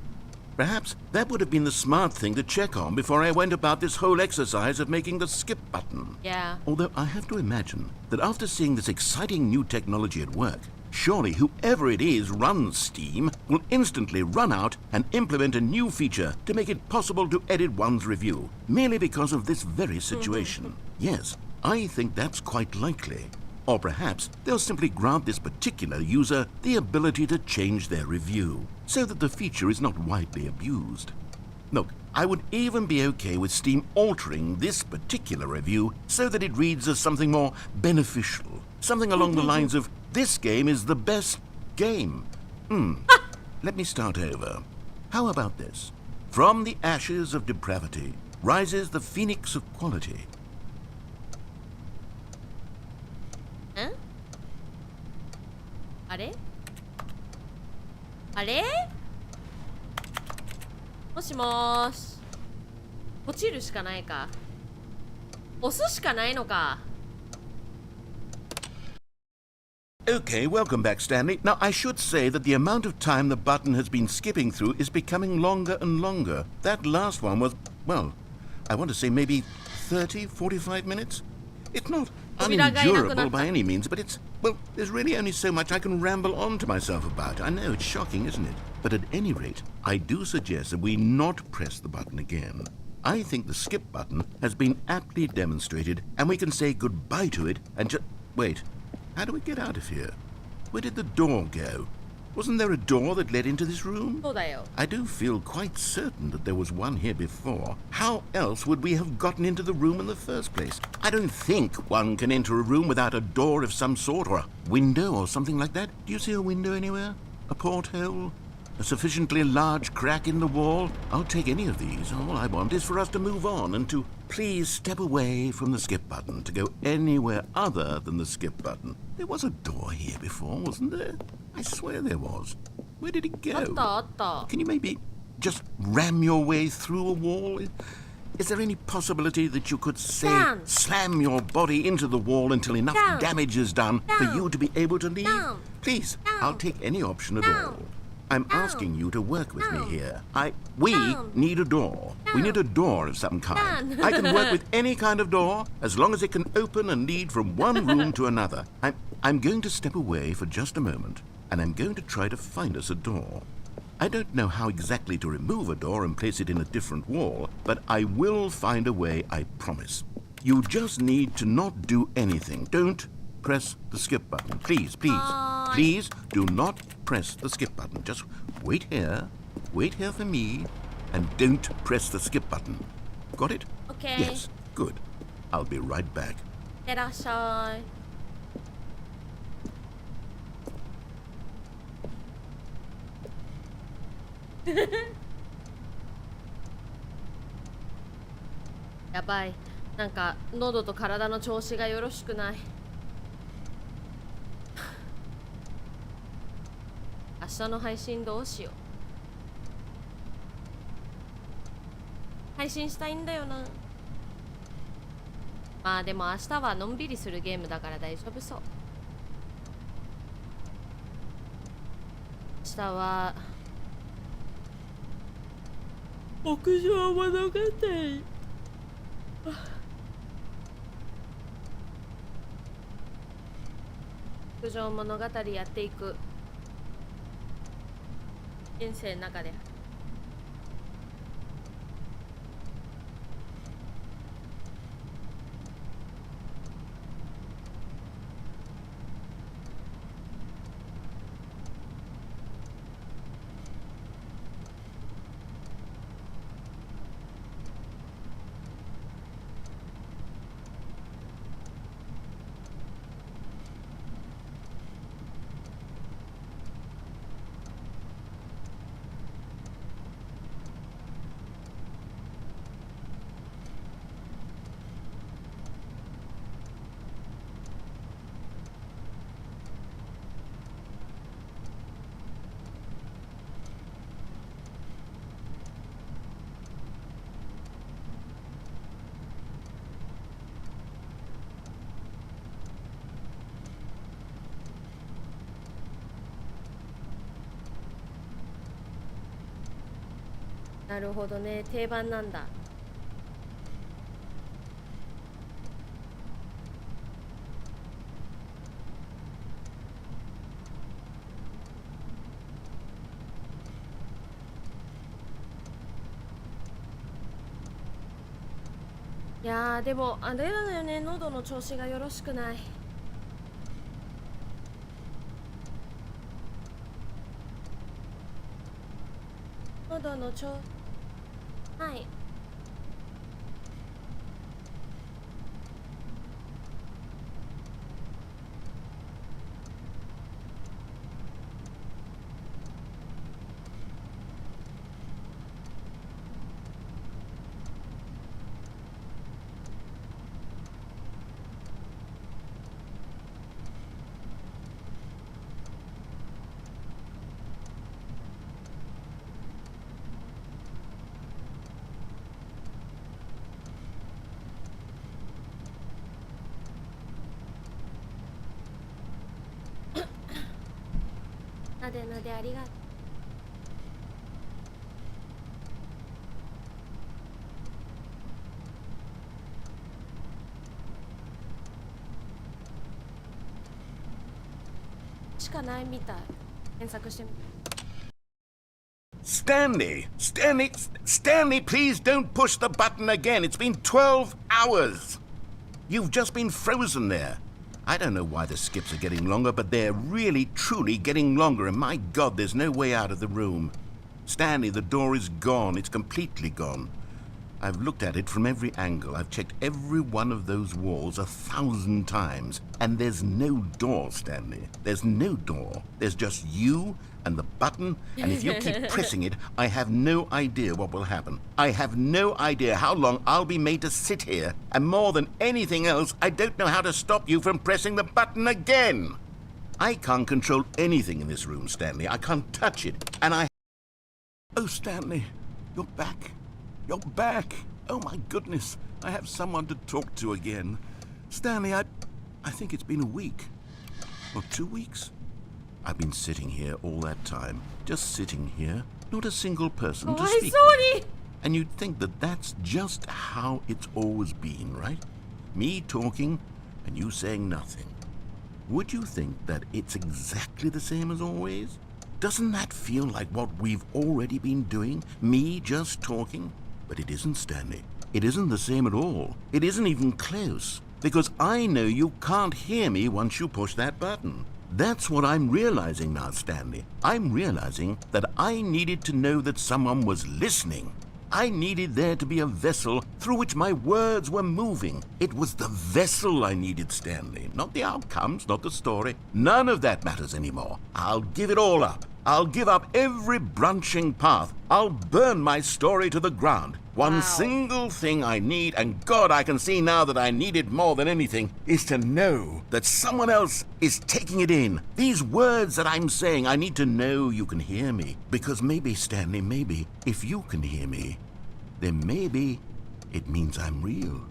Perhaps that would have been the smart thing to check on before I went about this whole exercise of making the skip button. Yeah. Although I have to imagine that after seeing this exciting new technology at work, surely whoever it is runs Steam will instantly run out and implement a new feature to make it possible to edit one's review, merely because of this very situation. Yes, I think that's quite likely. Or perhaps they'll simply grant this particular user the ability to change their review, so that the feature is not widely abused. Look, I would even be okay with Steam altering this particular review so that it reads as something more beneficial, something along the lines of, "This game is the best game." Let me start over. How about this? From the ashes of depravity rises the phoenix of quality. あれあれもしもーし。落ちるしかないか。押すしかないのか。Okay, welcome back, Stanley. Now, I should say that the amount of time the button has been skipping through is becoming longer and longer. That last one was, well, I want to say maybe 30, 45 minutes? It's not unendurable by any means, but it's, well, there's really only so much I can ramble on to myself about. I know, it's shocking, isn't it? But at any rate, I do suggest that we not press the button again. I think the skip button has been aptly demonstrated, and we can say goodbye to it and just... Wait, how do we get out of here? Where did the door go? Wasn't there a door that led into this room? そうだよ。 I do feel quite certain that there was one here before. How else would we have gotten into the room in the first place? I don't think one can enter a room without a door of some sort, or a window or something like that. Do you see a window anywhere? A porthole? A sufficiently large crack in the wall? I'll take any of these. All I want is for us to move on and to please step away from the skip button, to go anywhere other than the skip button. There was a door here before, wasn't there? I swear there was. Where did it あっ go? たあった。 Can you maybe just ram your way through a wall? Is there any possibility that you could, say, Down. slam your body into the wall until enough Down. damage is done for Down. you to be able to leave? Down. Please, Down. I'll take any option at Down. all. I'm Down. asking you to work with Down. me here. We Down. need a door. We Down. need a door of some kind. Down. I can work with any kind of door as long as it can open and lead from one room to another. I'm going to step away for just a moment, and I'm going to try to find us a door. I don't know how exactly to remove a door and place it in a different wall, but I will find a way, I promise. You just need to not do anything. Don't press the skip button. Please, please, please do not press the skip button. Just wait here for me, and don't press the skip button. Got it? Okay. Yes, good. I'll be right back. いってらっしゃい。やばい。なんか喉と体の調子がよろしくない。明日の配信どうしよう。配信したいんだよな。まあでも明日はのんびりするゲームだから大丈夫そう。下は屋上物語。屋上物語やっていく人生の中で。なるほどね、定番なんだ。いやーでもあれなのよね、喉の調子がよろしくない。喉の調はい。なでなでありがとう。しかないみたい。検索してみて。Stanley, please don't push the button again. It's been 12 hours. You've just been frozen there. I don't know why the skips are getting longer, but they're really, truly getting longer, and my God, there's no way out of the room. Stanley, the door is gone. It's completely gone. I've looked at it from every angle. I've checked every one of those walls 1,000 times, and there's no door, Stanley. There's no door. There's just you and the button, and if you keep pressing it, I have no idea what will happen. I have no idea how long I'll be made to sit here, and more than anything else, I don't know how to stop you from pressing the button again. I can't control anything in this room, Stanley. I can't touch it, and I... Oh, Stanley, you're back. You're back. Oh, my goodness. I have someone to talk to again. Stanley, I think it's been a week. Or 2 weeks. I've been sitting here all that time. Just sitting here. Not a single person to speak to. And you'd think that that's just how it's always been, right? Me talking and you saying nothing. Would you think that it's exactly the same as always? Doesn't that feel like what we've already been doing? Me just talking? But it isn't, Stanley. It isn't the same at all. It isn't even close. Because I know you can't hear me once you push that button. That's what I'm realizing now, Stanley. I'm realizing that I needed to know that someone was listening. I needed there to be a vessel through which my words were moving. It was the vessel I needed, Stanley. Not the outcomes, not the story. None of that matters anymore. I'll give it all up. I'll give up every branching path. I'll burn my story to the ground. One single thing I need, and God, I can see now that I need it more than anything, is to know that someone else is taking it in. These words that I'm saying, I need to know you can hear me. Because maybe, Stanley, maybe, if you can hear me, then maybe it means I'm real.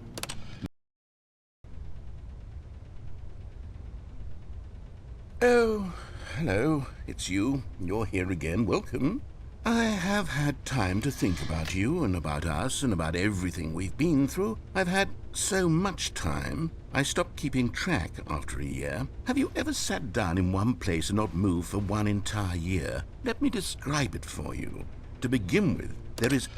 Oh, hello, it's you. You're here again. Welcome. I have had time to think about you and about us and about everything we've been through. I've had so much time. I stopped keeping track after a year. Have you ever sat down in one place and not moved for one entire year? Let me describe it for you. To begin with, there is...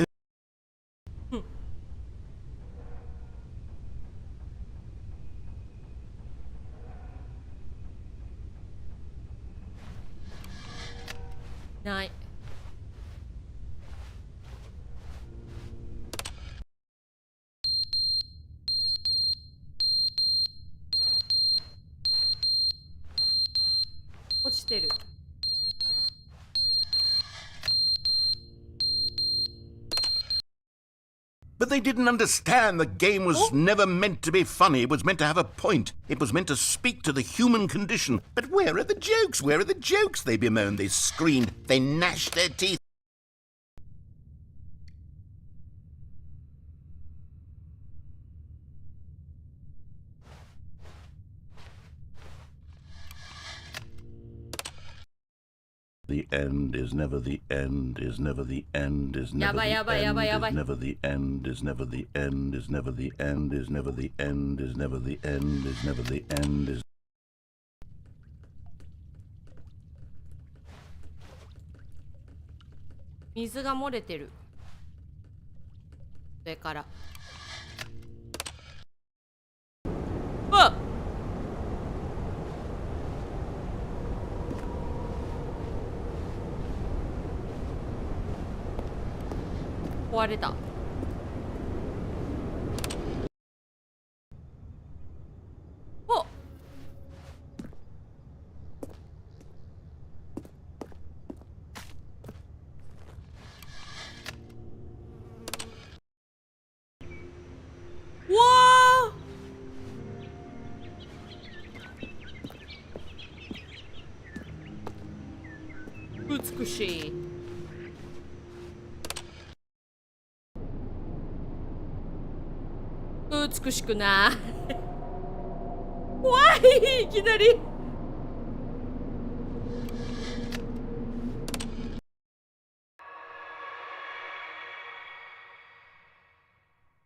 ない。落ちてる。But they didn't understand the game was never meant to be funny. It was meant to have a point. It was meant to speak to the human condition. But where are the jokes? Where are the jokes? They bemoaned, they screamed, they gnashed their teeth. The end is never the end, is never the end, is never the end, is never the end, is never the end, is never the end, is never the end, is never the end, is never the end, is... 水が漏れてる。上から。あっ。壊れた。お。わあ。美しい。美しくない怖いいきなり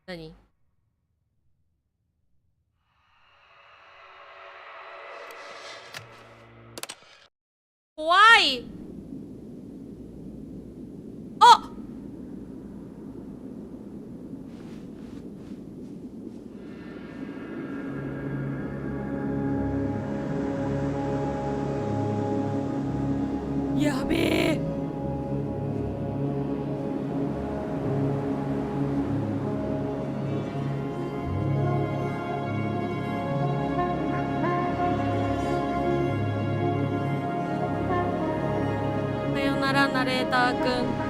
何怖いあやべえさよならナレーターくん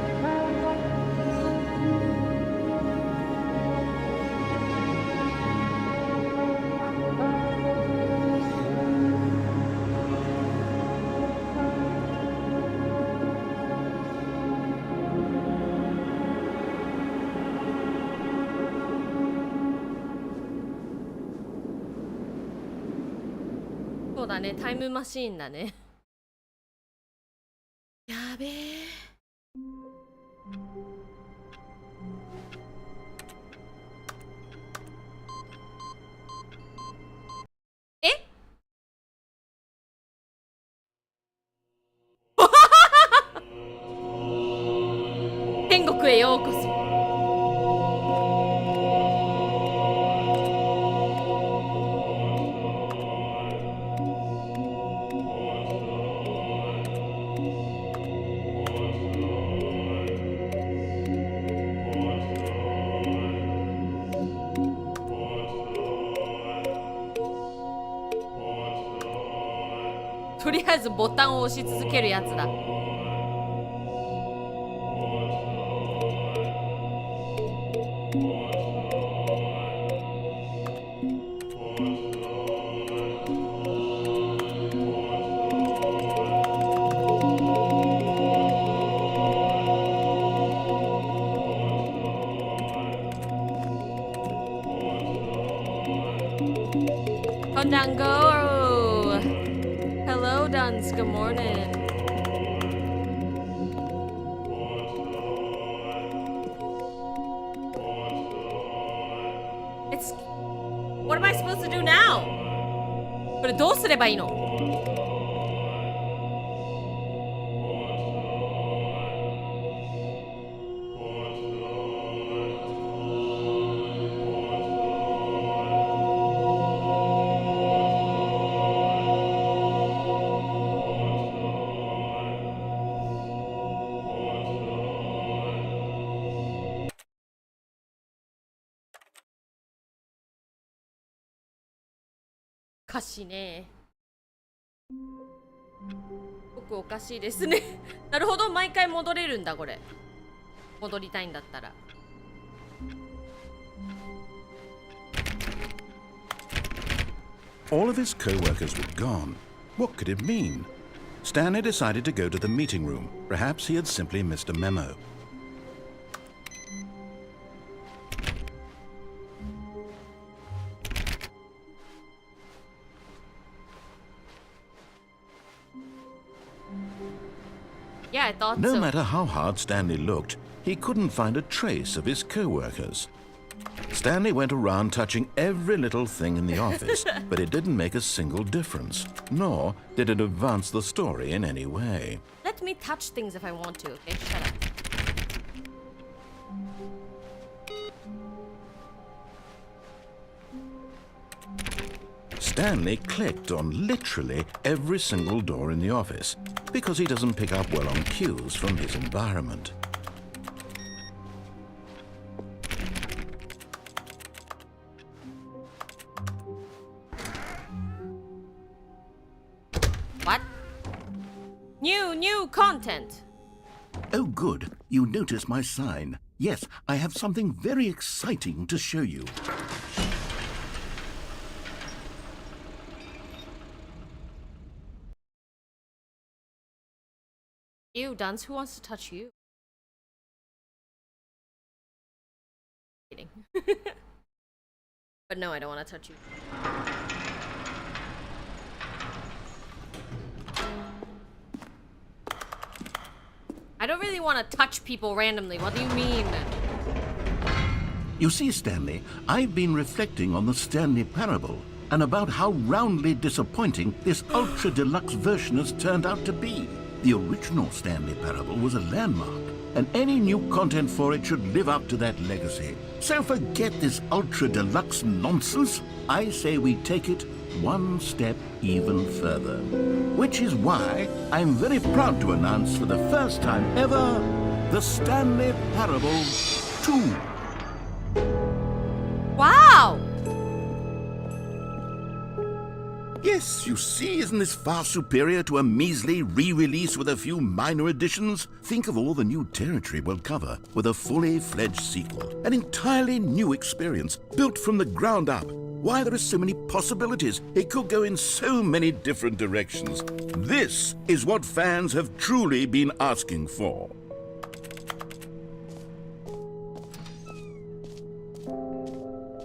そうだね、タイムマシーンだね。やべえ。え天国へようこそ。とりあえずボタンを押し続けるやつだ。Dango. Hello, Hello, Duns. Good morning. It's... What am I supposed to do now? これどうすればいいの?おかしいね。僕おかしいですね。なるほど、毎回戻れるんだこれ。戻りたいんだったら。All of his co-workers were gone. What could it mean? Stanley decided to go to the meeting room. Perhaps he had simply missed a memo. Yeah, I thought No so. matter how hard Stanley looked, he couldn't find a trace of his co-workers. Stanley went around touching every little thing in the office, but it didn't make a single difference, nor did it advance the story in any way. Let me touch things if I want to, okay? Shut up. Stanley clicked on literally every single door in the office because he doesn't pick up well on cues from his environment. What? New content. Oh, good. You noticed my sign. Yes, I have something very exciting to show you. Ew, Duns, who wants to touch you? Kidding. But no, I don't want to touch you. I don't really want to touch people randomly. What do you mean? You see, Stanley, I've been reflecting on the Stanley Parable and about how roundly disappointing this ultra deluxe version has turned out to be. The original Stanley Parable was a landmark, and any new content for it should live up to that legacy. So forget this ultra deluxe nonsense. I say we take it one step even further. Which is why I'm very proud to announce for the first time ever, the Stanley Parable 2. Wow! Yes, you see, isn't this far superior to a measly re-release with a few minor additions? Think of all the new territory we'll cover with a fully fledged sequel. An entirely new experience, built from the ground up. Why, there are so many possibilities. It could go in so many different directions. This is what fans have truly been asking for.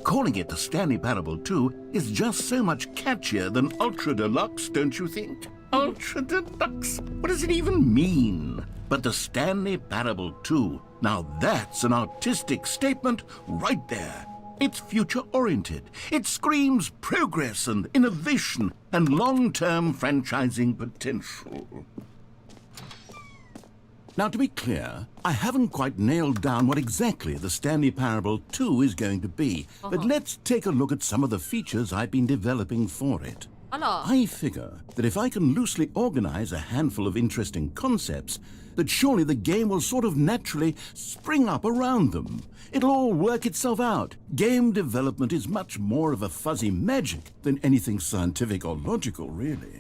Calling it the Stanley Parable 2 is just so much catchier than Ultra Deluxe, don't you think? Ultra Deluxe? What does it even mean? But the Stanley Parable 2, now that's an artistic statement right there. It's future-oriented. It screams progress and innovation and long-term franchising potential. Now, to be clear, I haven't quite nailed down what exactly the Stanley Parable 2 is going to be, but let's take a look at some of the features I've been developing for it. Hello. I figure that if I can loosely organize a handful of interesting concepts, that surely the game will sort of naturally spring up around them. It'll all work itself out. Game development is much more of a fuzzy magic than anything scientific or logical, really.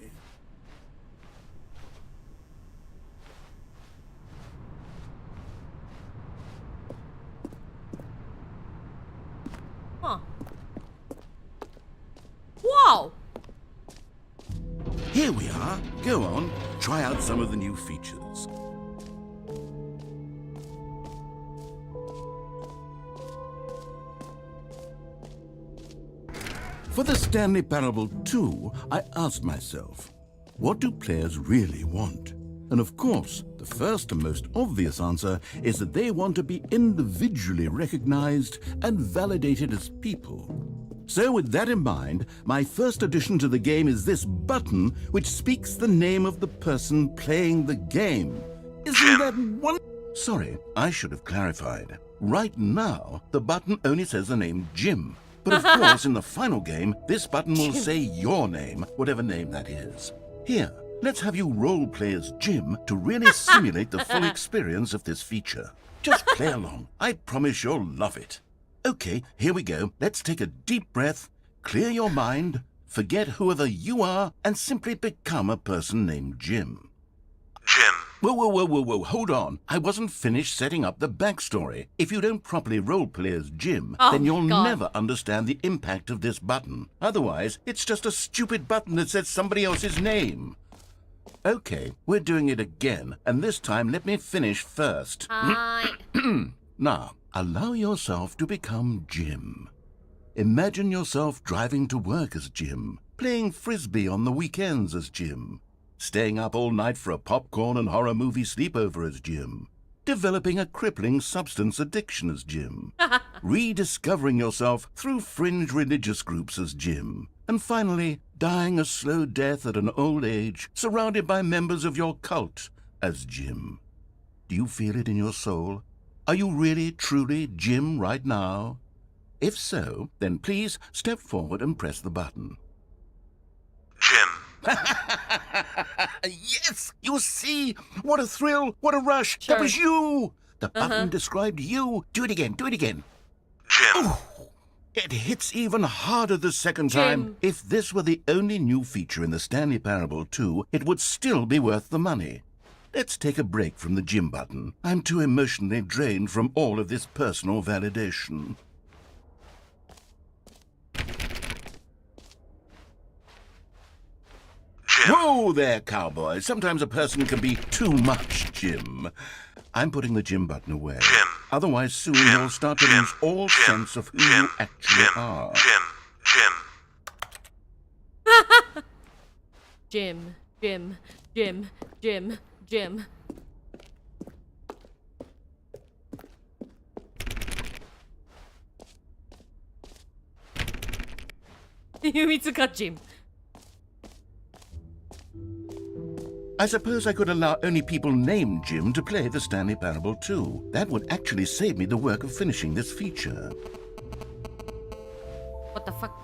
Huh. Wow! Here we are. Go on, try out some of the new features. For the Stanley Parable 2, I asked myself, What do players really want? And of course, the first and most obvious answer is that they want to be individually recognized and validated as people. So with that in mind, my first addition to the game is this button which speaks the name of the person playing the game. Isn't that one? Sorry, I should have clarified. Right now, the button only says the name Jim. But of course, in the final game, this button will say your name, whatever name that is. Here, let's have you role-play as Jim to really simulate the full experience of this feature. Just play along. I promise you'll love it. Okay, here we go. Let's take a deep breath, clear your mind, forget whoever you are, and simply become a person named Jim. Jim. Whoa, hold on. I wasn't finished setting up the backstory. If you don't properly roleplay as Jim, then you'll never understand the impact of this button. Otherwise, it's just a stupid button that says somebody else's name. Okay, we're doing it again, and this time let me finish first. Now, allow yourself to become Jim. Imagine yourself driving to work as Jim, playing frisbee on the weekends as Jim, staying up all night for a popcorn and horror movie sleepover as Jim, developing a crippling substance addiction as Jim, rediscovering yourself through fringe religious groups as Jim, and finally dying a slow death at an old age surrounded by members of your cult as Jim. Do you feel it in your soul? Are you really, truly Jim right now? If so, then please step forward and press the button. Jim. Yes! You see? What a thrill! What a rush! Sure. That was you! The button described you. Do it again. Jim. Ooh, it hits even harder the second time. If this were the only new feature in the Stanley Parable 2, it would still be worth the money. Let's take a break from the Jim button. I'm too emotionally drained from all of this personal validation. Whoa there, cowboy. Sometimes a person can be too much, Jim. I'm putting the Jim button away. Jim. Otherwise, soon you'll start to lose all sense of who you actually are. Jim. Yumiduka Jim. I suppose I could allow only people named Jim to play the Stanley Parable 2. That would actually save me the work of finishing this feature. What the fuck?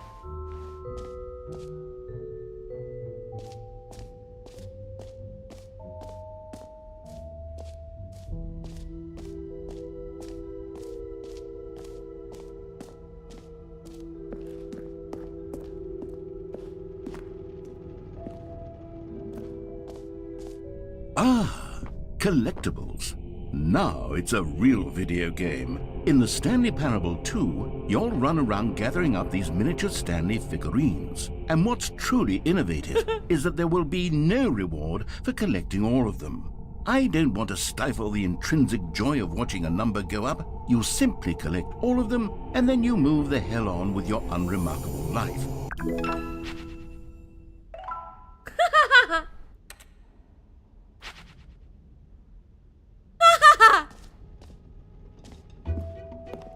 Ah, collectibles. Now it's a real video game. In the Stanley Parable 2, you'll run around gathering up these miniature Stanley figurines. And what's truly innovative is that there will be no reward for collecting all of them. I don't want to stifle the intrinsic joy of watching a number go up. You simply collect all of them, and then you move the hell on with your unremarkable life.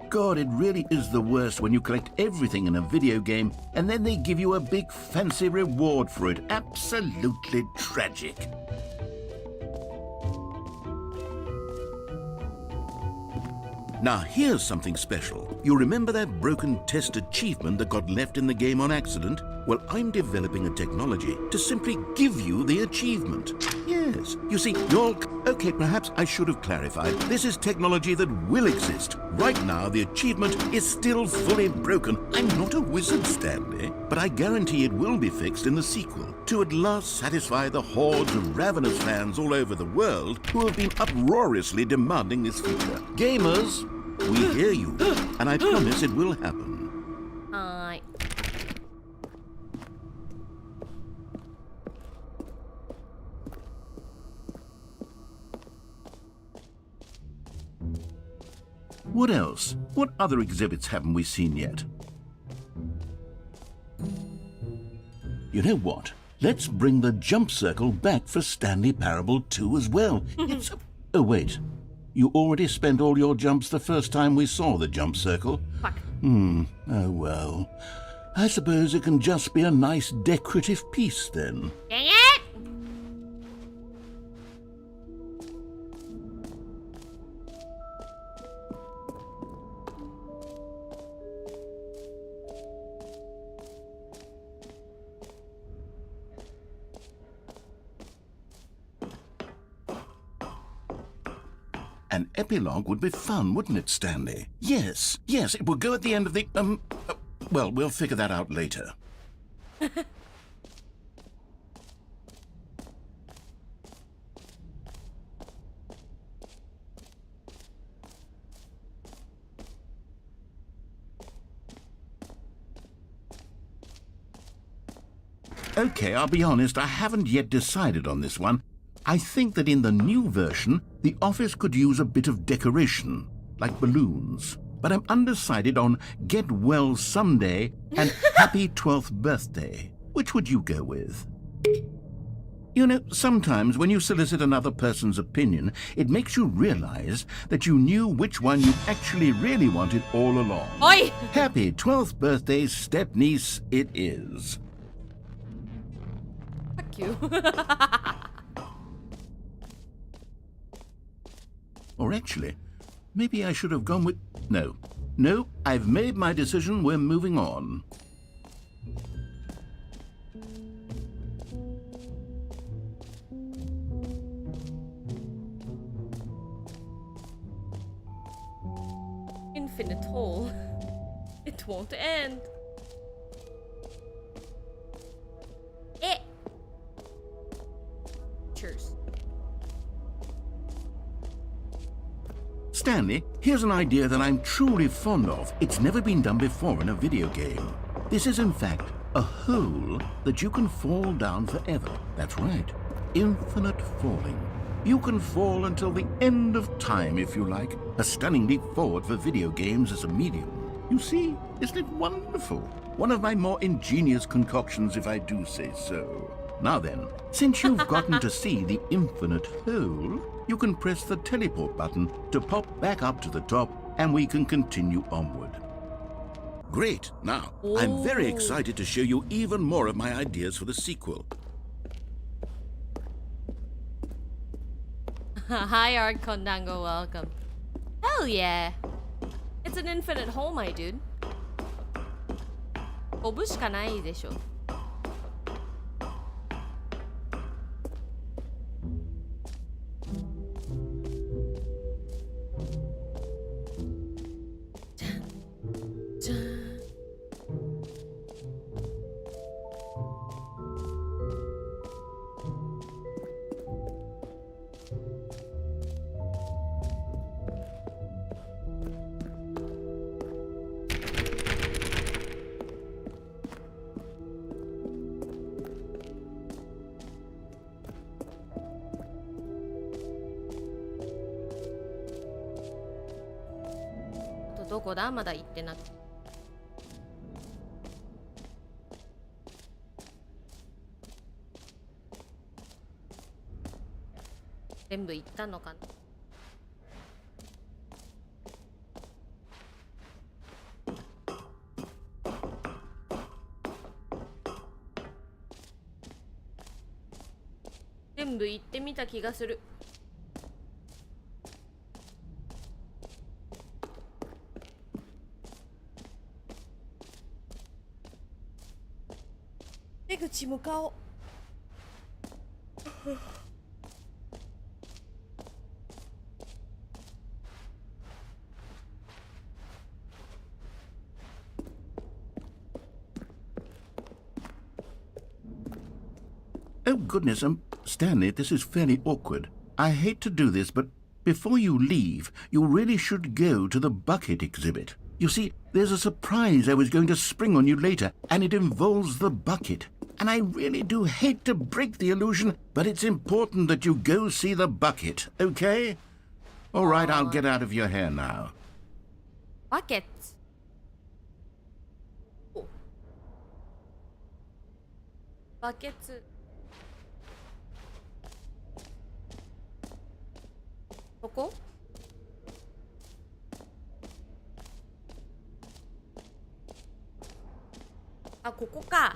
God, it really is the worst when you collect everything in a video game and then they give you a big fancy reward for it. Absolutely tragic. Now here's something special. You remember that broken test achievement that got left in the game on accident? Well, I'm developing a technology to simply give you the achievement. Yes, you see, you're... Okay, perhaps I should have clarified. This is technology that will exist. Right now, the achievement is still fully broken. I'm not a wizard, Stanley, but I guarantee it will be fixed in the sequel to at last satisfy the hordes of ravenous fans all over the world who have been uproariously demanding this feature. Gamers, we hear you, and I promise it will happen. What else? What other exhibits haven't we seen yet? You know what? let's bring the jump circle back for Stanley Parable 2 as well. It's a... Oh, wait. You already spent all your jumps the first time we saw the jump circle? Fuck. Oh well. I suppose it can just be a nice decorative piece then. Dang it! An epilogue would be fun, wouldn't it, Stanley? Yes, it would go at the end of the, well, we'll figure that out later. Okay, I'll be honest, I haven't yet decided on this one. I think that in the new version, the office could use a bit of decoration, like balloons. But I'm undecided on Get Well Someday and Happy 12th Birthday. Which would you go with? You know, sometimes when you solicit another person's opinion, it makes you realize that you knew which one you actually really wanted all along. Oi! Happy 12th Birthday, step-niece, it is. Fuck you. Or actually, maybe I should have gone with... No, I've made my decision, we're moving on. Infinite hole. It won't end. Cheers. Stanley, here's an idea that I'm truly fond of. It's never been done before in a video game. This is in fact a hole that you can fall down forever. That's right. Infinite falling. You can fall until the end of time if you like. A stunning leap forward for video games as a medium. You see, isn't it wonderful? One of my more ingenious concoctions, if I do say so. Now then, since you've gotten to see the infinite hole, you can press the teleport button to pop back up to the top and we can continue onward. Great! Now, I'm very excited to show you even more of my ideas for the sequel. Hi, Archon Dango, welcome. Hell yeah! It's an infinite hole, my dude. 飛ぶしかないでしょ。どこだ？まだ行ってなくて。全部行ったのかな？全部行ってみた気がする。出口向かおう。Oh, goodness, Stanley, this is fairly awkward. I hate to do this, but before you leave, you really should go to the bucket exhibit. You see, there's a surprise I was going to spring on you later, and it involves the bucket. And I really do hate to break the illusion, but it's important that you go see the bucket, okay? All right, I'll get out of your hair now. Bucket. Buckets. こ？あ、ここか。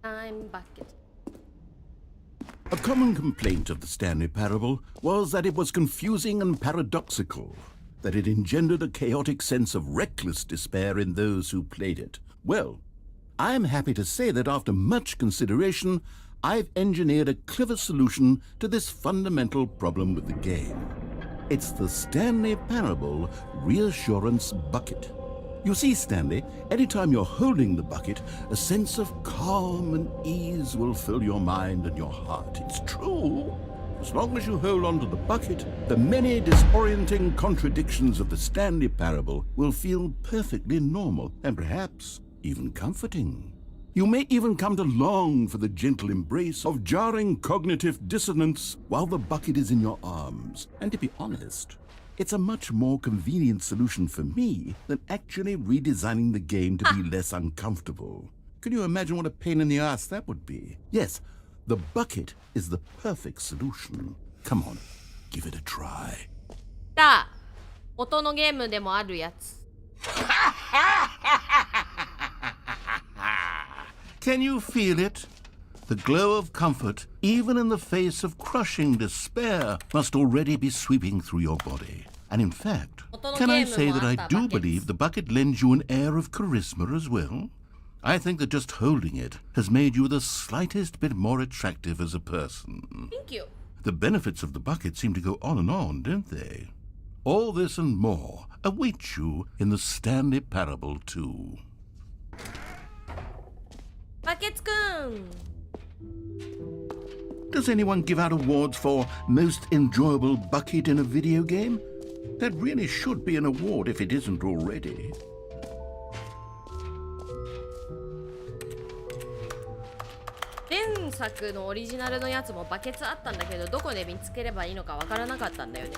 I'm bucket. A common complaint of the Stanley Parable was that it was confusing and paradoxical, that it engendered a chaotic sense of reckless despair in those who played it. Well, I'm happy to say that after much consideration, I've engineered a clever solution to this fundamental problem with the game. It's the Stanley Parable Reassurance Bucket. You see, Stanley, anytime you're holding the bucket, a sense of calm and ease will fill your mind and your heart. It's true. As long as you hold on to the bucket, the many disorienting contradictions of the Stanley Parable will feel perfectly normal and perhaps even comforting. You may even come to long for the gentle embrace of jarring cognitive dissonance while the bucket is in your arms. And to be honest, it's a much more convenient solution for me than actually redesigning the game to be less uncomfortable. Can you imagine what a pain in the ass that would be? Yes, the bucket is the perfect solution. Come on, give it a try. だ、音のゲームでもあるやつ。Can you feel it? The glow of comfort, even in the face of crushing despair, must already be sweeping through your body. And in fact, can I say that I do believe the bucket lends you an air of charisma as well? I think that just holding it has made you the slightest bit more attractive as a person. Thank you. The benefits of the bucket seem to go on, don't they? All this and more await you in the Stanley Parable 2. バケツくん。Does anyone give out awards for most enjoyable bucket in a video game? That really should be an award if it isn't already. 前作のオリジナルのやつもバケツあったんだけど、どこで見つければいいのかわからなかったんだよね。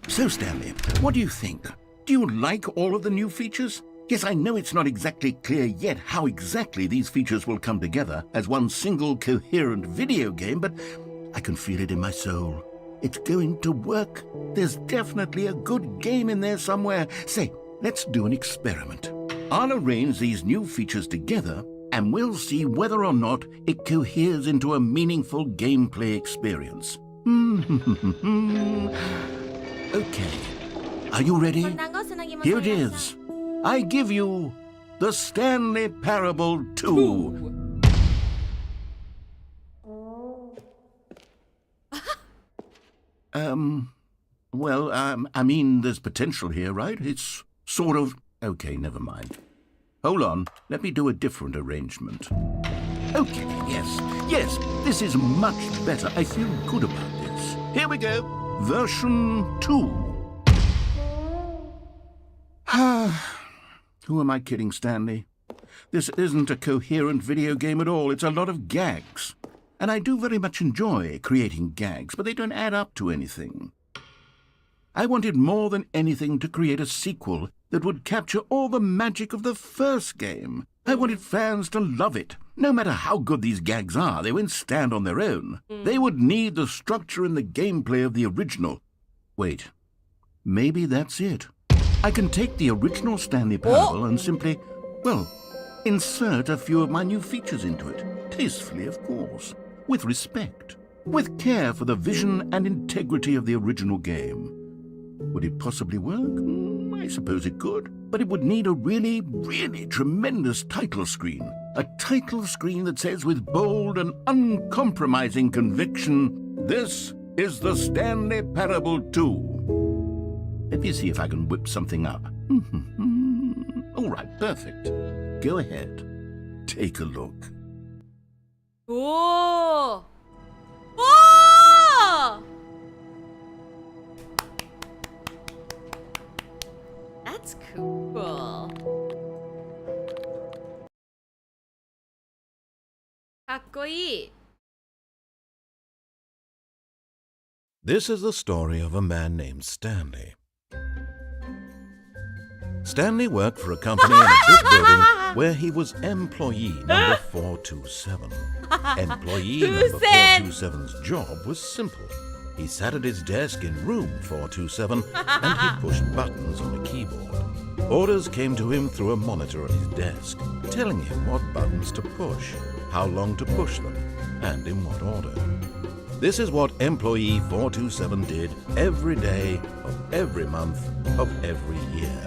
So, Stanley, what do you think? Do you like all of the new features? Yes, I know it's not exactly clear yet how exactly these features will come together as one single coherent video game, but I can feel it in my soul. It's going to work. There's definitely a good game in there somewhere. Say, let's do an experiment. I'll arrange these new features together, and we'll see whether or not it coheres into a meaningful gameplay experience. Okay, are you ready? Here it is. I give you the Stanley Parable 2. I mean, there's potential here, right? It's sort of... Okay, never mind. Hold on, let me do a different arrangement. Okay, yes, this is much better. I feel good about this. Here we go. Version 2. Who am I kidding, Stanley? This isn't a coherent video game at all. It's a lot of gags. And I do very much enjoy creating gags, but they don't add up to anything. I wanted more than anything to create a sequel that would capture all the magic of the first game. I wanted fans to love it. No matter how good these gags are, they won't stand on their own. They would need the structure and the gameplay of the original. Wait, maybe that's it. I can take the original Stanley Parable and simply, well, insert a few of my new features into it. Tastefully, of course. With respect. With care for the vision and integrity of the original game. Would it possibly work? I suppose it could. But it would need a really, really tremendous title screen. A title screen that says with bold and uncompromising conviction, "This is the Stanley Parable 2. Let me see if I can whip something up. All right, perfect. Go ahead. Take a look. おーThat's cool. かっこいい。 This is the story of a man named Stanley. Stanley worked for a company in a big building where he was employee number 427. Employee number 427's job was simple. He sat at his desk in room 427 and he pushed buttons on a keyboard. Orders came to him through a monitor on his desk, telling him what buttons to push, how long to push them, and in what order. This is what employee 427 did every day of every month of every year.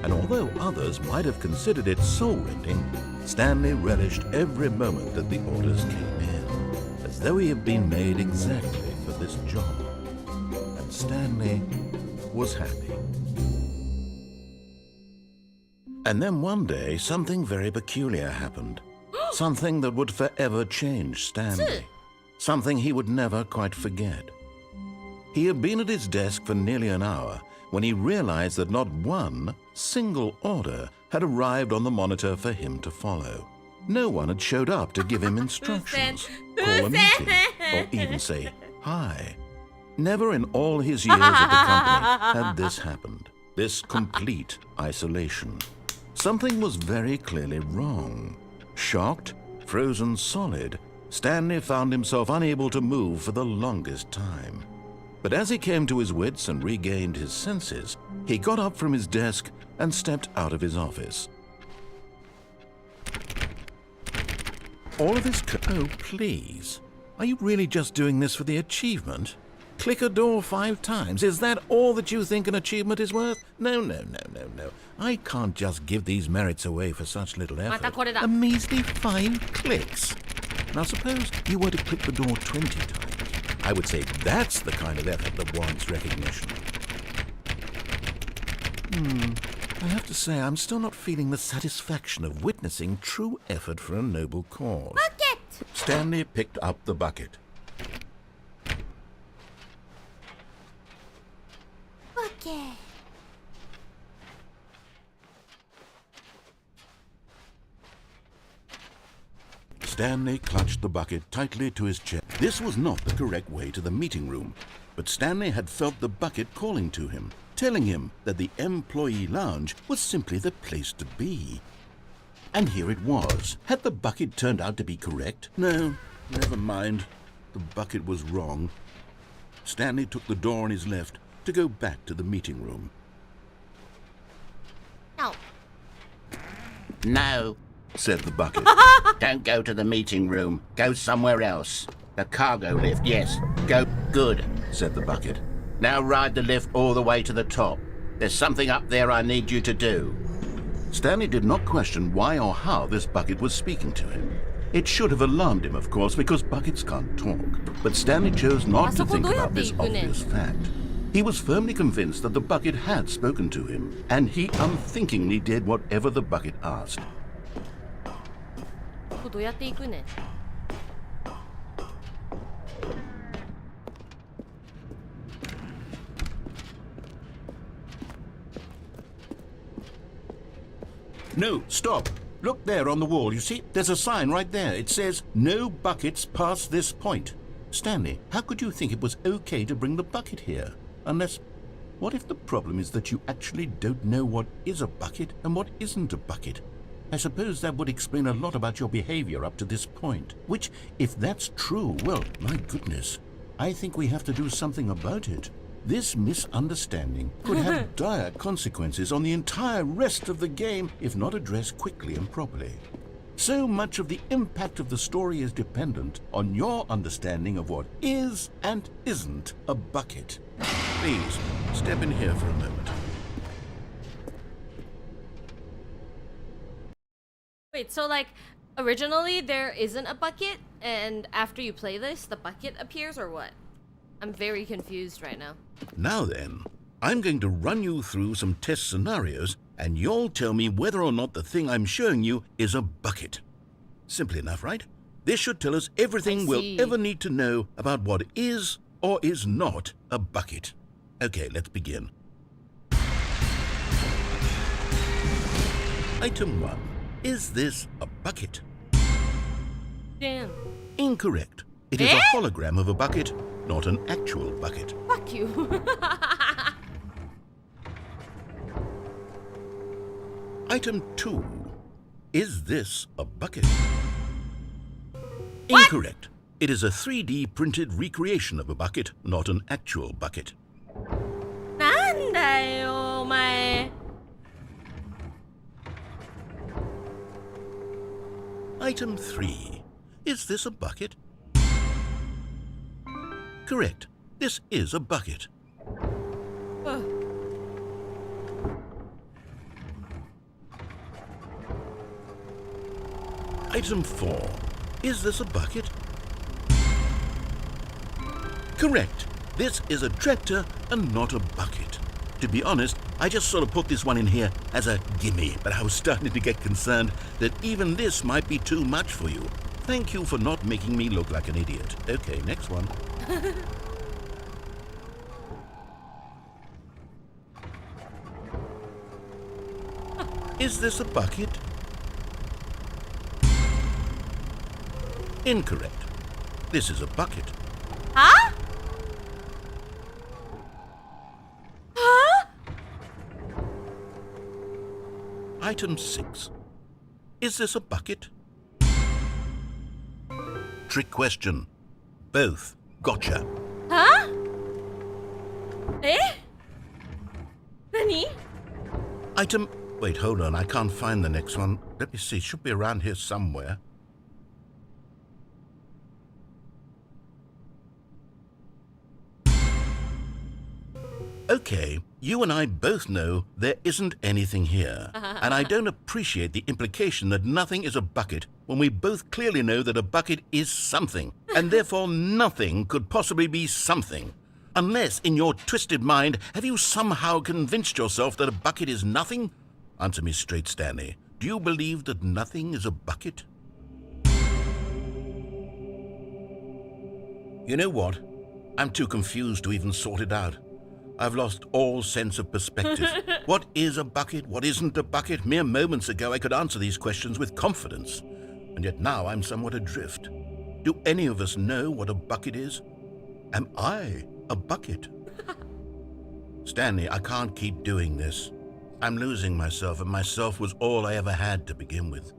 And although others might have considered it soul-rending, Stanley relished every moment that the orders came in, as though he had been made exactly for this job. And Stanley was happy. And then one day, something very peculiar happened. Something that would forever change Stanley. Something he would never quite forget. He had been at his desk for nearly an hour when he realized that not one single order had arrived on the monitor for him to follow. No one had showed up to give him instructions, call a meeting, or even say hi. Never in all his years at the company had this happened, this complete isolation. Something was very clearly wrong. Shocked, frozen solid, Stanley found himself unable to move for the longest time. But as he came to his wits and regained his senses, he got up from his desk and stepped out of his office. All of this oh, please. Are you really just doing this for the achievement? Click a door 5 times. Is that all that you think an achievement is worth? No. I can't just give these merits away for such little effort. A measly 5 clicks. Now suppose you were to click the door 20 times. I would say that's the kind of effort that warrants recognition. I have to say I'm still not feeling the satisfaction of witnessing true effort for a noble cause. Bucket! Stanley picked up the bucket. Bucket. Stanley clutched the bucket tightly to his chest. This was not the correct way to the meeting room, but Stanley had felt the bucket calling to him, telling him that the employee lounge was simply the place to be. And here it was. Had the bucket turned out to be correct? No, never mind. The bucket was wrong. Stanley took the door on his left to go back to the meeting room. No. No, said the bucket. don't go to the meeting room. Go somewhere else. The cargo lift, yes. Go. Good, said the bucket. Now ride the lift all the way to the top. There's something up there I need you to do. Stanley did not question why or how this bucket was speaking to him. It should have alarmed him, of course, because buckets can't talk. But Stanley chose not to think about this obvious fact. He was firmly convinced that the bucket had spoken to him, and he unthinkingly did whatever the bucket asked. どうやって行くねん。No, stop. Look there on the wall, you see? There's a sign right there. It says, no buckets past this point. Stanley, how could you think it was okay to bring the bucket here? Unless, what if the problem is that you actually don't know what is a bucket and what isn't a bucket? I suppose that would explain a lot about your behavior up to this point. Which, if that's true, well, my goodness, I think we have to do something about it. This misunderstanding could have dire consequences on the entire rest of the game if not addressed quickly and properly. So much of the impact of the story is dependent on your understanding of what is and isn't a bucket. Please, step in here for a moment. Wait, so like originally there isn't a bucket, and after you play this, the bucket appears, or what? I'm very confused right now. Now then, I'm going to run you through some test scenarios, and you'll tell me whether or not the thing I'm showing you is a bucket. Simple enough, right? This should tell us everything we'll ever need to know about what is or is not a bucket. Okay, let's begin. Item 1. Is this a bucket? Damn. Incorrect. It is a hologram of a bucket, not an actual bucket. Fuck you. Item 2. Is this a bucket? Incorrect. It is a 3D printed recreation of a bucket, not an actual bucket. なんだよ、お前。Item 3. Is this a bucket? Correct. This is a bucket. Item 4. Is this a bucket? Correct. This is a tractor and not a bucket. To be honest, I just sort of put this one in here as a gimme, but I was starting to get concerned that even this might be too much for you. Thank you for not making me look like an idiot. Okay, next one. Is this a bucket? Incorrect. This is a bucket. Huh? Item 6. Is this a bucket? Trick question. Both. Gotcha. Huh? え？何？ Item... Wait, hold on. I can't find the next one. Let me see. It should be around here somewhere. Okay, you and I both know there isn't anything here. And I don't appreciate the implication that nothing is a bucket when we both clearly know that a bucket is something. And therefore nothing could possibly be something. Unless, in your twisted mind, have you somehow convinced yourself that a bucket is nothing? Answer me straight, Stanley. Do you believe that nothing is a bucket? You know what? I'm too confused to even sort it out. I've lost all sense of perspective. What is a bucket? What isn't a bucket? Mere moments ago I could answer these questions with confidence. And yet now I'm somewhat adrift. Do any of us know what a bucket is? Am I a bucket? Stanley, I can't keep doing this. I'm losing myself, and myself was all I ever had to begin with.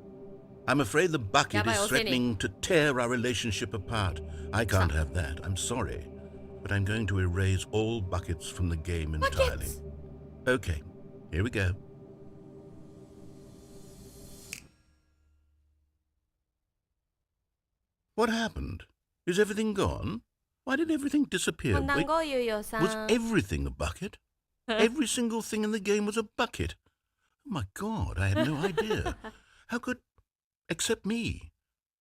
I'm afraid the bucket is threatening to tear our relationship apart. I can't have that. I'm sorry. But I'm going to erase all buckets from the game entirely. Okay, here we go. What happened? Is everything gone? Why did everything disappear? Wait, was everything a bucket? Every single thing in the game was a bucket. Oh my God, I had no idea. How could... Except me.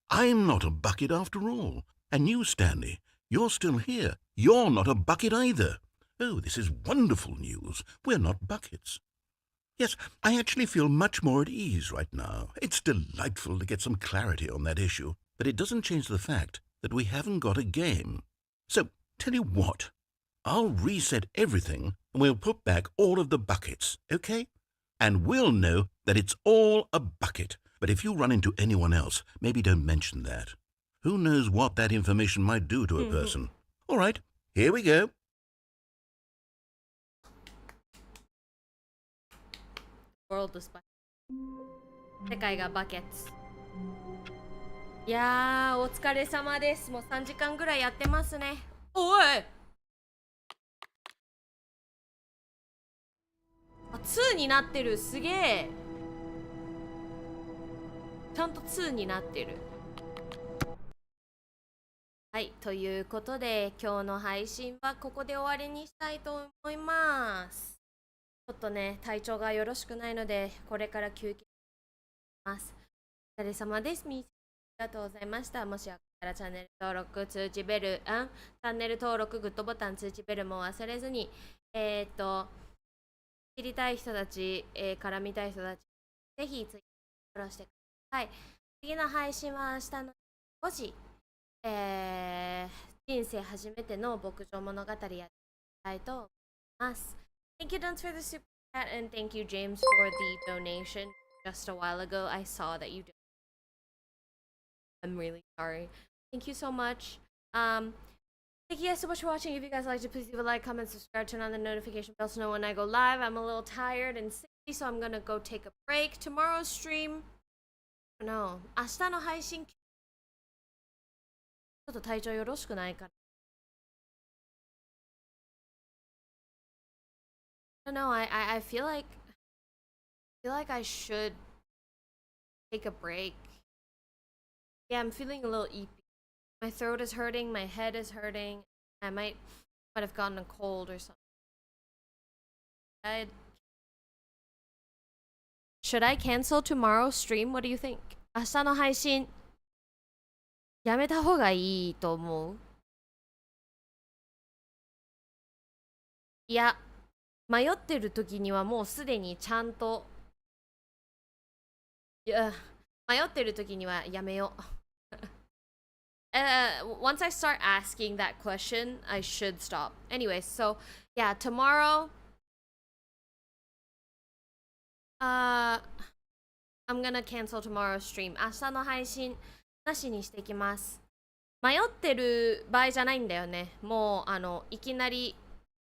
I'm not a bucket after all. And you, Stanley, you're still here. You're not a bucket either. Oh, this is wonderful news. We're not buckets. Yes, I actually feel much more at ease right now. It's delightful to get some clarity on that issue. But it doesn't change the fact that we haven't got a game. So, tell you what. I'll reset everything and we'll put back all of the buckets, okay? And we'll know that it's all a bucket. But if you run into anyone else, maybe don't mention that. Who knows what that information might do to a person? All right, here we go. World is bucket. 世界がバケツ。いやー、お疲れ様です。もう3時間ぐらいやってますね。おい！あ、2になってる。すげえ。ちゃんと2になってる。はい、ということで今日の配信はここで終わりにしたいと思います。ちょっとね、体調がよろしくないのでこれから休憩します。お疲れ様です。ありがとうございました。もしよかったらチャンネル登録、通知ベル、チャンネル登録、グッドボタン、通知ベルも忘れずに、知りたい人たち、から見たい人たち、ぜひツイッターフォローしてください。次の配信は明日の5時。人生初めての牧場物語やりたいと思います。Thank you, Duns, for the super chat, and thank you, James, for the donation. Just a while ago, I saw that you I'm really sorry. Thank you so much. Thank you guys so much for watching. If you guys liked it, please leave a like, comment, subscribe, turn on the notification bell to know when I go live. I'm a little tired and sicky, so I'm gonna go take a break. Tomorrow's stream, no, 明日の配信ちょっと体調よろしくないから。I don't know. I feel like I should take a break. Yeah, I'm feeling a little eepy. My throat is hurting, my head is hurting. I might have gotten a cold or something. Should I cancel tomorrow's stream? What do you think? 明日の配信やめた方がいいと思う。いや、迷ってる時にはもうすでにちゃんと、いや、迷ってる時にはやめよう。Once I start asking that question, I should stop. Anyway, so yeah, tomorrow, I'm gonna cancel tomorrow's stream. 明日の配信なしにしてきます。迷ってる場合じゃないんだよね。もういきなり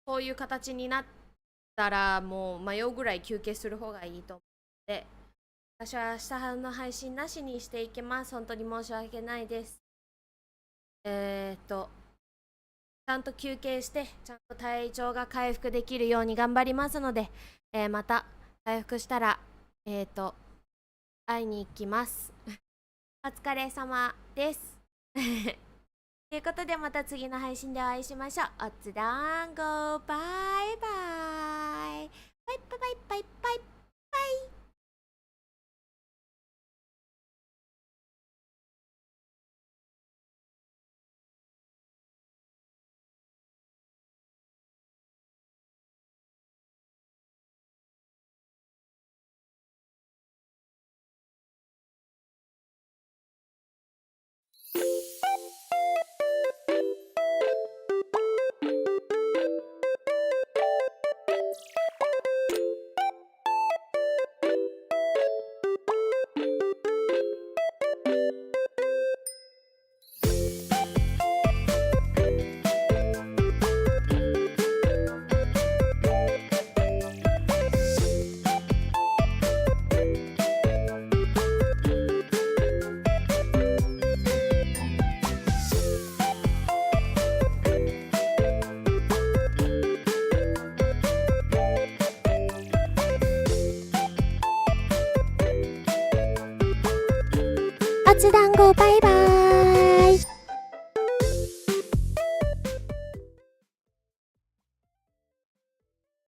こういう形になったらもう迷うぐらい休憩する方がいいと思って、私は明日の配信なしにしていきます。本当に申し訳ないです。ちゃんと休憩して、ちゃんと体調が回復できるように頑張りますので、また回復したら、会いに行きます。お疲れ様です。ということで、また次の配信でお会いしましょう。おつだんご、バイバイ。バイバイバイバイバイバイ。おつだんごバイバーイ。